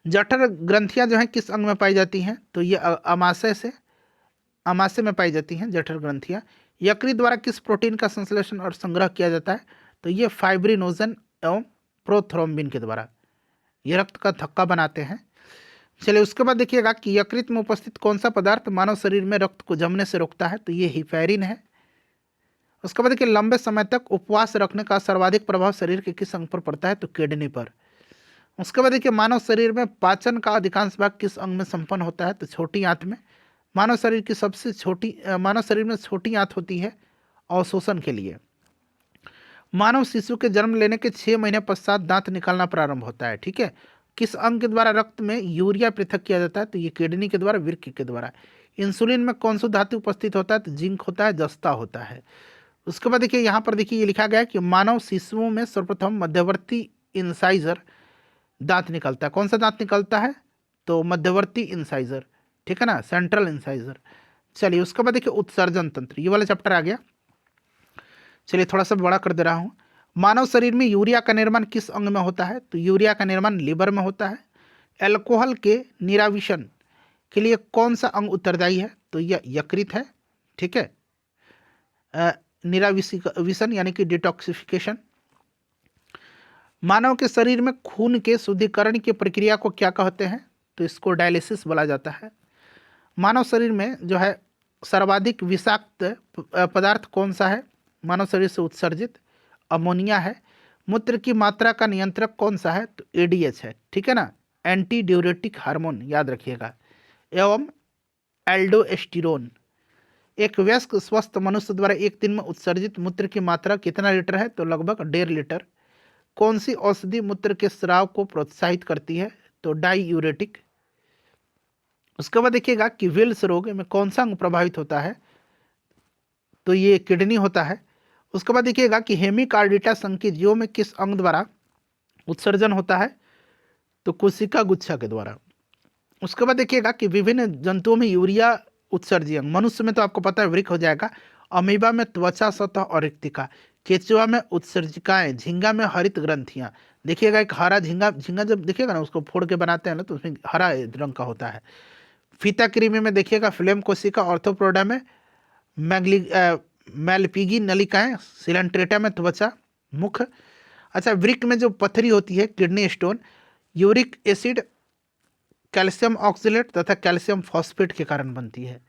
जठर ग्रंथियां जो हैं किस अंग में पाई जाती हैं? तो ये अमाशय में पाई जाती हैं जठर ग्रंथियां। यकृत द्वारा किस प्रोटीन का संश्लेषण और संग्रह किया जाता है? तो ये फाइब्रिनोजन एवं प्रोथ्रोम्बिन के द्वारा ये रक्त का थक्का बनाते हैं। चलिए उसके बाद देखिएगा कि यकृत में उपस्थित कौन सा पदार्थ मानव शरीर में रक्त को जमने से रोकता है? तो ये हिपैरिन है। उसके बाद देखिए लंबे समय तक उपवास रखने का सर्वाधिक प्रभाव शरीर के किस अंग पर पड़ता है? तो किडनी पर। उसके बाद देखिए मानव शरीर में पाचन का अधिकांश भाग किस अंग में संपन्न होता है? तो छोटी आंत में। मानव शरीर में छोटी आंत होती है अवशोषण के लिए। मानव शिशु के जन्म लेने के 6 महीने पश्चात दांत निकालना प्रारंभ होता है, ठीक है। किस अंग के द्वारा रक्त में यूरिया पृथक किया जाता है? तो ये किडनी के द्वारा, वृक्क के द्वारा। इंसुलिन में कौन सा धातु उपस्थित होता है? तो जिंक होता है, जस्ता होता है। उसके बाद देखिए यहाँ पर देखिए ये लिखा गया है कि मानव शिशुओं में सर्वप्रथम मध्यवर्ती इंसाइजर दांत निकलता है। कौन सा दांत निकलता है? तो मध्यवर्ती इंसाइजर, ठीक है ना, सेंट्रल इंसाइजर। चलिए उसके बाद देखिए उत्सर्जन तंत्र, ये वाला चैप्टर आ गया। चलिए थोड़ा सा बड़ा कर दे रहा हूँ। मानव शरीर में यूरिया का निर्माण किस अंग में होता है? तो यूरिया का निर्माण लीवर में होता है। एल्कोहल के निराविशन के लिए कौन सा अंग उत्तरदायी है? तो यह यकृत है, ठीक है। निराविशन यानी कि डिटॉक्सिफिकेशन। मानव के शरीर में खून के शुद्धिकरण की प्रक्रिया को क्या कहते हैं? तो इसको डायलिसिस बोला जाता है। मानव शरीर में जो है सर्वाधिक विषाक्त पदार्थ कौन सा है मानव शरीर से उत्सर्जित? अमोनिया है। मूत्र की मात्रा का नियंत्रक कौन सा है? तो एडीएच है, ठीक है ना, एंटी ड्यूरेटिक हार्मोन, याद रखिएगा, एवं एल्डोस्टेरोन। एक वयस्क स्वस्थ मनुष्य द्वारा एक दिन में उत्सर्जित मूत्र की मात्रा कितना लीटर है? तो लगभग 1.5 लीटर। कौन सी औषधि मूत्र के स्राव को प्रोत्साहित करती है? तो डाईयूरेटिक। उसके बाद देखिएगा कि विल्स रोग में कौन सा अंग प्रभावित होता है? तो ये किडनी होता है। उसके बाद देखिएगा कि हेमिकार्डिटा संकेत जीवों में किस अंग द्वारा उत्सर्जन होता है? तो कोशिका गुच्छा के द्वारा। उसके बाद देखिएगा कि विभिन्न जंतुओं में यूरिया उत्सर्जी अंग, मनुष्य में तो आपको पता है वृक्क हो जाएगा, अमीबा में त्वचा सतह और रिक्तिका, केचुआ में उत्सर्जिकाएं, झींगा में हरित ग्रंथियां। देखिएगा एक हरा झींगा जब देखिएगा ना उसको फोड़ के बनाते हैं ना तो उसमें हरा रंग का होता है। फीता कृमि में देखिएगा फ्लेम कोशिका, ऑर्थोपोडा में मैलपीगी नलिकाएं, सिलेंट्रेटा में त्वचा मुख। अच्छा वृक्क में जो पथरी होती है kidney stone, uric acid, calcium oxalate तथा कैल्शियम फॉस्फेट के कारण बनती है,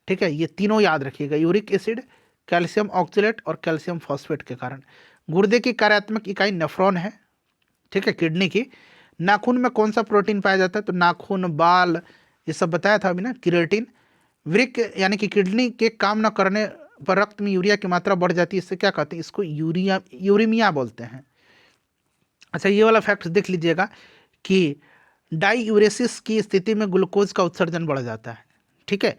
ठीक है। ये तीनों याद रखिएगा, यूरिक एसिड, कैल्शियम ऑक्सलेट और कैल्शियम फॉस्फेट के कारण। गुर्दे की कार्यात्मक इकाई नेफ्रॉन है, ठीक है, किडनी की। नाखून में कौन सा प्रोटीन पाया जाता है? तो नाखून, बाल, ये सब बताया था अभी ना, केराटिन। वृक्क यानी कि किडनी के काम न करने पर रक्त में यूरिया की मात्रा बढ़ जाती है, इससे क्या कहते हैं? इसको यूरीमिया बोलते हैं। अच्छा ये वाला फैक्ट देख लीजिएगा कि डाईयूरेसिस की स्थिति में ग्लूकोज का उत्सर्जन बढ़ जाता है, ठीक है।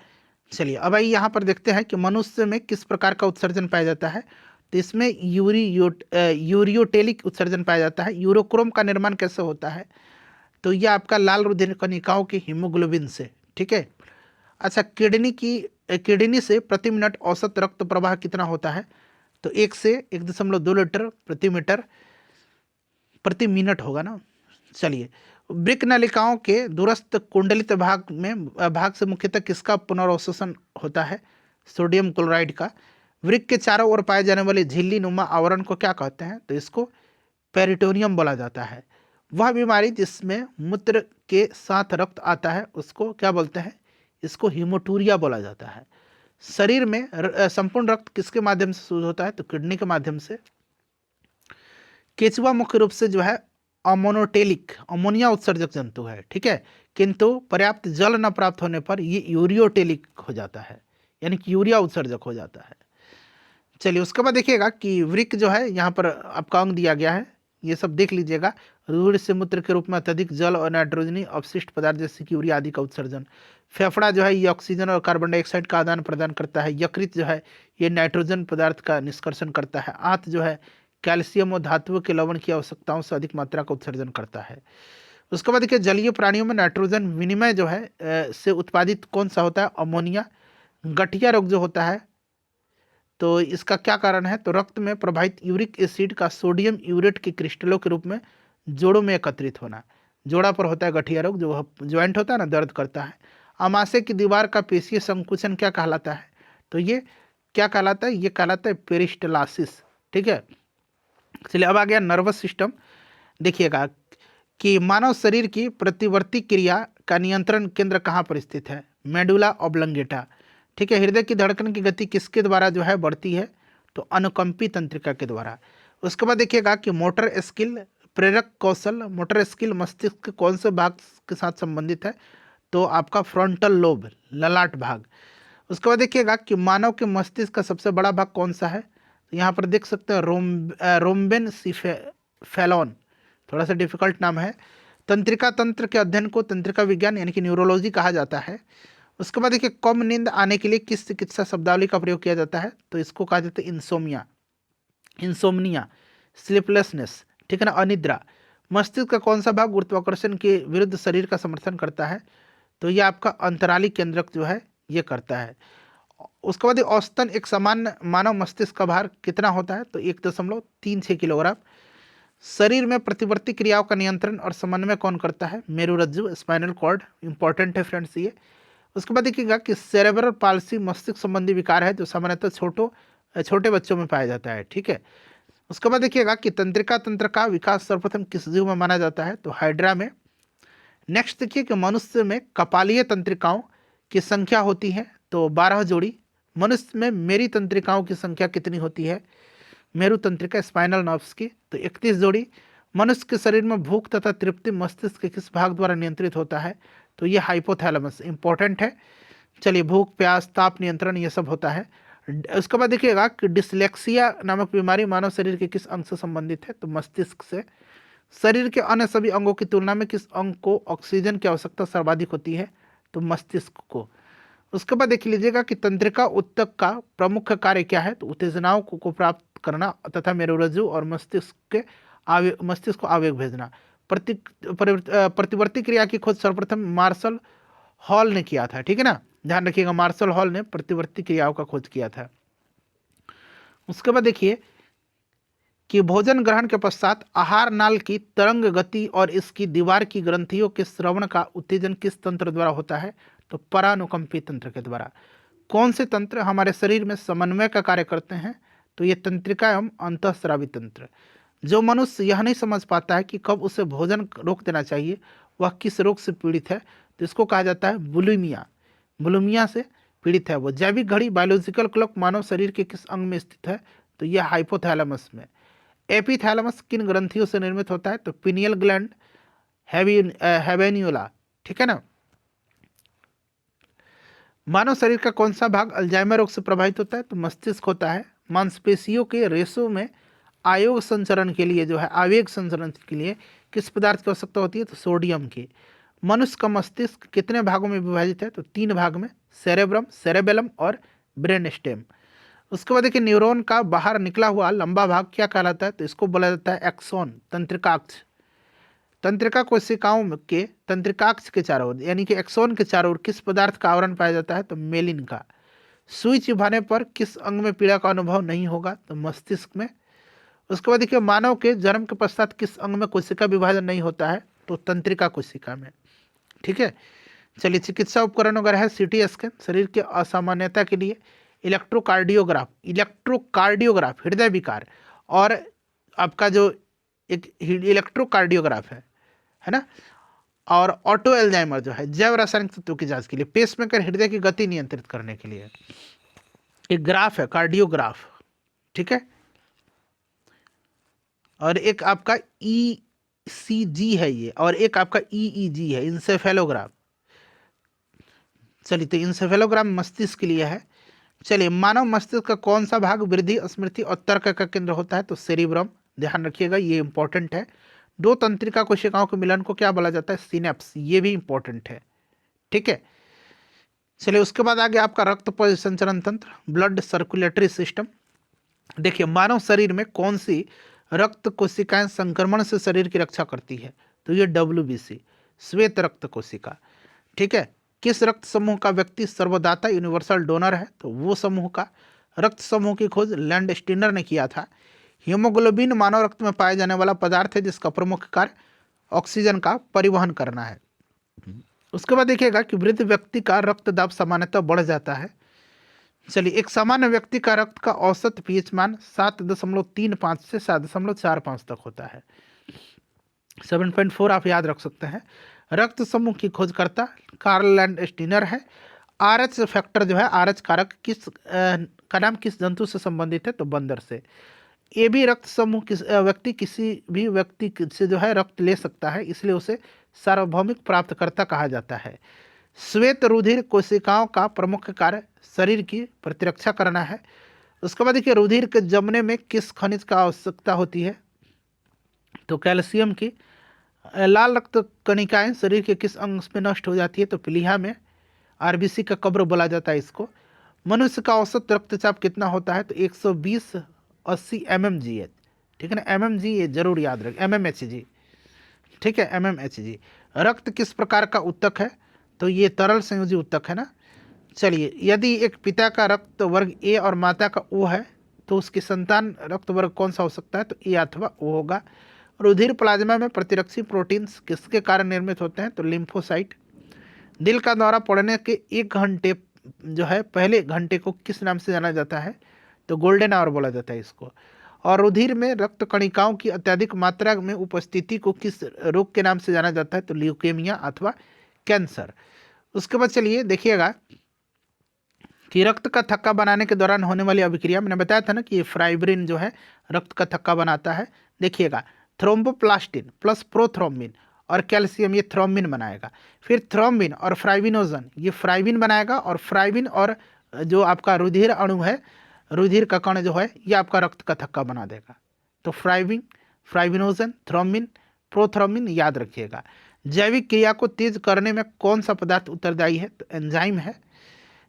चलिए अब आइए यहाँ पर देखते हैं कि मनुष्य में किस प्रकार का उत्सर्जन पाया जाता है। तो इसमें यूरियोटेलिक उत्सर्जन पाया जाता है। यूरोक्रोम का निर्माण कैसे होता है? तो यह आपका लाल रुधिर कणिकाओं के हीमोग्लोबिन से, ठीक है। अच्छा किडनी से प्रति मिनट औसत रक्त प्रवाह कितना होता है? तो 1 से 1.2 लीटर प्रति मिनट होगा ना। चलिए वृक्क नलिकाओं के दूरस्थ कुंडलित भाग से मुख्यतः किसका पुनर्अवशोषण होता है? सोडियम क्लोराइड का। वृक्क के चारों ओर पाए जाने वाले झिल्ली नुमा आवरण को क्या कहते हैं? तो इसको पेरिटोनियम बोला जाता है। वह बीमारी जिसमें मूत्र के साथ रक्त आता है उसको क्या बोलते हैं? इसको हीमोटूरिया बोला जाता है। शरीर में संपूर्ण रक्त किसके माध्यम से शुद्ध होता है? तो किडनी के माध्यम से। केचुआ मुख्य रूप से जो है अमोनिया उत्सर्जक जंतु है, ठीक है, किंतु पर्याप्त जल न प्राप्त होने पर ये यूरियोटेलिक हो जाता है, यानी कि यूरिया उत्सर्जक हो जाता है। चलिए उसके बाद देखिएगा कि वृक्क जो है यहाँ पर आपका अंग दिया गया है, ये सब देख लीजिएगा। रुधिर से मूत्र के रूप में अत्यधिक जल और नाइट्रोजनी अवशिष्ट पदार्थ जैसे कि यूरिया आदि का उत्सर्जन। फेफड़ा जो है ये ऑक्सीजन और कार्बन डाइऑक्साइड का आदान प्रदान करता है। यकृत जो है ये नाइट्रोजन पदार्थ का निष्कर्षण करता है। आंत जो है कैल्शियम और धातुओं के लवण की आवश्यकताओं से अधिक मात्रा का उत्सर्जन करता है। उसके बाद देखिए जलीय प्राणियों में नाइट्रोजन विनिमय जो है से उत्पादित कौन सा होता है, अमोनिया। गठिया रोग जो होता है तो इसका क्या कारण है, तो रक्त में प्रवाहित यूरिक एसिड का सोडियम यूरेट के क्रिस्टलों के रूप में जोड़ों में एकत्रित होना। जोड़ा पर होता है गठिया रोग, जो ज्वाइंट होता है ना, दर्द करता है। आमाशय की दीवार का पेशीय संकुचन क्या कहलाता है, तो ये क्या कहलाता है, ये कहलाता है पेरिस्टलासिस। ठीक है, चलिए अब आ गया नर्वस सिस्टम। देखिएगा कि मानव शरीर की प्रतिवर्ती क्रिया का नियंत्रण केंद्र कहाँ पर स्थित है, मेडुला ऑब्लंगेटा। ठीक है, हृदय की धड़कन की गति किसके द्वारा जो है बढ़ती है, तो अनुकंपी तंत्रिका के द्वारा। उसके बाद देखिएगा कि मोटर स्किल, प्रेरक कौशल, मोटर स्किल मस्तिष्क के कौन से भाग के साथ संबंधित है, तो आपका फ्रंटल लोब, ललाट भाग। उसके बाद देखिएगा कि मानव के मस्तिष्क का सबसे बड़ा भाग कौन सा है, तो यहाँ पर देख सकते हैं रोम्बेन सिफेलॉन, थोड़ा सा डिफिकल्ट नाम है। तंत्रिका तंत्र के अध्ययन को तंत्रिका विज्ञान यानी कि न्यूरोलॉजी कहा जाता है। उसके बाद देखिए कम नींद आने के लिए किस चिकित्सा शब्दावली का प्रयोग किया जाता है, तो इसको कहा जाता है इंसोमिया, इंसोमनिया, स्लीपलेसनेस। ठीक है ना, अनिद्रा। मस्तिष्क का कौन सा भाग गुरुत्वाकर्षण के विरुद्ध शरीर का समर्थन करता है, तो ये आपका अंतराली केंद्रक जो है ये करता है। उसके बाद औसतन एक सामान्य मानव मस्तिष्क का भार कितना होता है, तो 1.36 किलोग्राम। शरीर में प्रतिवर्ती क्रियाओं का नियंत्रण और समन्वय कौन करता है, मेरुरज्जु, स्पाइनल कॉर्ड। इंपॉर्टेंट है फ्रेंड्स ये। उसके बाद देखिएगा कि सेरेब्रल पाल्सी मस्तिष्क संबंधी विकार है जो सामान्यतः छोटे बच्चों में पाया जाता है। ठीक है, उसके बाद देखिएगा कि तंत्रिका तंत्र का विकास सर्वप्रथम किस जीव में माना जाता है, तो हाइड्रा में। नेक्स्ट देखिए कि मनुष्य में कपालीय तंत्रिकाओं की संख्या होती है, तो 12 जोड़ी। मनुष्य में मेरी तंत्रिकाओं की संख्या कितनी होती है, मेरु तंत्रिका स्पाइनल नर्व्स की, तो 31 जोड़ी। मनुष्य के शरीर में भूख तथा तृप्ति मस्तिष्क के किस भाग द्वारा नियंत्रित होता है, तो ये हाइपोथैलेमस। इंपॉर्टेंट है। चलिए भूख प्यास ताप नियंत्रण ये सब होता है। उसके बाद देखिएगा कि डिसलेक्सिया नामक बीमारी मानव शरीर के किस अंग से संबंधित है, तो मस्तिष्क से। शरीर के अन्य सभी अंगों की तुलना में किस अंग को ऑक्सीजन की आवश्यकता सर्वाधिक होती है, तो मस्तिष्क को। उसके बाद देख लीजिएगा कि तंत्रिका उत्तक का प्रमुख कार्य क्या है, तो उत्तेजनाओं को प्राप्त करना तथा मेरुरज्जु और मस्तिष्क को आवेग भेजना। प्रतिवर्ती क्रिया की खोज सर्वप्रथम मार्शल हॉल ने किया था। ठीक है ना, ध्यान रखिएगा, मार्शल हॉल ने प्रतिवर्ती क्रियाओं का खोज किया था। उसके बाद देखिए कि भोजन ग्रहण के पश्चात आहार नाल की तरंग गति और इसकी दीवार की ग्रंथियों के श्रवण का उत्तेजन किस तंत्र द्वारा होता है, तो परानुकंपी तंत्र के द्वारा। कौन से तंत्र हमारे शरीर में समन्वय का कार्य करते हैं, तो ये तंत्रिका एवं अंतःस्रावी तंत्र। जो मनुष्य यह नहीं समझ पाता है कि कब उसे भोजन रोक देना चाहिए, वह किस रोग से पीड़ित है, तो इसको कहा जाता है बुलिमिया। बुलिमिया से पीड़ित है वो। जैविक घड़ी, बायोलॉजिकल क्लॉक मानव शरीर के किस अंग में स्थित है, तो यह हाइपोथैलेमस में। एपिथैलेमस किन ग्रंथियों से निर्मित होता है, तो पिनियल ग्लैंड, हैवेन्यूला। ठीक है ना। मानव शरीर का कौन सा भाग अल्जाइमर रोग से प्रभावित होता है, तो मस्तिष्क होता है। मांसपेशियों के रेशों में आयोग संचरण के लिए जो है, आवेग संचरण के लिए किस पदार्थ की आवश्यकता होती है, तो सोडियम की। मनुष्य का मस्तिष्क कितने भागों में विभाजित है, तो 3 भाग में, सेरेब्रम, सेरेबेलम और ब्रेन स्टेम। उसके बाद देखिए न्यूरॉन का बाहर निकला हुआ लंबा भाग क्या कहलाता है, तो इसको बोला जाता है एक्सोन, तंत्रिकाक्ष। तंत्रिका कोशिकाओं के तंत्रिकाक्ष के चारों ओर यानी कि एक्सोन के चारों ओर किस पदार्थ का आवरण पाया जाता है, तो मेलिन का। सुई चिबाने पर किस अंग में पीड़ा का अनुभव नहीं होगा, तो मस्तिष्क में। उसके बाद देखिए मानव के जन्म के पश्चात किस अंग में कोशिका विभाजन नहीं होता है, तो तंत्रिका कोशिका में। ठीक है, चलिए चिकित्सा उपकरण वगैरह है, सीटी स्कैन शरीर के असामान्यता के लिए, इलेक्ट्रोकार्डियोग्राफ हृदय विकार, और आपका जो एक इलेक्ट्रोकार्डियोग्राफ है ना, और ऑटो एल्जाइमर जो है जैव रासायनिक तत्वों की जांच के लिए, पेसमेकर हृदय की गति नियंत्रित करने के लिए। एक ग्राफ है कार्डियोग्राफ। ठीक है, और एक आपका ईसीजी है ये, और एक आपका ईईजी है, इंसेफेलोग्राफ। चलिए तो इंसेफेलोग्राम मस्तिष्क के लिए है। चलिए मानव मस्तिष्क का कौन सा भाग वृद्धि, स्मृति और तर्क का केंद्र होता है, तो सेरिब्रम। ध्यान रखिएगा ये इंपॉर्टेंट है। 2 तंत्रिका कोशिकाओं के मिलन को क्या बोला जाता है, सिनेप्स। ये भी इंपॉर्टेंट है। ठीक है, चलिए उसके बाद आगे आपका रक्त परिसंचरण तंत्र, ब्लड सर्कुलेटरी सिस्टम। देखिए मानव शरीर में कौन सी रक्त कोशिकाएं संक्रमण से शरीर की रक्षा करती है, तो ये WBC श्वेत रक्त कोशिका। ठीक है, किस रक्त समूह का व्यक्ति सर्वदाता यूनिवर्सल डोनर है, तो वो समूह का। रक्त समूह की खोज लैंडस्टीनर ने किया था। हीमोग्लोबिन मानव रक्त में पाए जाने वाला पदार्थ है जिसका प्रमुख कार्य ऑक्सीजन का परिवहन करना है। उसके बाद देखिएगा कि वृद्ध व्यक्ति का रक्तदाब सामान्यतः बढ़ जाता है। चलिए, एक सामान्य व्यक्ति का रक्त का औसत पीएच मान 7.35 से 7.45 तक होता है। 7.4 आप याद रख सकते हैं। रक्त समूह की खोजकर्ता कार्ल लैंडस्टीनर है। RH फैक्टर जो है, RH कारक का नाम किस जंतु से संबंधित है, तो बंदर से। AB रक्त समूह किसी भी व्यक्ति से जो है रक्त ले सकता है, इसलिए उसे सार्वभौमिक प्राप्तकर्ता कहा जाता है। श्वेत रुधिर कोशिकाओं का प्रमुख कार्य शरीर की प्रतिरक्षा करना है। उसके बाद देखिए, रुधिर के जमने में किस खनिज का आवश्यकता होती है, तो कैल्शियम की। लाल रक्त कणिकाएं शरीर के किस अंग में नष्ट हो जाती है, तो प्लीहा में। RBC का कब्र बोला जाता है इसको। मनुष्य का औसत रक्तचाप कितना होता है, तो 120/80 mmGH। ठीक है ना, mmG ये जरूर याद रखें, mmHg। ठीक है, mmHg। रक्त किस प्रकार का ऊतक है, तो ये तरल संयोजी ऊतक है ना। चलिए, यदि एक पिता का रक्त वर्ग A और माता का O है, तो उसकी संतान रक्त वर्ग कौन सा हो सकता है, तो A अथवा O होगा। रुधिर प्लाज्मा में प्रतिरक्षी प्रोटीन्स किसके कारण निर्मित होते हैं, तो लिम्फोसाइट। दिल का दौरा पड़ने के 1 घंटे जो है पहले घंटे को किस नाम से जाना जाता है, तो गोल्डन आवर बोला जाता है इसको। और रुधिर में रक्त कणिकाओं की अत्यधिक मात्रा में उपस्थिति को किस रोग के नाम से जाना जाता है, तो ल्यूकेमिया अथवा कैंसर। उसके बाद चलिए देखिएगा कि रक्त का थक्का बनाने के दौरान होने वाली अभिक्रिया, मैंने बताया था ना कि ये फाइब्रिन जो है रक्त का थक्का बनाता है। देखिएगा, थ्रोम्बोप्लास्टिन प्लस प्रोथ्रोम्बिन और कैल्शियम ये थ्रोम्बिन बनाएगा। फिर थ्रोम्बिन और फ्राइबिनोजन ये फ्राइबिन बनाएगा, और फ्राइबिन और जो आपका रुधिर अणु है, रुधिर का कण जो है, ये आपका रक्त का थक्का बना देगा। तो फ्राइबिनोजन, थ्रोम्बिन, प्रोथ्रोम्बिन याद रखिएगा। जैविक क्रिया को तेज करने में कौन सा पदार्थ उत्तरदायी है, तो एंजाइम है।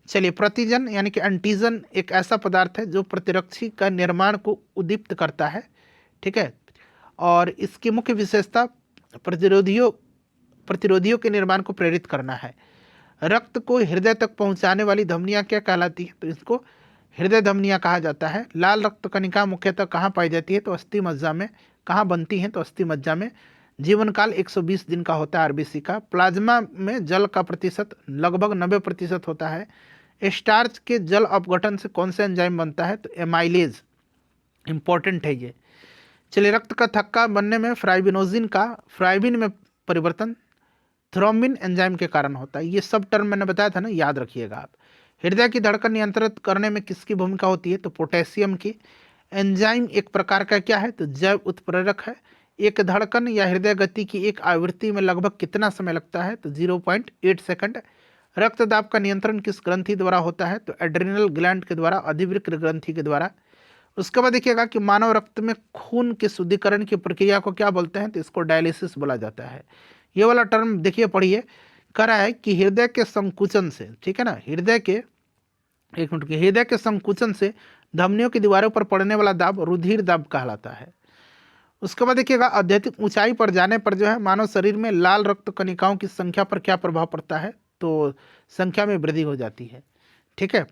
चलिए, प्रतिजन यानी कि एंटीजन एक ऐसा पदार्थ है जो प्रतिरक्षी का निर्माण को उद्दीप्त करता है। ठीक है, और इसकी मुख्य विशेषता प्रतिरोधियों के निर्माण को प्रेरित करना है। रक्त को हृदय तक पहुंचाने वाली धमनियां क्या कहलाती है, तो इसको हृदय धमनियां कहा जाता है। लाल रक्त कणिका मुख्यतः कहाँ पाई जाती है, तो अस्थि मज्जा में। कहाँ बनती हैं, तो अस्थि मज्जा में। जीवन काल 120 दिन का होता है RBC का। प्लाज्मा में जल का प्रतिशत लगभग 90% होता है। स्टार्च के जल अपघटन से कौन सा एंजाइम बनता है, तो एमाइलेज, इंपॉर्टेंट है ये। चलिए, रक्त का थक्का बनने में फ्राइबिन में परिवर्तन थ्रोम्बिन एंजाइम के कारण होता है। ये सब टर्म मैंने बताया था ना, याद रखिएगा आप। हृदय की धड़कन नियंत्रित करने में किसकी भूमिका होती है, तो पोटेशियम की। एंजाइम एक प्रकार का क्या है, तो जैव उत्प्रेरक है। एक धड़कन या हृदय गति की एक आवृत्ति में लगभग कितना समय लगता है, तो 0.8 सेकंड। रक्तदाब का नियंत्रण किस ग्रंथि द्वारा होता है, तो एड्रिनल ग्लैंड के द्वारा, अधिवृक्क ग्रंथि के द्वारा। उसके बाद देखिएगा कि मानव रक्त में खून के शुद्धिकरण की प्रक्रिया को क्या बोलते हैं, तो इसको डायलिसिस बोला जाता है। ये वाला टर्म देखिए, पढ़िए। कह रहा है कि हृदय के संकुचन से, ठीक है ना, हृदय के संकुचन से धमनियों की दीवारों पर पड़ने वाला दाब रुधिर दाब कहलाता है। उसके बाद देखिएगा, अत्यधिक ऊंचाई पर जाने पर जो है मानव शरीर में लाल रक्त कणिकाओं की संख्या पर क्या प्रभाव पड़ता है, तो संख्या में वृद्धि हो जाती है। ठीक है,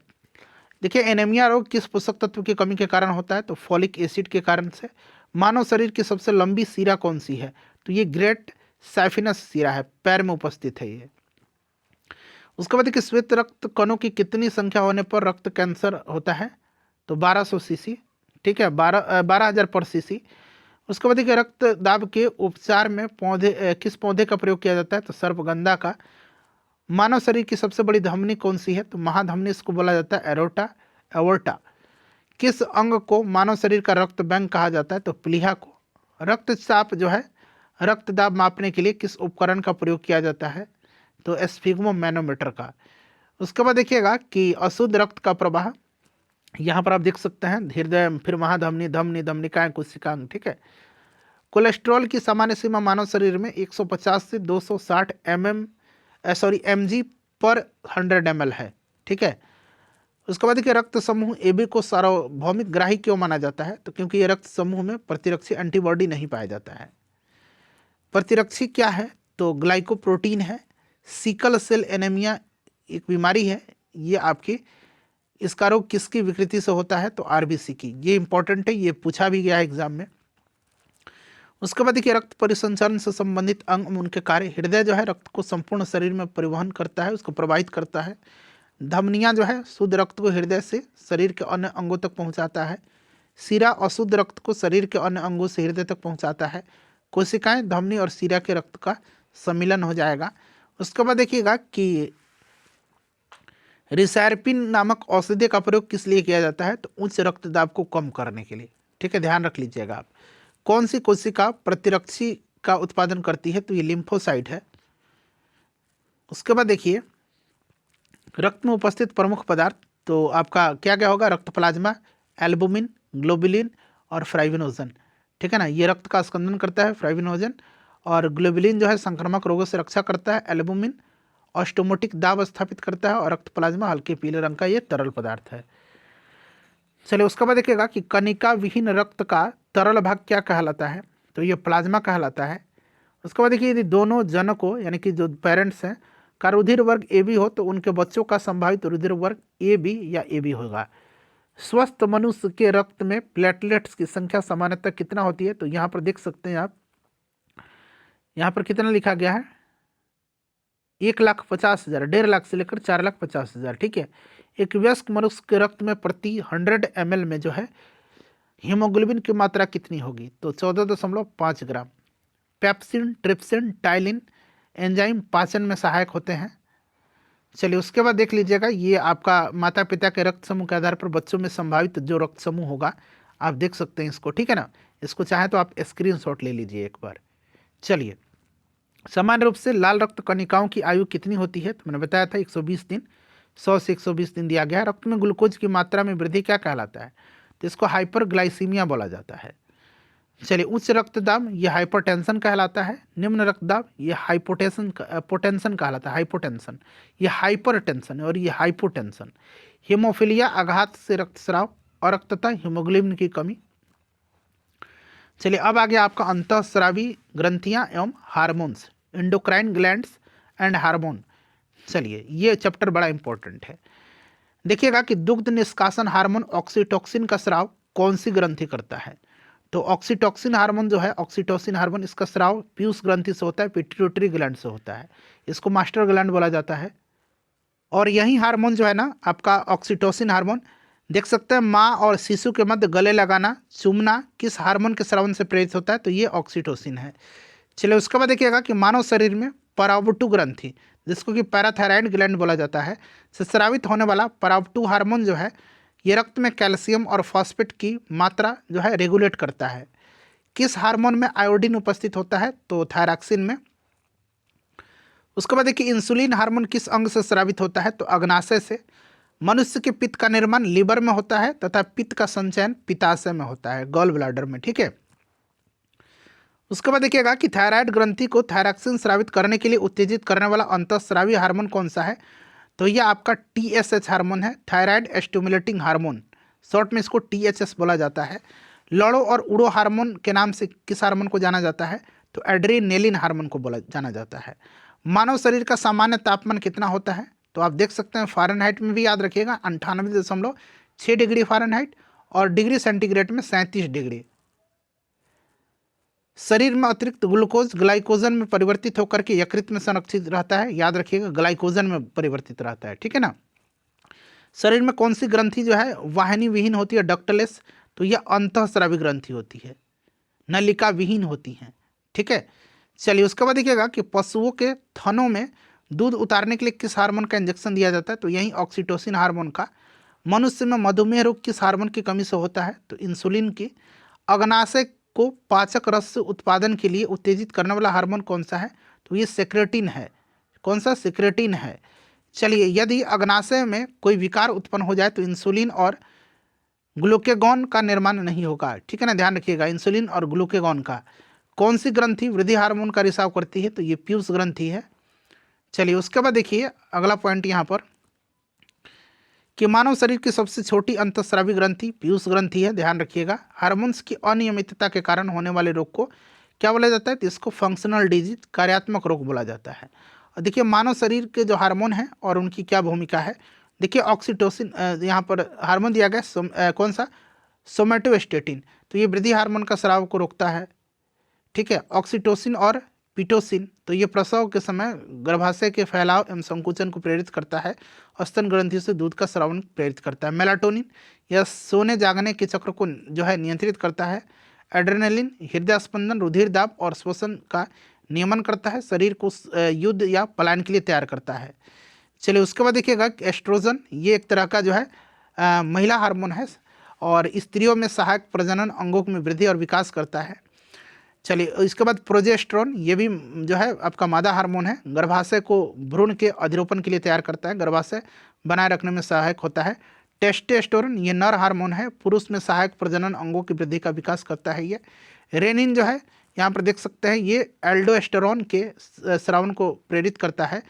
देखिए, एनीमिया रोग किस पोषक तत्व की कमी के कारण होता है, तो फॉलिक एसिड के कारण से। मानव शरीर की सबसे लंबी सिरा कौन सी है, तो ये ग्रेट साइफिनस सिरा है, पैर में उपस्थित है ये। उसके बाद देखिए, श्वेत रक्त कणों की कितनी संख्या होने पर रक्त कैंसर होता है, तो 1200 सीसी। ठीक है, 12,000 पर सीसी। उसके बाद देखिए, रक्त दाब के उपचार में किस पौधे का प्रयोग किया जाता है, तो सर्पगंधा का। मानव शरीर की सबसे बड़ी धमनी कौन सी है, तो महाधमनी इसको बोला जाता है एओर्टा। किस अंग को मानव शरीर का रक्त बैंक कहा जाता है, तो प्लीहा को। रक्तचाप जो है रक्तदाब मापने के लिए किस उपकरण का प्रयोग किया जाता है, तो स्फिग्मोमैनोमीटर का। उसके बाद देखिएगा कि अशुद्ध रक्त का प्रवाह, यहाँ पर आप देख सकते हैं हृदय, फिर महाधमनी, धमनी, धमनिकाएं, कोशिकांग। ठीक है, कोलेस्ट्रॉल की सामान्य सीमा मानव शरीर में 150 से 260 mg पर 100 ml है। ठीक है, उसके बाद देखिए, रक्त समूह AB को सार्वभौमिक ग्राही क्यों माना जाता है, तो क्योंकि ये रक्त समूह में प्रतिरक्षी एंटीबॉडी नहीं पाया जाता है। प्रतिरक्षी क्या है? तो ग्लाइकोप्रोटीन है। सिकल सेल एनीमिया एक बीमारी है, ये आपकी, इसका रोग किसकी विकृति से होता है? तो आरबीसी की। ये इंपॉर्टेंट है, ये पूछा भी गया है एग्जाम में। उसके बाद देखिए रक्त परिसंचरण से संबंधित अंग, उनके कार्य। हृदय जो है रक्त को संपूर्ण शरीर में परिवहन करता है, उसको प्रवाहित करता है। धमनियां जो है शुद्ध रक्त को हृदय से शरीर के अन्य अंगों तक पहुंचाता है। सिरा अशुद्ध रक्त को शरीर के अन्य अंगों से हृदय तक पहुंचाता है। कोशिकाएं धमनी और सिरा के रक्त का सम्मिलन हो जाएगा। उसके बाद देखिएगा कि रिसैरपिन नामक औषधि का प्रयोग किस लिए किया जाता है? तो उच्च रक्तदाब को कम करने के लिए। ठीक है, ध्यान रख लीजिएगा आप। कौन सी कोशिका प्रतिरक्षी का उत्पादन करती है? तो ये लिम्फोसाइट है। उसके बाद देखिए रक्त में उपस्थित प्रमुख पदार्थ, तो आपका क्या क्या होगा? रक्त प्लाज्मा, एल्बुमिन, ग्लोबुलिन और फ्राइबिनोजन। ठीक है ना, ये रक्त का स्कंदन करता है, फ्राइबिनोजन। और ग्लोबुलिन जो है संक्रामक रोगों से रक्षा करता है। एल्बुमिन ऑस्टोमोटिक दाब स्थापित करता है। और रक्त प्लाज्मा हल्के पीले रंग का ये तरल पदार्थ है। चलिए उसके बाद देखिएगा कि कणिका विहीन रक्त का तरल भाग क्या कहलाता है? तो ये प्लाज्मा कहलाता है। उसके बाद देखिए यदि दोनों जनकों यानी कि जो पेरेंट्स हैं का रुधिर वर्ग ए बी हो तो उनके बच्चों का संभावित रुधिर वर्ग ए बी या ए बी होगा। स्वस्थ मनुष्य के रक्त में प्लेटलेट्स की संख्या सामान्यतः कितना होती है? तो यहाँ पर देख सकते हैं आप, यहाँ पर कितना लिखा गया है? 1,50,000, 1.5 लाख से लेकर 4,50,000। ठीक है, एक वयस्क मनुष्य के रक्त में प्रति 100 ml में जो है हीमोग्लोबिन की मात्रा कितनी होगी? तो 14.5 ग्राम। पेप्सिन, ट्रिप्सिन, टाइलिन एंजाइम पाचन में सहायक होते हैं। चलिए उसके बाद देख लीजिएगा, ये आपका माता पिता के रक्त समूह के आधार पर बच्चों में संभावित जो रक्त समूह होगा आप देख सकते हैं इसको। ठीक है ना, इसको चाहे तो आप स्क्रीनशॉट ले लीजिए एक बार। चलिए सामान्य रूप से लाल रक्त कणिकाओं की आयु कितनी होती है? तो मैंने बताया था 120 दिन, 100 से 120 दिन दिया गया है। रक्त में ग्लूकोज की मात्रा में वृद्धि क्या कहलाता है? तो इसको हाइपरग्लाइसीमिया बोला जाता है। चलिए उच्च रक्तदाब ये हाइपरटेंशन कहलाता है। निम्न रक्तदाब ये पोटेंशन कहलाता है। हाइपोटेंशन ये हाइपरटेंशन है और ये हाइपोटेंशन। हीमोफीलिया आघात से रक्तस्राव, अरक्तता, हीमोग्लोबिन की कमी। चलिए अब आगे आपका अंतःस्रावी ग्रंथियां एवं hormones, endocrine glands and hormone. चलिए ये चैप्टर बड़ा इंपॉर्टेंट है। देखिएगा कि दुग्ध निष्कासन हार्मोन ऑक्सीटोसिन का स्राव कौन सी ग्रंथि करता है? तो ऑक्सीटोसिन हार्मोन जो है, ऑक्सीटोसिन हार्मोन, इसका स्राव पीयूष ग्रंथि से होता है, पिट्यूटरी ग्लैंड से होता है। इसको मास्टर ग्लैंड बोला जाता है। और यही हार्मोन जो है ना आपका ऑक्सीटोसिन हार्मोन, देख सकते हैं माँ और शिशु के मध्य गले लगाना, चूमना किस हार्मोन के स्रावन से प्रेरित होता है? तो ये ऑक्सीटोसिन है। चलिए उसके बाद देखिएगा कि मानव शरीर में परावटु ग्रंथि, जिसको कि पैराथायराइड ग्लैंड बोला जाता है, से स्रावित होने वाला परावटु हार्मोन जो है ये रक्त में कैल्शियम और फॉस्फेट की मात्रा जो है रेगुलेट करता है। किस हार्मोन में आयोडीन उपस्थित होता है? तो थायरॉक्सिन में। उसके बाद देखिए इंसुलिन हार्मोन किस अंग से स्रावित होता है? तो अग्नाशय से। मनुष्य के पित्त का निर्माण लीवर में होता है तथा पित्त का संचयन पित्ताशय में होता है, गॉल ब्लैडर में। ठीक है, उसके बाद देखिएगा कि थायराइड ग्रंथि को थायरॉक्सिन स्रावित करने के लिए उत्तेजित करने वाला अंतःस्रावी हार्मोन कौन सा है? तो यह आपका TSH हार्मोन है, थायराइड स्टिमुलेटिंग हार्मोन, शॉर्ट में इसको THS बोला जाता है। लड़ो और उड़ो हार्मोन के नाम से किस हार्मोन को जाना जाता है? तो एड्रेनेलिन हार्मोन को जाना जाता है। मानव शरीर का सामान्य तापमान कितना होता है? तो आप देख सकते हैं फ़ारेनहाइट में भी याद रखिएगा, 98.6 डिग्री फ़ारेनहाइट और डिग्री सेंटीग्रेड में 37 डिग्री। शरीर में अतिरिक्त ग्लूकोज ग्लाइकोजन में परिवर्तित होकर के यकृत में संरक्षित रहता है, याद रखिएगा ग्लाइकोजन में परिवर्तित रहता है। ठीक है ना। शरीर में कौन सी ग्रंथि जो है वाहिनी विहीन होती है? डक्टलेस। तो यह अंतःस्रावी ग्रंथि होती है, नलिका विहीन होती हैं। ठीक है, चलिए उसके बाद देखिएगा कि पशुओं के थनों में दूध उतारने के लिए किस हार्मोन का इंजेक्शन दिया जाता है? तो यही ऑक्सीटोसिन हार्मोन का। मनुष्य में मधुमेह रोग किस हार्मोन की कमी से होता है? तो इंसुलिन की। अग्नाशय को पाचक रस से उत्पादन के लिए उत्तेजित करने वाला हार्मोन कौन सा है? तो ये सेक्रेटिन है। कौन सा? सेक्रेटिन है। चलिए यदि अग्नाशय में कोई विकार उत्पन्न हो जाए तो इंसुलिन और ग्लूकेगॉन का निर्माण नहीं होगा। ठीक है ना, ध्यान रखिएगा इंसुलिन और ग्लूकेगॉन का। कौन सी ग्रंथि वृद्धि हार्मोन का रिसाव करती है? तो ये पीयूष ग्रंथि है। चलिए उसके बाद देखिए अगला पॉइंट यहाँ पर कि मानव शरीर की सबसे छोटी अंतःस्रावी ग्रंथि पीयूष ग्रंथि है, ध्यान रखिएगा। हार्मोन्स की अनियमितता के कारण होने वाले रोग को क्या बोला जाता है, तो इसको फंक्शनल डिजीज, कार्यात्मक रोग बोला जाता है। और देखिए मानव शरीर के जो हार्मोन हैं और उनकी क्या भूमिका है, देखिए ऑक्सीटोसिन यहाँ पर हार्मोन दिया गया, कौन सा, सोमेटोस्टेटिन, तो ये वृद्धि हार्मोन का स्राव को रोकता है। ठीक है, ऑक्सीटोसिन और पिटोसिन, तो ये प्रसव के समय गर्भाशय के फैलाव एवं संकुचन को प्रेरित करता है और स्तन ग्रंथियों से दूध का स्रावन प्रेरित करता है। मेलाटोनिन यह सोने जागने के चक्र को जो है नियंत्रित करता है। एड्रेनलिन हृदय स्पंदन, रुधिर दाब और श्वसन का नियमन करता है, शरीर को युद्ध या पलायन के लिए तैयार करता है। चलिए उसके बाद देखिएगा एस्ट्रोजन, ये एक तरह का जो है महिला हार्मोन है और स्त्रियों में सहायक प्रजनन अंगों में वृद्धि और विकास करता है। चलिए इसके बाद प्रोजेस्टेरोन, ये भी जो है आपका मादा हार्मोन है, गर्भाशय को भ्रूण के अधिरोपण के लिए तैयार करता है, गर्भाशय बनाए रखने में सहायक होता है। टेस्टोस्टेरोन ये नर हार्मोन है, पुरुष में सहायक प्रजनन अंगों की वृद्धि का विकास करता है। ये रेनिन जो है यहाँ पर देख सकते हैं, ये एल्डोस्टेरोन के स्रावन को प्रेरित करता है।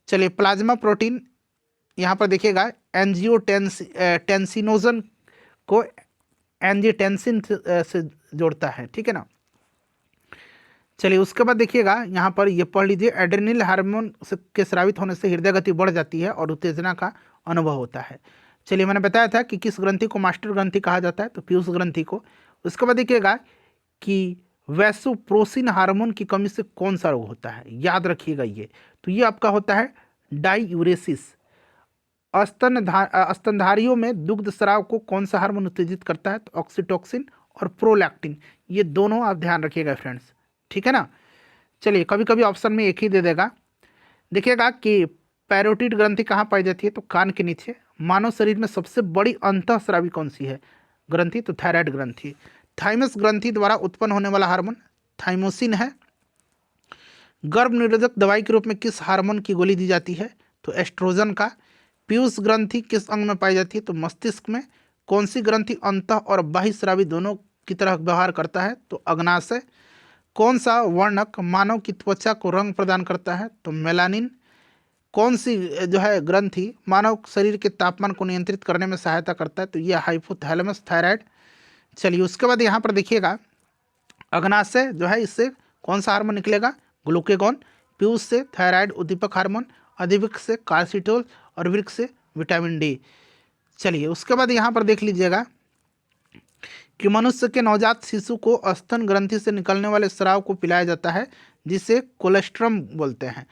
चलिए प्लाज्मा प्रोटीन, यहाँ पर देखिएगा एंजियोटेंसिनोजन को एंजियोटेंसिन से जोड़ता है। ठीक है ना। चलिए उसके बाद देखिएगा यहाँ पर ये पढ़ लीजिए, एड्रेनल हार्मोन के स्रावित होने से हृदय गति बढ़ जाती है और उत्तेजना का अनुभव होता है। चलिए मैंने बताया था कि किस ग्रंथि को मास्टर ग्रंथि कहा जाता है, तो पीयूष ग्रंथि को। उसके बाद देखिएगा कि वैसोप्रोसिन हार्मोन की कमी से कौन सा रोग होता है, याद रखिएगा ये, तो ये आपका होता है डाईयूरेसिस। स्तनधारियों में दुग्ध स्राव को कौन सा हार्मोन उत्तेजित करता है, तो ऑक्सीटोसिन और प्रोलैक्टिन, ये दोनों आप ध्यान रखिएगा फ्रेंड्स। ठीक है ना। चलिए कभी कभी ऑप्शन में एक ही दे देगा। देखिएगा कि पैरोटिड ग्रंथि कहाँ पाई जाती है, तो कान के नीचे। मानव शरीर में सबसे बड़ी अंतःस्रावी कौन सी है ग्रंथि, तो थायराइड ग्रंथि। थाइमस ग्रंथि द्वारा उत्पन्न होने वाला हार्मोन थाइमोसिन है। गर्भ निरोधक दवाई के रूप में किस हार्मोन की गोली दी जाती है, तो एस्ट्रोजन का। पीयूष ग्रंथि किस अंग में पाई जाती है, तो मस्तिष्क में। कौन सी ग्रंथि अंतः और बाह्य स्रावी दोनों की तरह व्यवहार करता है, तो अग्नाशय। कौन सा वर्णक मानव की त्वचा को रंग प्रदान करता है, तो मेलानिन। कौन सी जो है ग्रंथि मानव शरीर के तापमान को नियंत्रित करने में सहायता करता है, तो यह हाइपोथैलेमस थायराइड। चलिए उसके बाद यहाँ पर देखिएगा अग्नाशय जो है, इससे कौन सा हार्मोन निकलेगा, ग्लूकेगॉन। पीयूष से थायराइड उद्दीपक हार्मोन, अधिवृक्क से कार्सिटोल और वृक्क से विटामिन डी। चलिए उसके बाद यहाँ पर देख लीजिएगा कि मनुष्य के नवजात शिशु को स्तन ग्रंथि से निकलने वाले स्राव को पिलाया जाता है, जिसे कोलेस्ट्रम बोलते हैं।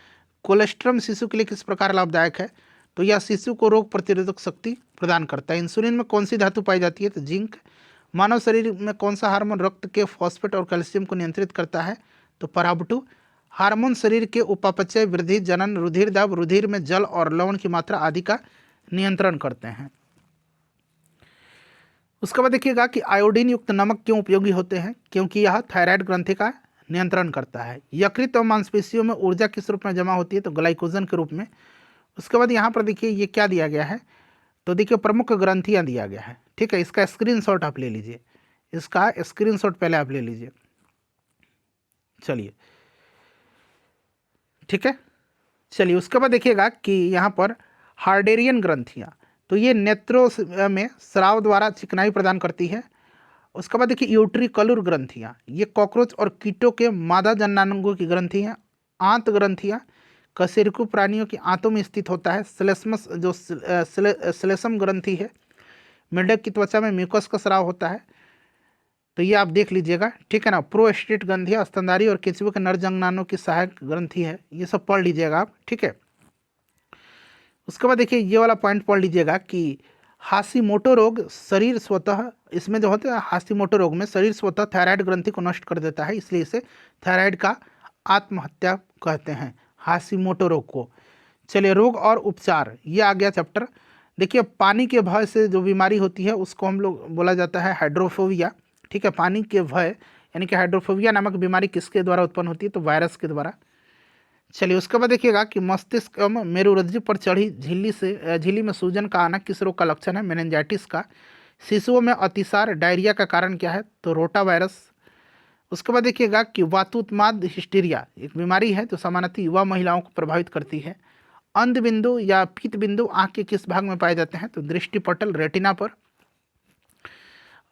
कोलेस्ट्रम शिशु के लिए किस प्रकार लाभदायक है, तो यह शिशु को रोग प्रतिरोधक शक्ति प्रदान करता है। इंसुलिन में कौन सी धातु पाई जाती है, तो जिंक। मानव शरीर में कौन सा हार्मोन रक्त के फॉस्फेट और कैल्शियम को नियंत्रित करता है, तो पराबटू। हार्मोन शरीर के उपापचय, वृद्धि, जनन, रुधिर दाब, रुधिर में जल और लवण की मात्रा आदि का नियंत्रण करते हैं। उसके बाद देखिएगा कि आयोडीन युक्त नमक क्यों उपयोगी होते हैं, क्योंकि यह थायराइड ग्रंथि का नियंत्रण करता है। यकृत और मांसपेशियों में ऊर्जा किस रूप में जमा होती है, तो ग्लाइकोजन के रूप में। उसके बाद यहाँ पर देखिए ये क्या दिया गया है, तो देखिए प्रमुख ग्रंथियाँ दिया गया है। ठीक है, इसका स्क्रीनशॉट आप ले लीजिए, इसका स्क्रीनशॉट पहले आप ले लीजिए। चलिए ठीक है। चलिए उसके बाद देखिएगा कि यहाँ पर हार्डेरियन ग्रंथियाँ, तो ये नेत्रों में स्राव द्वारा चिकनाई प्रदान करती है। उसके बाद देखिए यूट्रिकलुर ग्रंथियाँ, ये कॉकरोच और कीटों के मादा जननांगों की ग्रंथि हैं। आंत ग्रंथियाँ कशेरुकी प्राणियों की आंतों में स्थित होता है। श्लेष्मस जो श्लेष्म ग्रंथि है, मेढक की त्वचा में म्यूकस का स्राव होता है, तो ये आप देख लीजिएगा। ठीक है ना। प्रोस्टेट ग्रंथियाँ स्तनधारी और केंचुए के नर जननांगों की सहायक ग्रंथि है, ये सब पढ़ लीजिएगा आप। ठीक है। उसके बाद देखिए ये वाला पॉइंट पढ़ लीजिएगा कि हाशिमोटो रोग शरीर स्वतः, इसमें जो होता है हाशिमोटो रोग में शरीर स्वतः थायराइड ग्रंथि को नष्ट कर देता है, इसलिए इसे थायराइड का आत्महत्या कहते हैं, हाशिमोटो रोग को। चलिए रोग और उपचार, ये आ गया चैप्टर। देखिए पानी के भय से जो बीमारी होती है उसको हम लोग बोला जाता है हाइड्रोफोबिया। ठीक है, पानी के भय यानी कि हाइड्रोफोबिया नामक बीमारी किसके द्वारा उत्पन्न होती है, तो वायरस के द्वारा। चलिए उसके बाद देखिएगा कि मस्तिष्क एवं मेरुरज्जु पर चढ़ी झिल्ली में सूजन का आना किस रोग का लक्षण है, मेनिंजाइटिस का। शिशुओं में अतिसार डायरिया का कारण क्या है, तो रोटा वायरस। उसके बाद देखिएगा कि वातुत्माद हिस्टीरिया एक बीमारी है जो सामान्यतः युवा महिलाओं को प्रभावित करती है। अंध बिंदु या पीत बिंदु आँख के किस भाग में पाए जाते हैं, तो दृष्टिपटल रेटिना पर।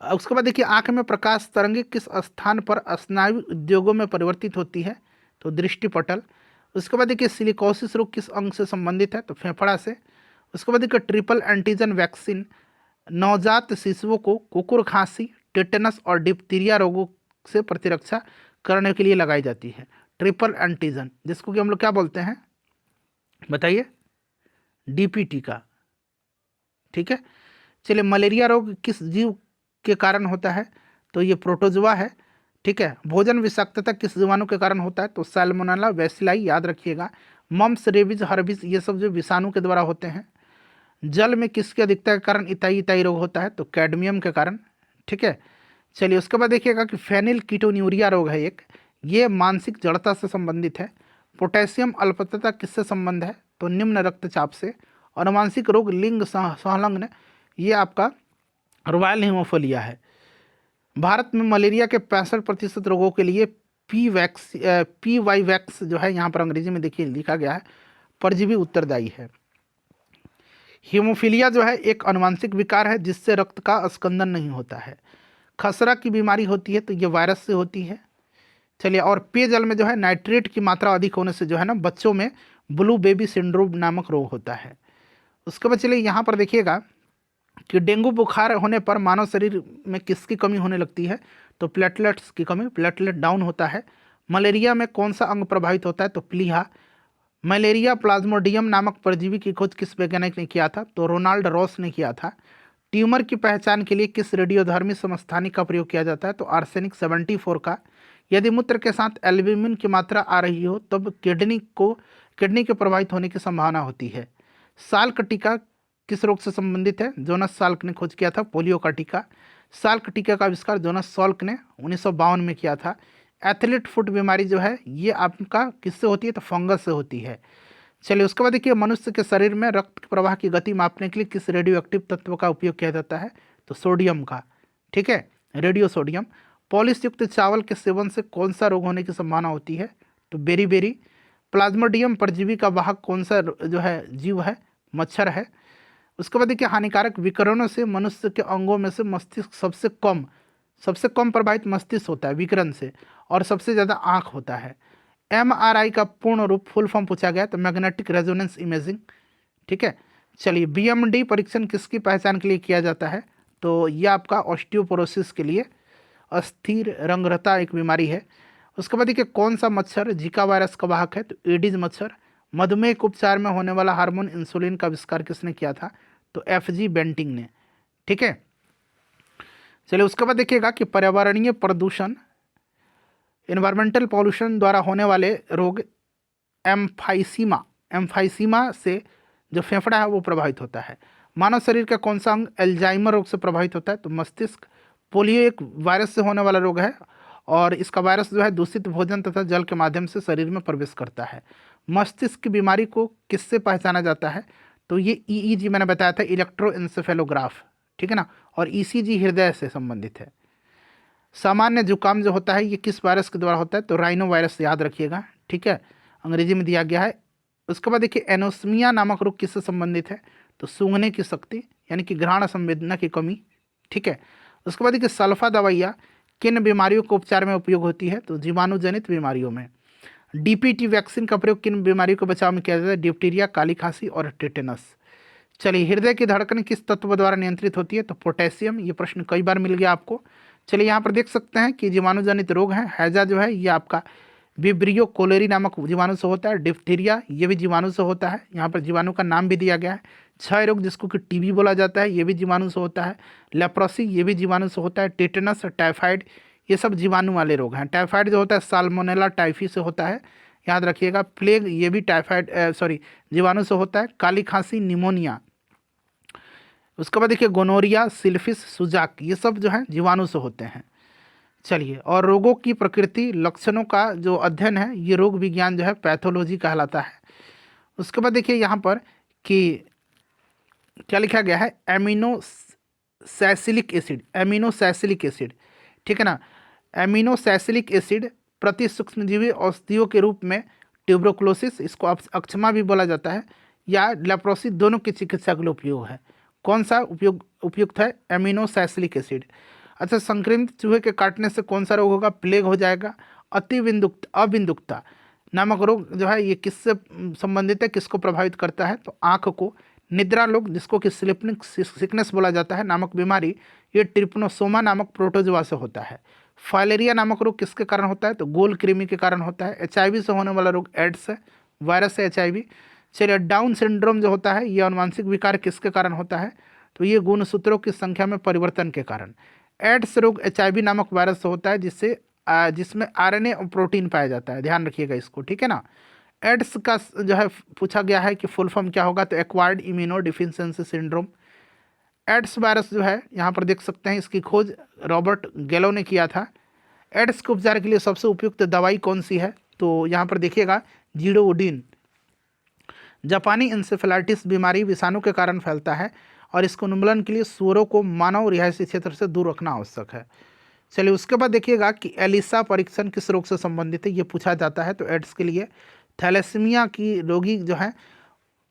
उसके बाद देखिए आँख में प्रकाश तरंगे किस स्थान पर स्नायु उद्योगों में परिवर्तित होती है, तो दृष्टिपटल। उसके बाद देखिए सिलिकोसिस रोग किस अंग से संबंधित है, तो फेफड़ा से। उसके बाद देखिए ट्रिपल एंटीजन वैक्सीन नवजात शिशुओं को कुकुर खांसी, टेटनस और डिप्थीरिया रोगों से प्रतिरक्षा करने के लिए लगाई जाती है। ट्रिपल एंटीजन जिसको कि हम लोग क्या बोलते हैं बताइए, डीपीटी का। ठीक है, चलिए मलेरिया रोग किस जीव के कारण होता है, तो ये प्रोटोजोआ है। ठीक है, भोजन विषाक्तता किस जीवाणु के कारण होता है, तो सैल्मोनेला बैसिलाई, याद रखिएगा। मम्स, रेबीज, हर्बीज ये सब जो विषाणु के द्वारा होते हैं। जल में किसकी अधिकता के कारण इताई इताई रोग होता है, तो कैडमियम के कारण। ठीक है, चलिए उसके बाद देखिएगा कि फेनिल कीटोन्यूरिया रोग है एक, ये मानसिक जड़ता से संबंधित है। पोटेशियम अल्पता किससे संबंध है, तो निम्न रक्तचाप से। अनुवांशिक रोग लिंग संलग्न, ये आपका रॉयल हीमोफिलिया है। भारत में मलेरिया के 65% रोगों के लिए पी वाई वैक्स जो है यहाँ पर अंग्रेजी में देखिए लिखा गया है, परजीवी उत्तरदायी है। हीमोफीलिया जो है एक अनुवांशिक विकार है जिससे रक्त का स्कंदन नहीं होता है। खसरा की बीमारी होती है तो ये वायरस से होती है। चलिए, और पेयजल में जो है नाइट्रेट की मात्रा अधिक होने से जो है ना बच्चों में ब्लू बेबी सिंड्रोम नामक रोग होता है। उसके बाद चलिए यहाँ पर देखिएगा कि डेंगू बुखार होने पर मानव शरीर में किसकी कमी होने लगती है, तो प्लेटलेट्स की कमी, प्लेटलेट डाउन होता है। मलेरिया में कौन सा अंग प्रभावित होता है, तो प्लीहा। मलेरिया प्लाज्मोडियम नामक परजीवी की खोज किस वैज्ञानिक ने किया था, तो रोनाल्ड रॉस ने किया था। ट्यूमर की पहचान के लिए किस रेडियोधर्मी समस्थानिक का प्रयोग किया जाता है, तो आर्सेनिक 74 का। यदि मूत्र के साथ एल्ब्यूमिन की मात्रा आ रही हो तब किडनी के प्रभावित होने की संभावना होती है। साल्क टीका किस रोग से संबंधित है, जोनस साल्क ने खोज किया था पोलियो का टीका। साल्क टीका का आविष्कार जोनस साल्क ने 1952 में किया था। एथलीट फुट बीमारी जो है ये आपका किससे होती है, तो फंगस से होती है। चलिए उसके बाद देखिए मनुष्य के शरीर में रक्त प्रवाह की गति मापने के लिए किस रेडियो एक्टिव तत्व का उपयोग किया जाता है, तो सोडियम का। ठीक है, रेडियो सोडियम। पॉलिश युक्त चावल के सेवन से कौन सा रोग होने की संभावना होती है, तो बेरी। प्लाज्मोडियम परजीवी का वाहक कौन सा जो है जीव है, मच्छर है। उसके बाद देखिए हानिकारक विकिरणों से मनुष्य के अंगों में से मस्तिष्क सबसे कम प्रभावित मस्तिष्क होता है विकिरण से, और सबसे ज़्यादा आँख होता है। MRI का पूर्ण रूप फुल फॉर्म पूछा गया तो मैग्नेटिक रेजोनेंस इमेजिंग। ठीक है, चलिए BMD परीक्षण किसकी पहचान के लिए किया जाता है, तो यह आपका ऑस्टियोपोरोसिस के लिए। अस्थिर रंगरता एक बीमारी है। उसके बाद देखिए कौन सा मच्छर जीका वायरस का वाहक है, तो एडिज मच्छर। मधुमेह के उपचार में होने वाला हार्मोन इंसुलिन का आविष्कार किसने किया था, तो FG बेंटिंग ने। ठीक है, चलिए उसके बाद देखिएगा कि पर्यावरणीय प्रदूषण इन्वायरमेंटल पॉल्यूशन द्वारा होने वाले रोग एम्फाइसीमा से जो फेफड़ा है वो प्रभावित होता है। मानव शरीर का कौन सा अंग एल्जाइमर रोग से प्रभावित होता है, तो मस्तिष्क। पोलियो एक वायरस से होने वाला रोग है और इसका वायरस जो है दूषित भोजन तथा जल के माध्यम से शरीर में प्रवेश करता है। मस्तिष्क की बीमारी को किससे पहचाना जाता है, तो ये EEG मैंने बताया था, इलेक्ट्रोएंसेफेलोग्राफ। ठीक है ना, और ECG हृदय से संबंधित है। सामान्य जुकाम जो होता है ये किस वायरस के द्वारा होता है, तो राइनो वायरस, याद रखिएगा। ठीक है, अंग्रेजी में दिया गया है। उसके बाद देखिए एनोस्मिया नामक रोग किससे संबंधित है, तो सूंघने की शक्ति यानी कि घ्राण संवेदना की कमी। ठीक है, उसके बाद देखिए सल्फा दवाइयाँ किन बीमारियों को उपचार में उपयोग होती है, तो जीवाणुजनित बीमारियों में। DPT वैक्सीन का प्रयोग किन बीमारियों को बचाव में किया जाता है, डिप्टीरिया, काली खांसी और टेटेनस। चलिए हृदय की धड़कन किस तत्व द्वारा नियंत्रित होती है, तो पोटेशियम। ये प्रश्न कई बार मिल गया आपको। चलिए यहाँ पर देख सकते हैं कि जीवाणुजनित रोग है। हैजा जो है ये आपका विब्रियो कोलेरी नामक जीवाणु से होता है। डिप्थीरिया ये भी जीवाणु से होता है, यहाँ पर जीवाणु का नाम भी दिया गया है। क्षय रोग जिसको कि TB बोला जाता है ये भी जीवाणु से होता है। लेप्रोसी ये भी जीवाणु से होता है। टेटनस, टाइफाइड ये सब जीवाणु वाले रोग हैं। टाइफाइड जो होता है साल्मोनेला टाइफी से होता है, याद रखिएगा। प्लेग ये भी जीवाणु से होता है। काली खांसी, निमोनिया। उसके बाद देखिए गोनोरिया, सिल्फिस, सुजाक ये सब जो है जीवाणु से होते हैं। चलिए, और रोगों की प्रकृति लक्षणों का जो अध्ययन है ये रोग विज्ञान जो है पैथोलॉजी कहलाता है। उसके बाद देखिए यहाँ पर कि क्या लिखा गया है, एमिनोसैसिलिक एसिड। ठीक है ना, एमिनोसैसिलिक एसिड प्रति सूक्ष्मजीवी औषधियों के रूप में ट्यूबरकुलोसिस, इसको अक्षमा भी बोला जाता है, या लेप्रोसी, दोनों की चिकित्सा के लिए उपयोग है। कौन सा उपयुक्त है, एमिनोसैसिलिक एसिड। अच्छा, संक्रमित चूहे के काटने से कौन सा रोग होगा? प्लेग हो जाएगा। अबिंदुकता नामक रोग जो है ये किससे संबंधित है, किसको प्रभावित करता है? तो आँख को। निद्रा रोग जिसको कि स्लीपिंग सिकनेस बोला जाता है नामक बीमारी, ये ट्रिपनोसोमा नामक प्रोटोजोआ से होता है। फाइलेरिया नामक रोग किसके कारण होता है? तो गोल कृमि के कारण होता है। HIV से होने वाला रोग एड्स है, वायरस है HIV। चलिए, डाउन सिंड्रोम जो होता है ये अनुवांशिक विकार किसके कारण होता है? तो ये गुणसूत्रों की संख्या में परिवर्तन के कारण। एड्स रोग HIV नामक वायरस से होता है जिसमें RNA और प्रोटीन पाया जाता है, ध्यान रखिएगा इसको, ठीक है ना। एड्स का जो है पूछा गया है कि फुल फॉर्म क्या होगा? तो acquired immuno deficiency syndrome. AIDS virus जो है यहाँ पर देख सकते हैं, इसकी खोज रॉबर्ट गैलो ने किया था। एड्स के उपचार के लिए सबसे उपयुक्त दवाई कौन सी है? तो यहाँ पर देखिएगा जीडोवुडिन। जापानी इंसेफेलाइटिस बीमारी विषाणु के कारण फैलता है और इसको उन्मूलन के लिए सूअरों को मानव रिहायशी क्षेत्र से दूर रखना आवश्यक है। चलिए, उसके बाद देखिएगा कि एलिसा परीक्षण किस रोग से संबंधित है, ये पूछा जाता है। तो एड्स के लिए थैलेसीमिया की रोगी जो है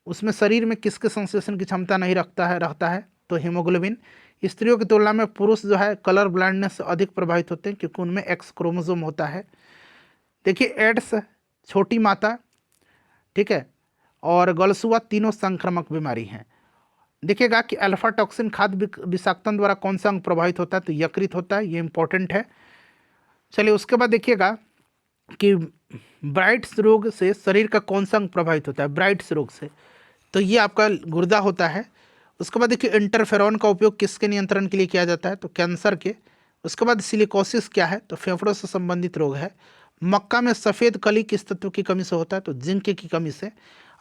उसमें शरीर में किसके संश्लेषण की क्षमता नहीं रहता है? तो हीमोग्लोबिन। स्त्रियों की तुलना में पुरुष जो है कलर ब्लाइंडनेस से अधिक प्रभावित होते हैं क्योंकि उनमें एक्स क्रोमोसोम होता है। देखिए, एड्स, छोटी माता, ठीक है, और गलसुआ तीनों संक्रामक बीमारी हैं। देखिएगा कि अल्फा टॉक्सिन खाद्य विषाक्तन द्वारा कौन सा अंग प्रभावित होता है? तो यकृत होता है, ये इंपॉर्टेंट है। चलिए, उसके बाद देखिएगा कि ब्राइट्स रोग से शरीर का कौन सा अंग प्रभावित होता है? ब्राइट्स रोग से तो ये आपका गुर्दा होता है। उसके बाद देखिए, इंटरफेरॉन का उपयोग किसके नियंत्रण के लिए किया जाता है? तो कैंसर के। उसके बाद सिलिकोसिस क्या है? तो फेफड़ों से संबंधित रोग है। मक्का में सफ़ेद कली किस तत्व की कमी से होता है? तो जिंक की कमी से।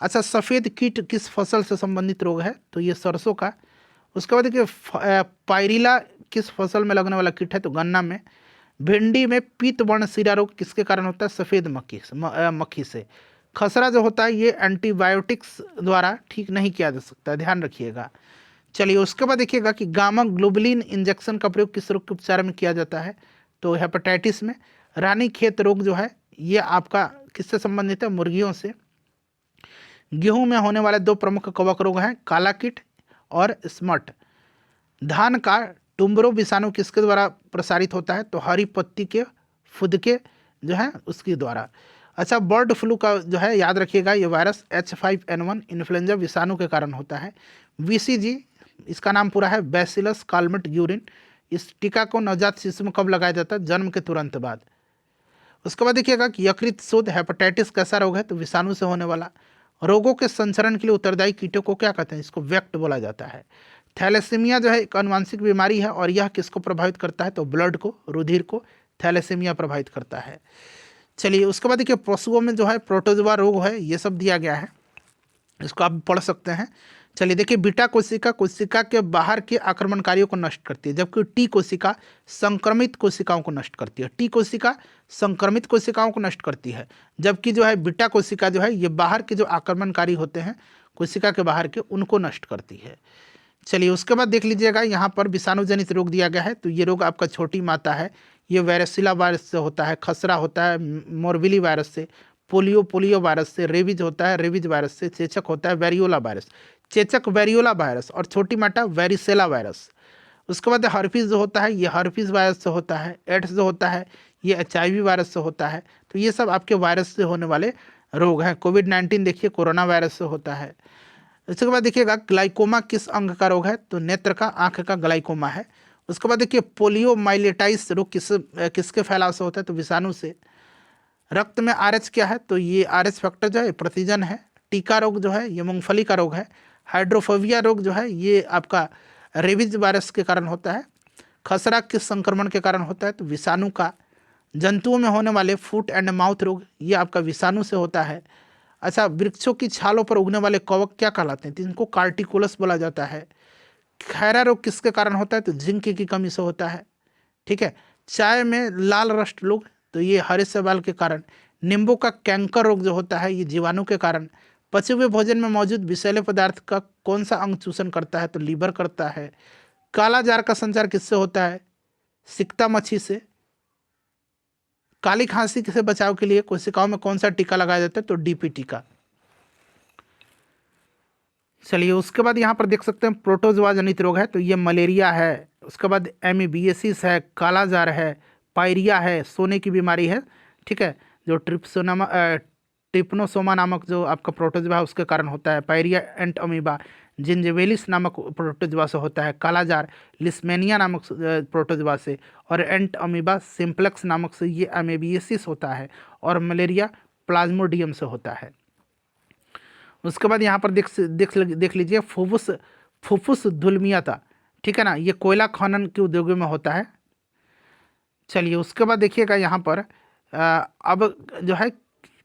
अच्छा, सफ़ेद कीट किस फसल से संबंधित रोग है? तो ये सरसों का। उसके बाद देखिए, पायरिला किस फसल में लगने वाला कीट है? तो गन्ना में। भिंडी में पीत वर्ण सिरा रोग किसके कारण होता है? सफ़ेद मक्खी से। खसरा जो होता है ये एंटीबायोटिक्स द्वारा ठीक नहीं किया जा सकता, ध्यान रखिएगा। चलिए, उसके बाद देखिएगा कि गामा ग्लोबुलिन इंजेक्शन का प्रयोग किस रोग के उपचार में किया जाता है? तो हेपेटाइटिस में। रानीखेत रोग जो है ये आपका किससे संबंधित है? मुर्गियों से। गेहूं में होने वाले दो प्रमुख कवक रोग हैं, काला कीट और स्मट। धान का टुम्बरो विषाणु किसके द्वारा प्रसारित होता है? तो हरी पत्ती के फुदके जो है उसके द्वारा। अच्छा, बर्ड फ्लू का जो है याद रखिएगा, ये वायरस H5N1 इन्फ्लुएंजा विषाणु के कारण होता है। BCG इसका नाम पूरा है बैसिलस कालमेट ग्यूरिन। इस टीका को नवजात शिशु में कब लगाया जाता है? जन्म के तुरंत बाद। उसके बाद देखिएगा कि यकृत शोथ हेपेटाइटिस कैसा रोग है? तो विषाणु से होने वाला। रोगों के संचरण के लिए उत्तरदायी कीटों को क्या कहते हैं? इसको वेक्ट बोला जाता है। थैलेसीमिया जो है एक अनुवांशिक बीमारी है और यह किसको प्रभावित करता है? तो ब्लड को, रुधिर को थैलेसीमिया प्रभावित करता है। चलिए, उसके बाद देखिए, पशुओं में जो है प्रोटोजोआ रोग है, ये सब दिया गया है, इसको आप पढ़ सकते हैं। चलिए देखिए, बीटा कोशिका कोशिका के बाहर के आक्रमणकारियों को नष्ट करती है, जबकि टी कोशिका संक्रमित कोशिकाओं को नष्ट करती है। टी कोशिका संक्रमित कोशिकाओं को नष्ट करती है, जबकि जो है बीटा कोशिका जो है ये बाहर के जो आक्रमणकारी होते हैं कोशिका के बाहर के, उनको नष्ट करती है। चलिए, उसके बाद देख लीजिएगा, यहाँ पर विषाणु जनित रोग दिया गया है। तो ये रोग आपका छोटी माता है, ये वायरसिला वायरस से होता है। खसरा होता है मोरबिली वायरस से। पोलियो वायरस से। रेबीज होता है रेबीज वायरस से। चेचक होता है वेरियोला वायरस, चेचक वेरियोला वायरस। और छोटी माता वेरिसेला वायरस। उसके बाद हर्पीज जो होता है ये हर्पीज वायरस से होता है। एड्स जो होता है ये HIV वायरस से होता है। तो ये सब आपके वायरस से होने वाले रोग हैं। कोविड-19 देखिए कोरोना वायरस से होता है। उसके बाद देखिएगा, ग्लाइकोमा किस अंग का रोग है? तो नेत्र का, आंख का ग्लाइकोमा है। उसके बाद देखिए, पोलियोमाइलेटाइस रोग किसके फैलाव से होता है? तो विषाणु से। रक्त में RH क्या है? तो ये RH फैक्टर जो है प्रतिजन है। टीका रोग जो है ये मूंगफली का रोग है। हाइड्रोफोबिया रोग जो है ये आपका रेबीज वायरस के कारण होता है। खसरा किस संक्रमण के कारण होता है? तो विषाणु का। जंतुओं में होने वाले फुट एंड माउथ रोग ये आपका विषाणु से होता है। अच्छा, वृक्षों की छालों पर उगने वाले कवक क्या कहलाते हैं? तो इनको कार्टिकुलस बोला जाता है। खैरा रोग किसके कारण होता है? तो जिंक की कमी से होता है। ठीक है। चाय में लाल रस्ट रोग तो ये हरे शैवाल के कारण। नींबू का कैंकर रोग जो होता है ये जीवाणु के कारण। पचे हुए भोजन में मौजूद विषैले पदार्थ का कौन सा अंग चूषण करता है? तो लीवर करता है। काला जार का संचार किससे होता है? सिकता मच्छी से। काली खांसी से बचाव के लिए कोशिकाओं में कौन सा टीका लगाया जाता है? तो DP टीका। चलिए, उसके बाद यहाँ पर देख सकते हैं प्रोटोजोआ जनित रोग है। तो ये मलेरिया है, उसके बाद एमीबिएसिस है, कालाजार है, पायरिया है, सोने की बीमारी है, ठीक है, जो ट्रिप्नोसोमा नामक जो आपका प्रोटोजोआ है उसके कारण होता है, पायरिया एंट अमीबा जिंजिबेलिस नामक प्रोटोजोआ से होता है, कालाजार लिस्मेनिया नामक प्रोटोजोआ से, और एंट अमीबा सिंप्लेक्स नामक से ये एमीबिएसिस होता है, और मलेरिया प्लाज्मोडियम से होता है। उसके बाद यहाँ पर देख लीजिए फुफ्फुस धुलमियाता, ठीक है ना, ये कोयला खनन के उद्योगों में होता है। चलिए उसके बाद देखिएगा यहाँ पर अब जो है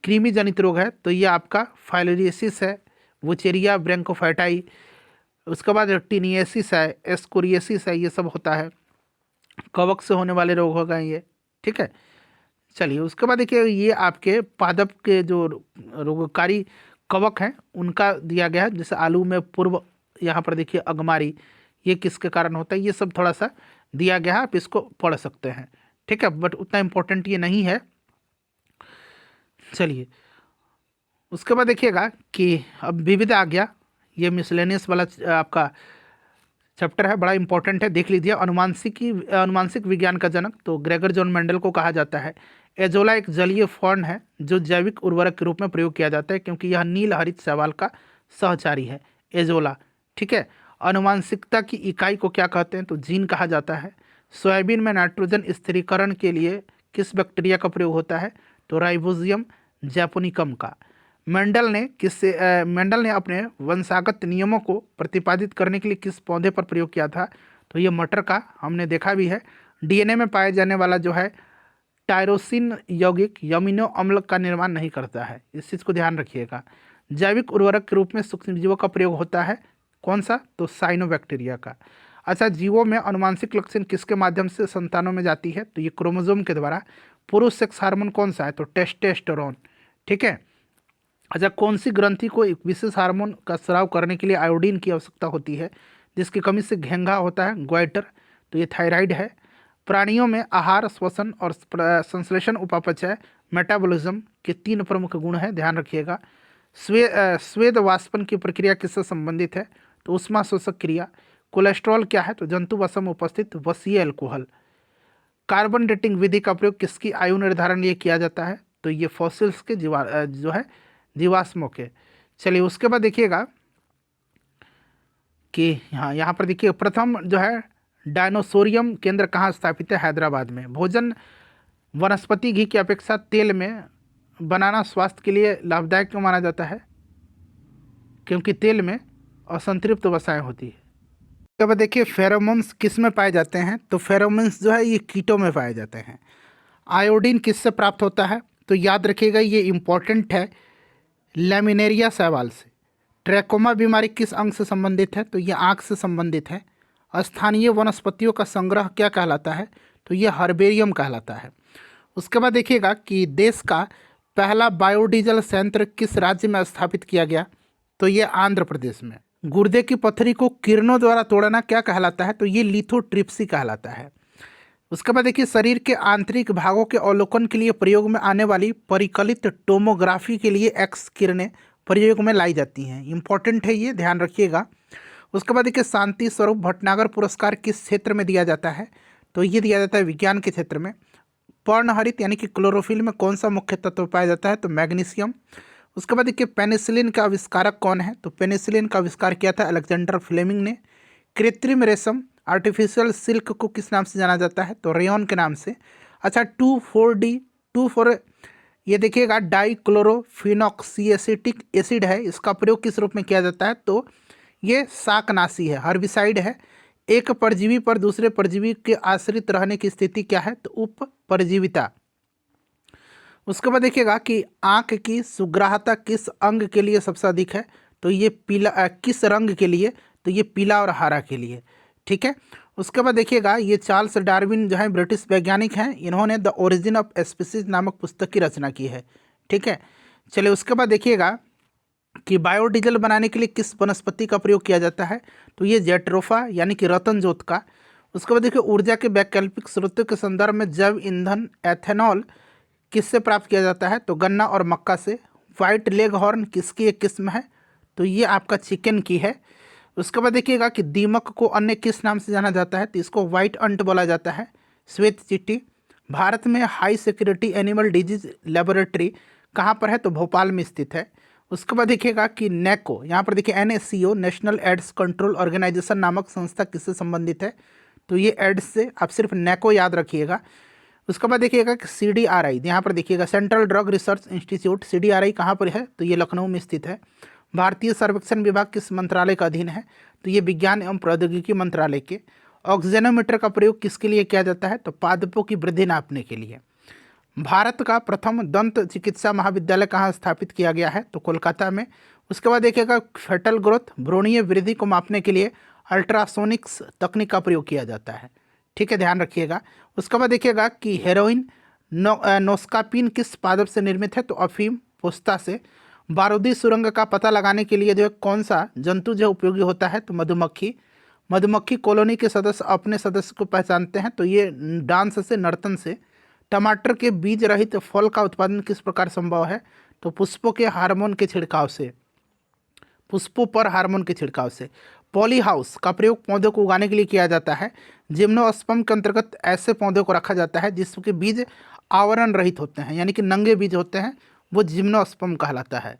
कृमि जनित रोग है, तो ये आपका फाइलेरियसिस है, वुचेरिया ब्रैंकोफाइटाई, उसके बाद टीनियसिस है, एस्कोरियसिस है, ये सब होता है, कवक से होने वाले रोग हो गए ये, ठीक है। चलिए उसके बाद देखिए ये आपके पादप के जो रोगकारी कवक हैं उनका दिया गया है, जैसे आलू में पूर्व यहाँ पर देखिए अगमारी, ये किसके कारण होता है, ये सब थोड़ा सा दिया गया है, आप इसको पढ़ सकते हैं, ठीक है, बट उतना इम्पोर्टेंट ये नहीं है। चलिए उसके बाद देखिएगा कि अब विविध आ गया, ये मिसलेनियस वाला आपका चैप्टर है, बड़ा इंपॉर्टेंट है, देख लीजिए। अनुवांशिक विज्ञान का जनक तो ग्रेगर जॉन मेंडल को कहा जाता है। एजोला एक जलीय फर्न है जो जैविक उर्वरक के रूप में प्रयोग किया जाता है क्योंकि यह नील हरित शैवाल का सहचारी है, एजोला, ठीक है। अनुवांशिकता की इकाई को क्या कहते हैं, तो जीन कहा जाता है। सोयाबीन में नाइट्रोजन स्थिरीकरण के लिए किस बैक्टीरिया का प्रयोग होता है, तो राइबोजियम जैपोनिकम का। मेंडल ने अपने वंशागत नियमों को प्रतिपादित करने के लिए किस पौधे पर प्रयोग किया था, तो ये मटर का, हमने देखा भी है। डीएनए में पाए जाने वाला जो है टायरोसिन यौगिक यमीनो अम्ल का निर्माण नहीं करता है, इस चीज़ को ध्यान रखिएगा। जैविक उर्वरक के रूप में सूक्ष्मजीवों का प्रयोग होता है, कौन सा, तो साइनोबैक्टीरिया का। अच्छा, जीवों में अनुवांशिक लक्षण किसके माध्यम से संतानों में जाती है, तो ये क्रोमोसोम के द्वारा। पुरुष सेक्स हार्मोन कौन सा है, तो टेस्टोस्टेरोन, ठीक है। अच्छा, कौन सी ग्रंथि को एक विशेष हार्मोन का स्राव करने के लिए आयोडीन की आवश्यकता होती है, जिसकी कमी से घेंघा होता है, ग्वाइटर, तो ये थायराइड है। प्राणियों में आहार, श्वसन और संश्लेषण, उपापचय, मेटाबॉलिज्म के 3 प्रमुख गुण हैं, ध्यान रखिएगा। स्वेद वाष्पन की प्रक्रिया किससे संबंधित है, तो ऊष्मा शोषक क्रिया। कोलेस्ट्रॉल क्या है, तो जंतु वसा में उपस्थित वसीय अल्कोहल। कार्बन डेटिंग विधि का प्रयोग किसकी आयु निर्धारण लिए किया जाता है, तो ये फॉसिल्स के जो है जीवाश्मों के। चलिए उसके बाद देखिएगा कि हाँ, यहाँ पर देखिए प्रथम जो है डायनोसोरियम केंद्र कहाँ स्थापित है, हैदराबाद में। भोजन वनस्पति घी की अपेक्षा तेल में बनाना स्वास्थ्य के लिए लाभदायक क्यों माना जाता है, क्योंकि तेल में असंतृप्त वसाएं होती है। उसके बाद देखिए फेरोमोन्स किस में पाए जाते हैं, तो फेरोमोन्स जो है ये कीटों में पाए जाते हैं। आयोडीन किससे प्राप्त होता है, तो याद रखिएगा ये इम्पॉर्टेंट है, लैमिनेरिया शैवाल से। ट्रैकोमा बीमारी किस अंग से संबंधित है, तो ये आँख से संबंधित है। स्थानीय वनस्पतियों का संग्रह क्या कहलाता है, तो ये हर्बेरियम कहलाता है। उसके बाद देखिएगा कि देश का पहला बायोडीजल संयंत्र किस राज्य में स्थापित किया गया, तो ये आंध्र प्रदेश में। गुर्दे की पत्थरी को किरणों द्वारा तोड़ना क्या कहलाता है, तो ये लिथोट्रिप्सी कहलाता है। उसके बाद देखिए शरीर के आंतरिक भागों के अवलोकन के लिए प्रयोग में आने वाली परिकलित टोमोग्राफी के लिए एक्स किरणें प्रयोग में लाई जाती हैं, इंपॉर्टेंट है ये, ध्यान रखिएगा। उसके बाद देखिए शांति स्वरूप भटनागर पुरस्कार किस क्षेत्र में दिया जाता है, तो ये दिया जाता है विज्ञान के क्षेत्र में। पर्णहरित यानी कि क्लोरोफिल में कौन सा मुख्य तत्व पाया जाता है, तो मैग्नीशियम। उसके बाद देखिए पेनिसिलिन का आविष्कारक कौन है, तो पेनिसिलिन का आविष्कार किया था अलेक्जेंडर फ्लेमिंग ने। कृत्रिम रेशम आर्टिफिशियल सिल्क को किस नाम से जाना जाता है, तो रेयॉन के नाम से। अच्छा, 2,4-D ये देखिएगा डाइक्लोरोफिनॉक्सीएसिटिक एसिड है, इसका प्रयोग किस रूप में किया जाता है, तो ये शाकनाशी है, हर्बिसाइड है। एक परजीवी पर दूसरे परजीवी के आश्रित रहने की स्थिति क्या है, तो उपपरजीविता। उसके बाद देखिएगा कि आँख की सुग्राहता किस अंग के लिए सबसे अधिक है, तो ये पीला, किस रंग के लिए, तो ये पीला और हरा के लिए, ठीक है। उसके बाद देखिएगा ये चार्ल्स डार्विन जो है ब्रिटिश वैज्ञानिक हैं, इन्होंने द ओरिजिन ऑफ स्पीसीज नामक पुस्तक की रचना की है, ठीक है। चलिए उसके बाद देखिएगा कि बायोडीजल बनाने के लिए किस वनस्पति का प्रयोग किया जाता है, तो ये जेट्रोफा यानी कि रतन जोत का। उसके बाद देखिए ऊर्जा के वैकल्पिक स्रोतों के संदर्भ में जैव ईंधन एथेनॉल किससे प्राप्त किया जाता है, तो गन्ना और मक्का से। वाइट लेग हॉर्न किसकी एक किस्म है, तो ये आपका चिकन की है। उसके बाद देखिएगा कि दीमक को अन्य किस नाम से जाना जाता है, तो इसको व्हाइट अंट बोला जाता है, श्वेत चींटी। भारत में high security animal disease laboratory कहाँ पर है, तो भोपाल में स्थित है। उसके बाद देखिएगा कि नेको, यहाँ पर देखिए NACO National AIDS Control Organisation नामक संस्था किससे संबंधित है, तो ये एड्स से आप सिर्फ नेको याद रखिएगा। उसके बाद देखिएगा कि CDRI, यहाँ पर देखिएगा central drug research institute, CDRI कहाँ पर है, तो ये लखनऊ में स्थित है। भारतीय सर्वेक्षण विभाग किस मंत्रालय का अधीन है, तो ये विज्ञान एवं प्रौद्योगिकी मंत्रालय के। ऑक्सीजनोमीटर का प्रयोग किसके लिए किया जाता है, तो पादपों की वृद्धि नापने के लिए। भारत का प्रथम दंत चिकित्सा महाविद्यालय कहाँ स्थापित किया गया है, तो कोलकाता में। उसके बाद देखिएगा फेटल ग्रोथ, भ्रूणीय वृद्धि को मापने के लिए अल्ट्रासोनिक्स तकनीक का प्रयोग किया जाता है, ठीक है, ध्यान रखिएगा। उसके बाद देखिएगा कि हेरोइन नोस्कापिन किस पादप से निर्मित है, तो अफीम पोस्ता से। बारूदी सुरंग का पता लगाने के लिए जो कौन सा जंतु जो उपयोगी होता है, तो मधुमक्खी। मधुमक्खी कॉलोनी के सदस्य अपने सदस्य को पहचानते हैं, तो ये डांस से, नर्तन से। टमाटर के बीज रहित फल का उत्पादन किस प्रकार संभव है, तो पुष्पों के हार्मोन के छिड़काव से, पुष्पों पर हार्मोन के छिड़काव से। पॉली हाउस का प्रयोग पौधों को उगाने के लिए किया जाता है। जिम्नोस्पर्म के अंतर्गत ऐसे पौधों को रखा जाता है जिसके बीज आवरण रहित होते हैं, यानी कि नंगे बीज होते हैं, वो जिम्नोस्पर्म कहलाता है।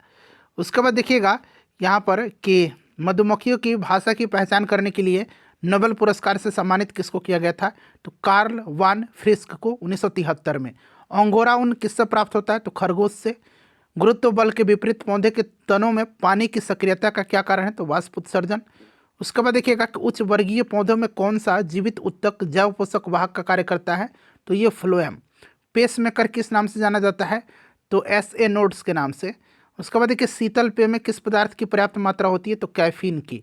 उसके बाद देखिएगा यहाँ पर कि मधुमक्खियों की भाषा की पहचान करने के लिए नोबेल पुरस्कार से सम्मानित किसको किया गया था, तो कार्ल वान फ्रिस्क को 1973 में। अंगोरा ऊन किससे प्राप्त होता है, तो खरगोश से। गुरुत्व बल के विपरीत पौधे के तनों में पानी की सक्रियता का क्या कारण है, तो वाष्प उत्सर्जन। उसके बाद देखिएगा कि उच्च वर्गीय पौधों में कौन सा जीवित उत्तक जैव पोषक वाहक का कार्य करता है, तो ये फ्लोएम। पेसमेकर किस नाम से जाना जाता है, तो SA नोड्स के नाम से। उसके बाद देखिए शीतल पेय में किस पदार्थ की पर्याप्त मात्रा होती है, तो कैफीन की।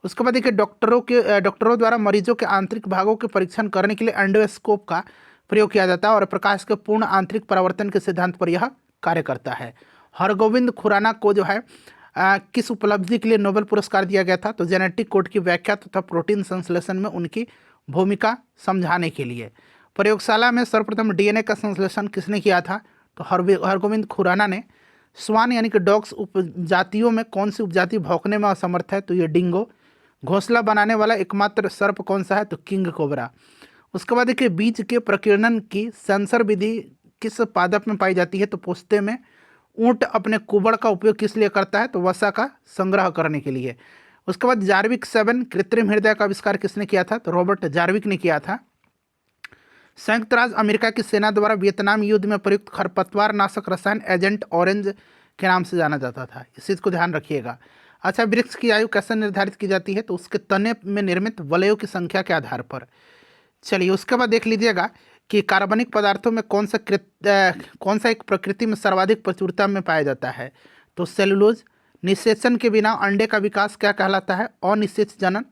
उसके बाद देखिए डॉक्टरों द्वारा मरीजों के आंतरिक भागों के परीक्षण करने के लिए एंडोस्कोप का प्रयोग किया जाता है और प्रकाश के पूर्ण आंतरिक परावर्तन के सिद्धांत पर यह कार्य करता है। हरगोविंद खुराना को जो है किस उपलब्धि के लिए नोबेल पुरस्कार दिया गया था, तो जेनेटिक कोड की व्याख्या तथा प्रोटीन संश्लेषण में उनकी भूमिका समझाने के लिए। प्रयोगशाला में सर्वप्रथम DNA का संश्लेषण किसने किया था, तो हरगोविंद खुराना ने। स्वान यानी कि डॉग्स उपजातियों में कौन सी उपजाति भौंकने में असमर्थ है, तो ये डिंगो। घोंसला बनाने वाला एकमात्र सर्प कौन सा है, तो किंग कोबरा। उसके बाद देखिए बीज के प्रकीर्णन की सेंसर विधि किस पादप में पाई जाती है, तो पोस्ते में। ऊंट अपने कुबड़ का उपयोग किस लिए करता है, तो वसा का संग्रह करने के लिए। उसके बाद जार्विक 7 कृत्रिम हृदय का आविष्कार किसने किया था, तो रॉबर्ट जार्विक ने किया था। संयुक्त राज्य अमेरिका की सेना द्वारा वियतनाम युद्ध में प्रयुक्त खरपतवार नाशक रसायन एजेंट ऑरेंज के नाम से जाना जाता था, इस चीज़ को ध्यान रखिएगा। अच्छा, वृक्ष की आयु कैसे निर्धारित की जाती है, तो उसके तने में निर्मित वलयों की संख्या के आधार पर। चलिए उसके बाद देख लीजिएगा कि कार्बनिक पदार्थों में कौन सा एक प्रकृति में सर्वाधिक प्रचुरता में पाया जाता है, तो सेलुलोज। निषेचन के बिना अंडे का विकास क्या कहलाता है, अनिषेच जनन।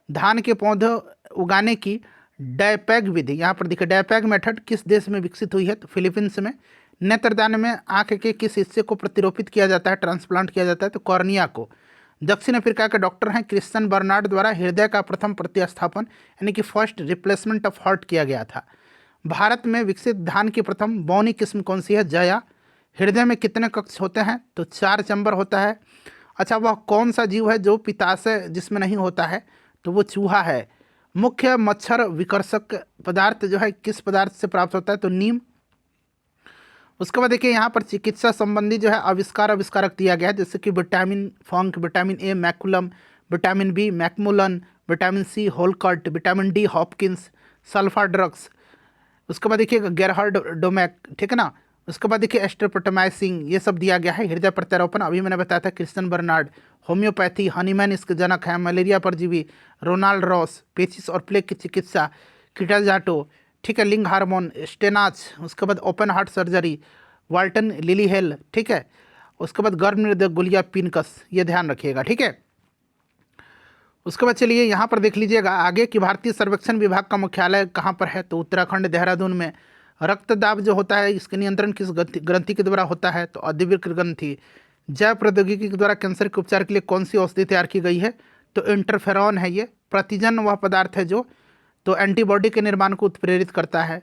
धान के पौधे उगाने की डायपैग विधि, यहाँ पर देखिए डायपैग मेथड किस देश में विकसित हुई है, तो फिलीपींस में। नेत्रदान में आंख के किस हिस्से को प्रतिरोपित किया जाता है, ट्रांसप्लांट किया जाता है, तो कॉर्निया को। दक्षिण अफ्रीका के डॉक्टर हैं क्रिश्चियन बर्नार्ड द्वारा हृदय का प्रथम प्रतिस्थापन यानी कि फर्स्ट रिप्लेसमेंट ऑफ हार्ट किया गया था। भारत में विकसित धान की प्रथम बौनी किस्म कौन सी है, जया। हृदय में कितने कक्ष होते हैं, तो 4 चैम्बर होता है। अच्छा, वह कौन सा जीव है जो पित्ताशय जिसमें नहीं होता है, तो वो चूहा है। मुख्य मच्छर विकर्षक पदार्थ जो है किस पदार्थ से प्राप्त होता है, तो नीम। उसके बाद देखिए यहाँ पर चिकित्सा संबंधी जो है आविष्कारक दिया गया है, जैसे कि vitamin Funk, vitamin A McCollum, vitamin B McMullen, vitamin C होलकर्ट, vitamin D Hopkins, sulpha drugs. उसके बाद देखिए गेरहार्ड डोमैक, ठीक है ना। उसके बाद देखिए एस्ट्रोपोटामाइसिन, ये सब दिया गया है। हृदय प्रत्यारोपण अभी मैंने बताया था क्रिश्चियन बर्नार्ड। होम्योपैथी हनीमैन इसके जनक हैं। मलेरिया परजीवी रोनाल्ड रॉस। पेचिस और प्लेग की चिकित्सा किटाजाटो, ठीक है। लिंग हार्मोन स्टेनाच। उसके बाद open heart surgery Walton lily hello, ठीक है। उसके बाद गर्भ निरोधक गुलिया पिनकस, ये ध्यान रखिएगा, ठीक है। उसके बाद चलिए यहाँ पर देख लीजिएगा आगे कि भारतीय सर्वेक्षण विभाग का मुख्यालय कहाँ पर है, तो उत्तराखंड देहरादून में। रक्तदाब जो होता है इसके नियंत्रण किस ग्रंथि के द्वारा होता है, तो अधिवृक्क ग्रंथि। जैव प्रौद्योगिकी के द्वारा कैंसर के उपचार के लिए कौन सी औषधि तैयार की गई है, तो इंटरफेरॉन है ये। प्रतिजन वह पदार्थ है जो तो एंटीबॉडी के निर्माण को उत्प्रेरित करता है।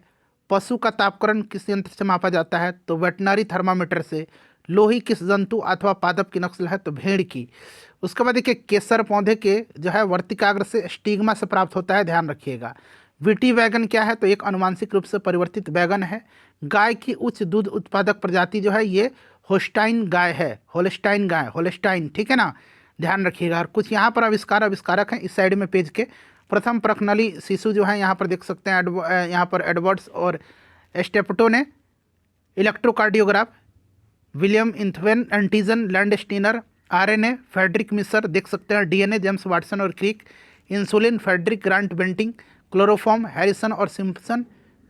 पशु का तापक्रम किस यंत्र से मापा जाता है? तो वेटनरी थर्मामीटर से। लोही किस जंतु अथवा पादप की नस्ल है? तो भेड़ की। उसके बाद देखिए केसर पौधे के जो है वर्तिकाग्र से स्टिग्मा से प्राप्त होता है, ध्यान रखिएगा। विटी वैगन क्या है? तो एक अनुवांशिक रूप से परिवर्तित वैगन है। गाय की उच्च दूध उत्पादक प्रजाति जो है ये होस्टाइन गाय है, होल्स्टाइन गाय, होल्स्टाइन, ठीक है ना, ध्यान रखिएगा। और कुछ यहाँ पर आविष्कारक हैं इस साइड में पेज के। प्रथम प्रखनली शिशु जो है यहाँ पर देख सकते हैं, यहाँ पर एडवर्ड्स और स्टेपटो ने। Electrocardiograph William Einthoven, antigen Landsteiner. RNA Friedrich Miescher देख सकते हैं। डीएनए जेम्स वाटसन और Crick. Insulin Frederick Grant Banting. Chloroform Harrison और सिम्पसन।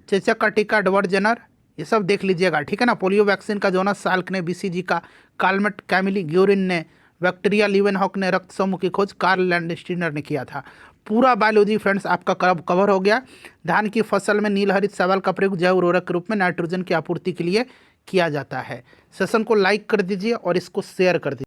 चेचक का टीका एडवर्ड जेनर। ये सब देख लीजिएगा, ठीक है ना। पोलियो वैक्सीन का जोनास साल्क ने, बीसीजी का कार्लमेट कैमिली ग्योरिन ने, बैक्टीरिया लीवेनहॉक ने, रक्त समूह की खोज कार्ल लैंडस्टीनर ने किया था। पूरा बायोलॉजी फ्रेंड्स आपका कवर हो गया। धान की फसल में नीलहरित शैवाल का प्रयोग जैव उर्वरक के रूप में नाइट्रोजन की आपूर्ति के लिए किया जाता है। सेशन को लाइक कर दीजिए और इसको शेयर कर दीजिए।